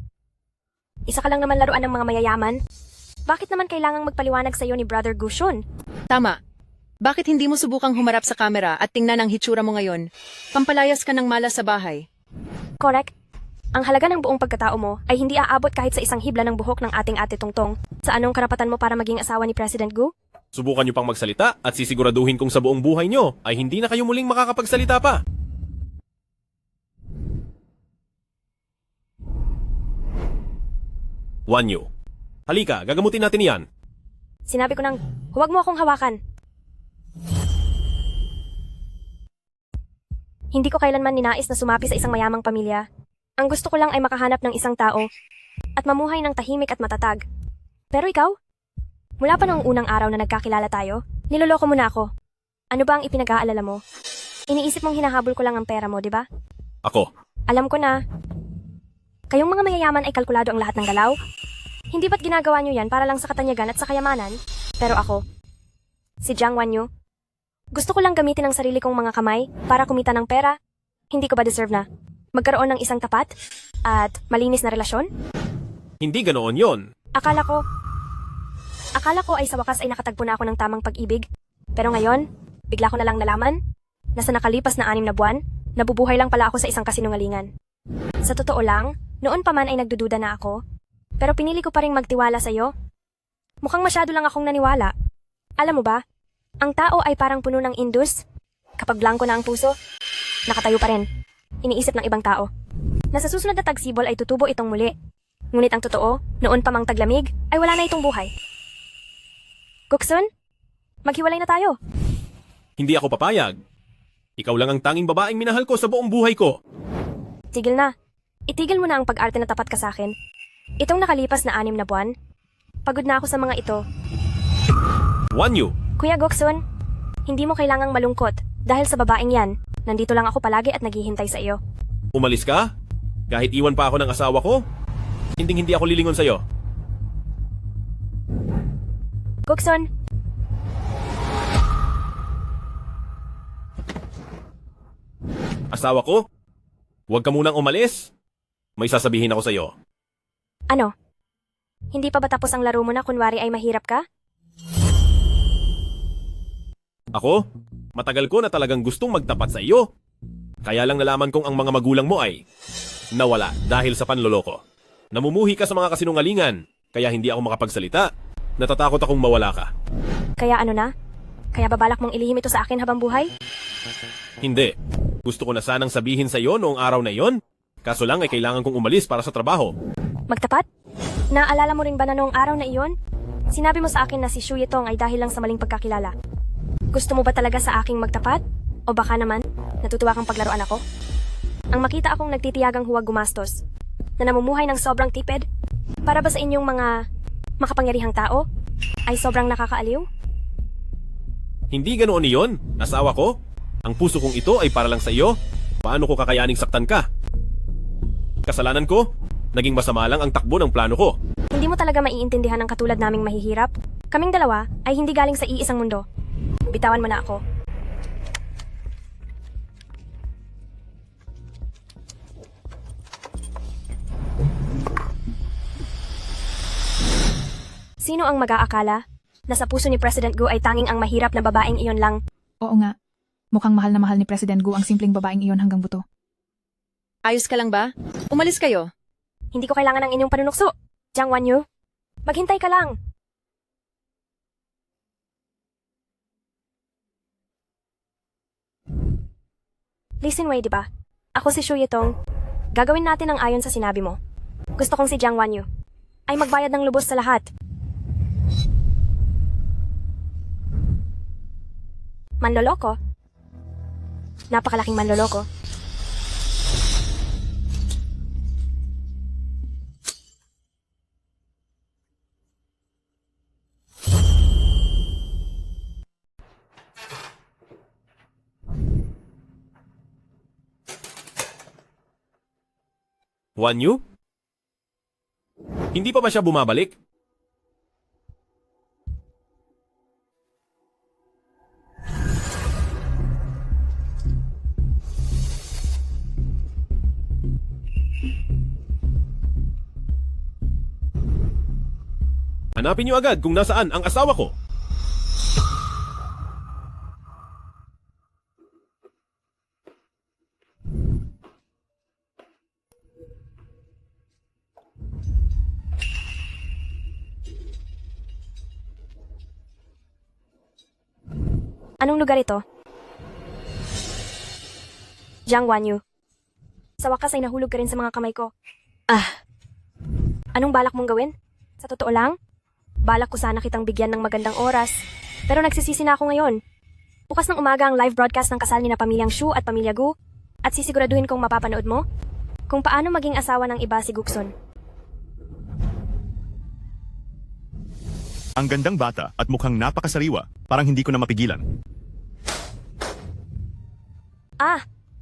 Isa ka lang naman laruan ng mga mayayaman. Bakit naman kailangang magpaliwanag sa iyo ni Brother Gushun? Tama. Bakit hindi mo subukang humarap sa kamera at tingnan ang hitsura mo ngayon? Pampalayas ka ng malas sa bahay. Correct. Ang halaga ng buong pagkatao mo ay hindi aabot kahit sa isang hibla ng buhok ng ating ate Tongtong. Sa anong karapatan mo para maging asawa ni President Gu? Subukan nyo pang magsalita at sisiguraduhin kong sa buong buhay nyo ay hindi na kayo muling makakapagsalita pa. Wanyu, halika, gagamutin natin yan. Sinabi ko nang, huwag mo akong hawakan. Hindi ko kailanman ninais na sumapi sa isang mayamang pamilya. Ang gusto ko lang ay makahanap ng isang tao at mamuhay ng tahimik at matatag. Pero ikaw? Mula pa noong unang araw na nagkakilala tayo, niloloko mo na ako. Ano ba ang ipinag-aalala mo? Iniisip mong hinahabol ko lang ang pera mo, di ba? Ako. Alam ko na. Kayong mga mayayaman ay kalkulado ang lahat ng galaw? Hindi ba't ginagawa nyo yan para lang sa katanyagan at sa kayamanan? Pero ako, si Jiang Wanyu, gusto ko lang gamitin ang sarili kong mga kamay para kumita ng pera. Hindi ko ba deserve na magkaroon ng isang tapat at malinis na relasyon? Hindi ganoon yon. Akala ko ay sa wakas ay nakatagpo na ako ng tamang pag-ibig. Pero ngayon, bigla ko na lang nalaman na sa nakalipas na 6 na buwan, nabubuhay lang pala ako sa isang kasinungalingan. Sa totoo lang, noon pa man ay nagdududa na ako, pero pinili ko pa ring magtiwala sa iyo. Mukhang masyado lang akong naniwala. Alam mo ba, ang tao ay parang puno ng indus. Kapag blanko na ang puso, nakatayo pa rin. Iniisip ng ibang tao na sa susunod na tagsibol ay tutubo itong muli. Ngunit ang totoo, noon pa mang taglamig, ay wala na itong buhay. Guksun, maghiwalay na tayo. Hindi ako papayag. Ikaw lang ang tanging babaeng minahal ko sa buong buhay ko. Tigil na. Itigil mo na ang pag-arte na tapat ka sa akin. Itong nakalipas na 6 na buwan, pagod na ako sa mga ito. Wanyu, Kuya Goksun, hindi mo kailangang malungkot dahil sa babaeng yan. Nandito lang ako palagi at naghihintay sa iyo. umalis ka? Kahit iwan pa ako ng asawa ko? Hindi ako lilingon sa'yo. Goksun, Asawa ko? Huwag ka munang umalis. May sasabihin ako sa'yo. ano? Hindi pa ba tapos ang laro mo na kunwari ay mahirap ka? Ako? Matagal ko na talagang gustong magtapat sa iyo. Kaya lang nalaman kong ang mga magulang mo ay nawala dahil sa panloloko. Namumuhi ka sa mga kasinungalingan, kaya hindi ako makapagsalita. Natatakot akong mawala ka. Kaya ano na? Kaya babalak mong ilihim ito sa akin habang buhay? Hindi. Gusto ko na sanang sabihin sa iyo noong araw na iyon. Kaso lang ay kailangan kong umalis para sa trabaho. Magtapat? Naalala mo rin ba na noong araw na iyon? Sinabi mo sa akin na si Shu Yitong ay dahil lang sa maling pagkakilala. Gusto mo ba talaga sa aking magtapat? O baka naman, natutuwa kang paglaruan ako? Ang makita akong nagtitiyagang huwag gumastos, na namumuhay ng sobrang tipid, para ba sa inyong mga makapangyarihang tao, ay sobrang nakakaaliw? Hindi ganoon iyon, asawa ko. Ang puso kong ito ay para lang sa iyo. Paano ko kakayaning saktan ka? Kasalanan ko? Naging masama lang ang takbo ng plano ko. Hindi mo talaga maiintindihan ang katulad naming mahihirap? Kaming dalawa ay hindi galing sa iisang mundo. Bitawan mo na ako. Sino ang mag-aakala na sa puso ni President Gu ay tanging ang mahirap na babaeng iyon lang? Oo nga. Mukhang mahal na mahal ni President Gu ang simpleng babaeng iyon hanggang buto. Ayos ka lang ba? Umalis kayo. Hindi ko kailangan ng inyong panunukso. Jiang Wanyu, maghintay ka lang. Listen Wei, di ba? Ako si Shu Yitong. Gagawin natin ang ayon sa sinabi mo. Gusto kong si Jiang Wanyu ay magbayad ng lubos sa lahat. Manloloko? Napakalaking manloloko. Wanyu? Hindi pa ba siya bumabalik? Hanapin niyo agad kung nasaan ang asawa ko. Anong lugar ito? Jiang Wanyu. Sa wakas ay nahulog ka rin sa mga kamay ko. Anong balak mong gawin? Sa totoo lang? Balak ko sana kitang bigyan ng magandang oras. Pero nagsisisi na ako ngayon. Bukas ng umaga ang live broadcast ng kasal ni na Pamilyang Shu at Pamilya Gu at sisiguraduhin kong mapapanood mo kung paano maging asawa ng iba si Guksun. Ang gandang bata at mukhang napakasariwa, parang hindi ko na mapigilan.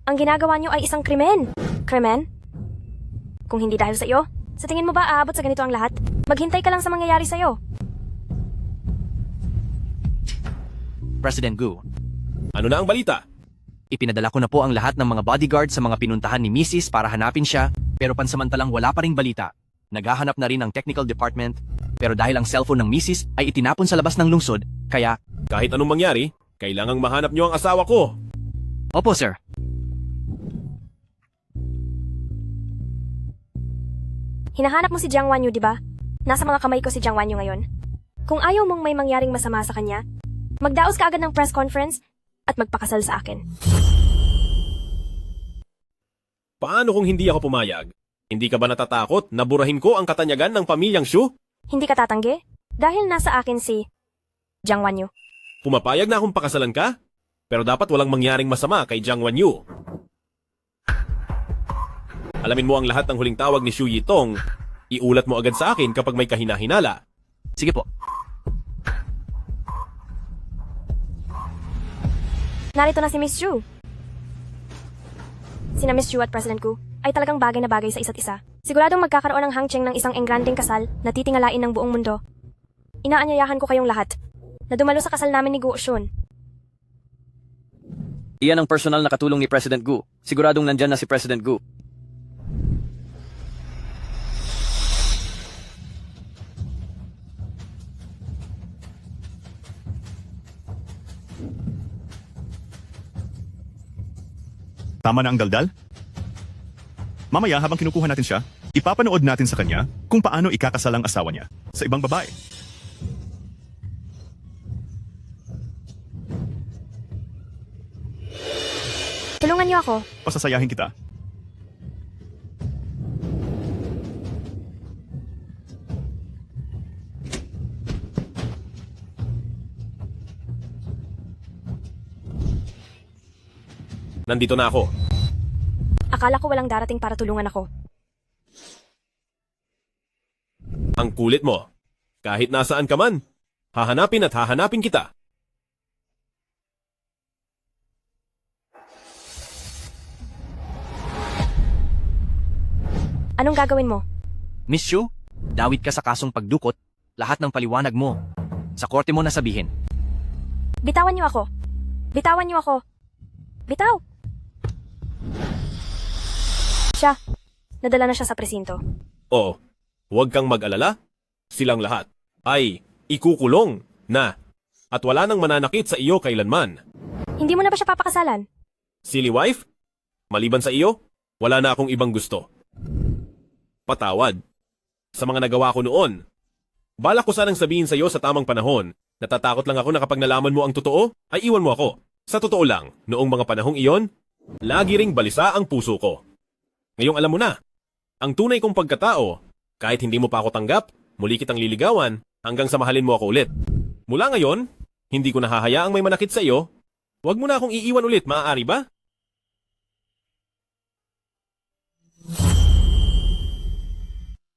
Ang ginagawa niyo ay isang krimen. Krimen? Kung hindi dahil sa iyo, sa tingin mo ba aabot sa ganito ang lahat? Maghintay ka lang sa mangyayari sa iyo. President Gu, Ano na ang balita? ipinadala ko na po ang lahat ng mga bodyguard sa mga pinuntahan ni Mrs. para hanapin siya, pero pansamantalang wala pa ring balita. Naghahanap na rin ang technical department, pero dahil ang cellphone ng Mrs. ay itinapon sa labas ng lungsod, kaya... Kahit anong mangyari, kailangang mahanap niyo ang asawa ko. Opo, sir. Hinahanap mo si Jiang Wanyu, di ba? Nasa mga kamay ko si Jiang Wanyu ngayon. Kung ayaw mong may mangyaring masama sa kanya, magdaos ka agad ng press conference at magpakasal sa akin. Paano kung hindi ako pumayag? Hindi ka ba natatakot na burahin ko ang katanyagan ng Pamilyang Shu? Hindi ka tatanggi? Dahil nasa akin si Jiang Wanyu. Pumapayag na akong pakasalan ka? Pero dapat walang mangyaring masama kay Jiang Wanyu. Alamin mo ang lahat ng huling tawag ni Shu Yitong. Iulat mo agad sa akin kapag may kahina-hinala. Sige po. Narito na si Miss Shu. Sina Miss Shu at President Gu ay talagang bagay na bagay sa isa't isa. Siguradong magkakaroon ng hangcheng ng isang engranding kasal na titingalain ng buong mundo. Inaanyayahan ko kayong lahat na dumalo sa kasal namin ni Gu Shun. Iyan ang personal na katulong ni President Gu. Siguradong nandyan na si President Gu. Tama na ang daldal? Mamaya habang kinukuha natin siya, ipapanood natin sa kanya kung paano ikakasal ang asawa niya sa ibang babae. Tulungan niyo ako. Pasasayahin kita. Nandito na ako. Akala ko walang darating para tulungan ako. Ang kulit mo. Kahit nasaan ka man, hahanapin at hahanapin kita. Anong gagawin mo? Miss Shu, dawit ka sa kasong pagdukot, lahat ng paliwanag mo. Sa korte mo nasabihin. Bitawan niyo ako. Bitawan niyo ako. Bitaw! Siya. Nadala na siya sa presinto. Oo, huwag kang mag-alala. Silang lahat ay ikukulong na at wala nang mananakit sa iyo kailanman. Hindi mo na ba siya papakasalan? Silly wife? Maliban sa iyo, wala na akong ibang gusto. Patawad sa mga nagawa ko noon. Balak ko sanang sabihin sa iyo sa tamang panahon. Natatakot lang ako na kapag nalaman mo ang totoo, ay iwan mo ako. Sa totoo lang, noong mga panahong iyon, lagi ring balisa ang puso ko. Ngayong alam mo na, ang tunay kong pagkatao, kahit hindi mo pa ako tanggap, muli kitang liligawan hanggang sa mahalin mo ako ulit. Mula ngayon, hindi ko nahahayaang may manakit sa iyo. Huwag mo na akong iiwan ulit, maaari ba?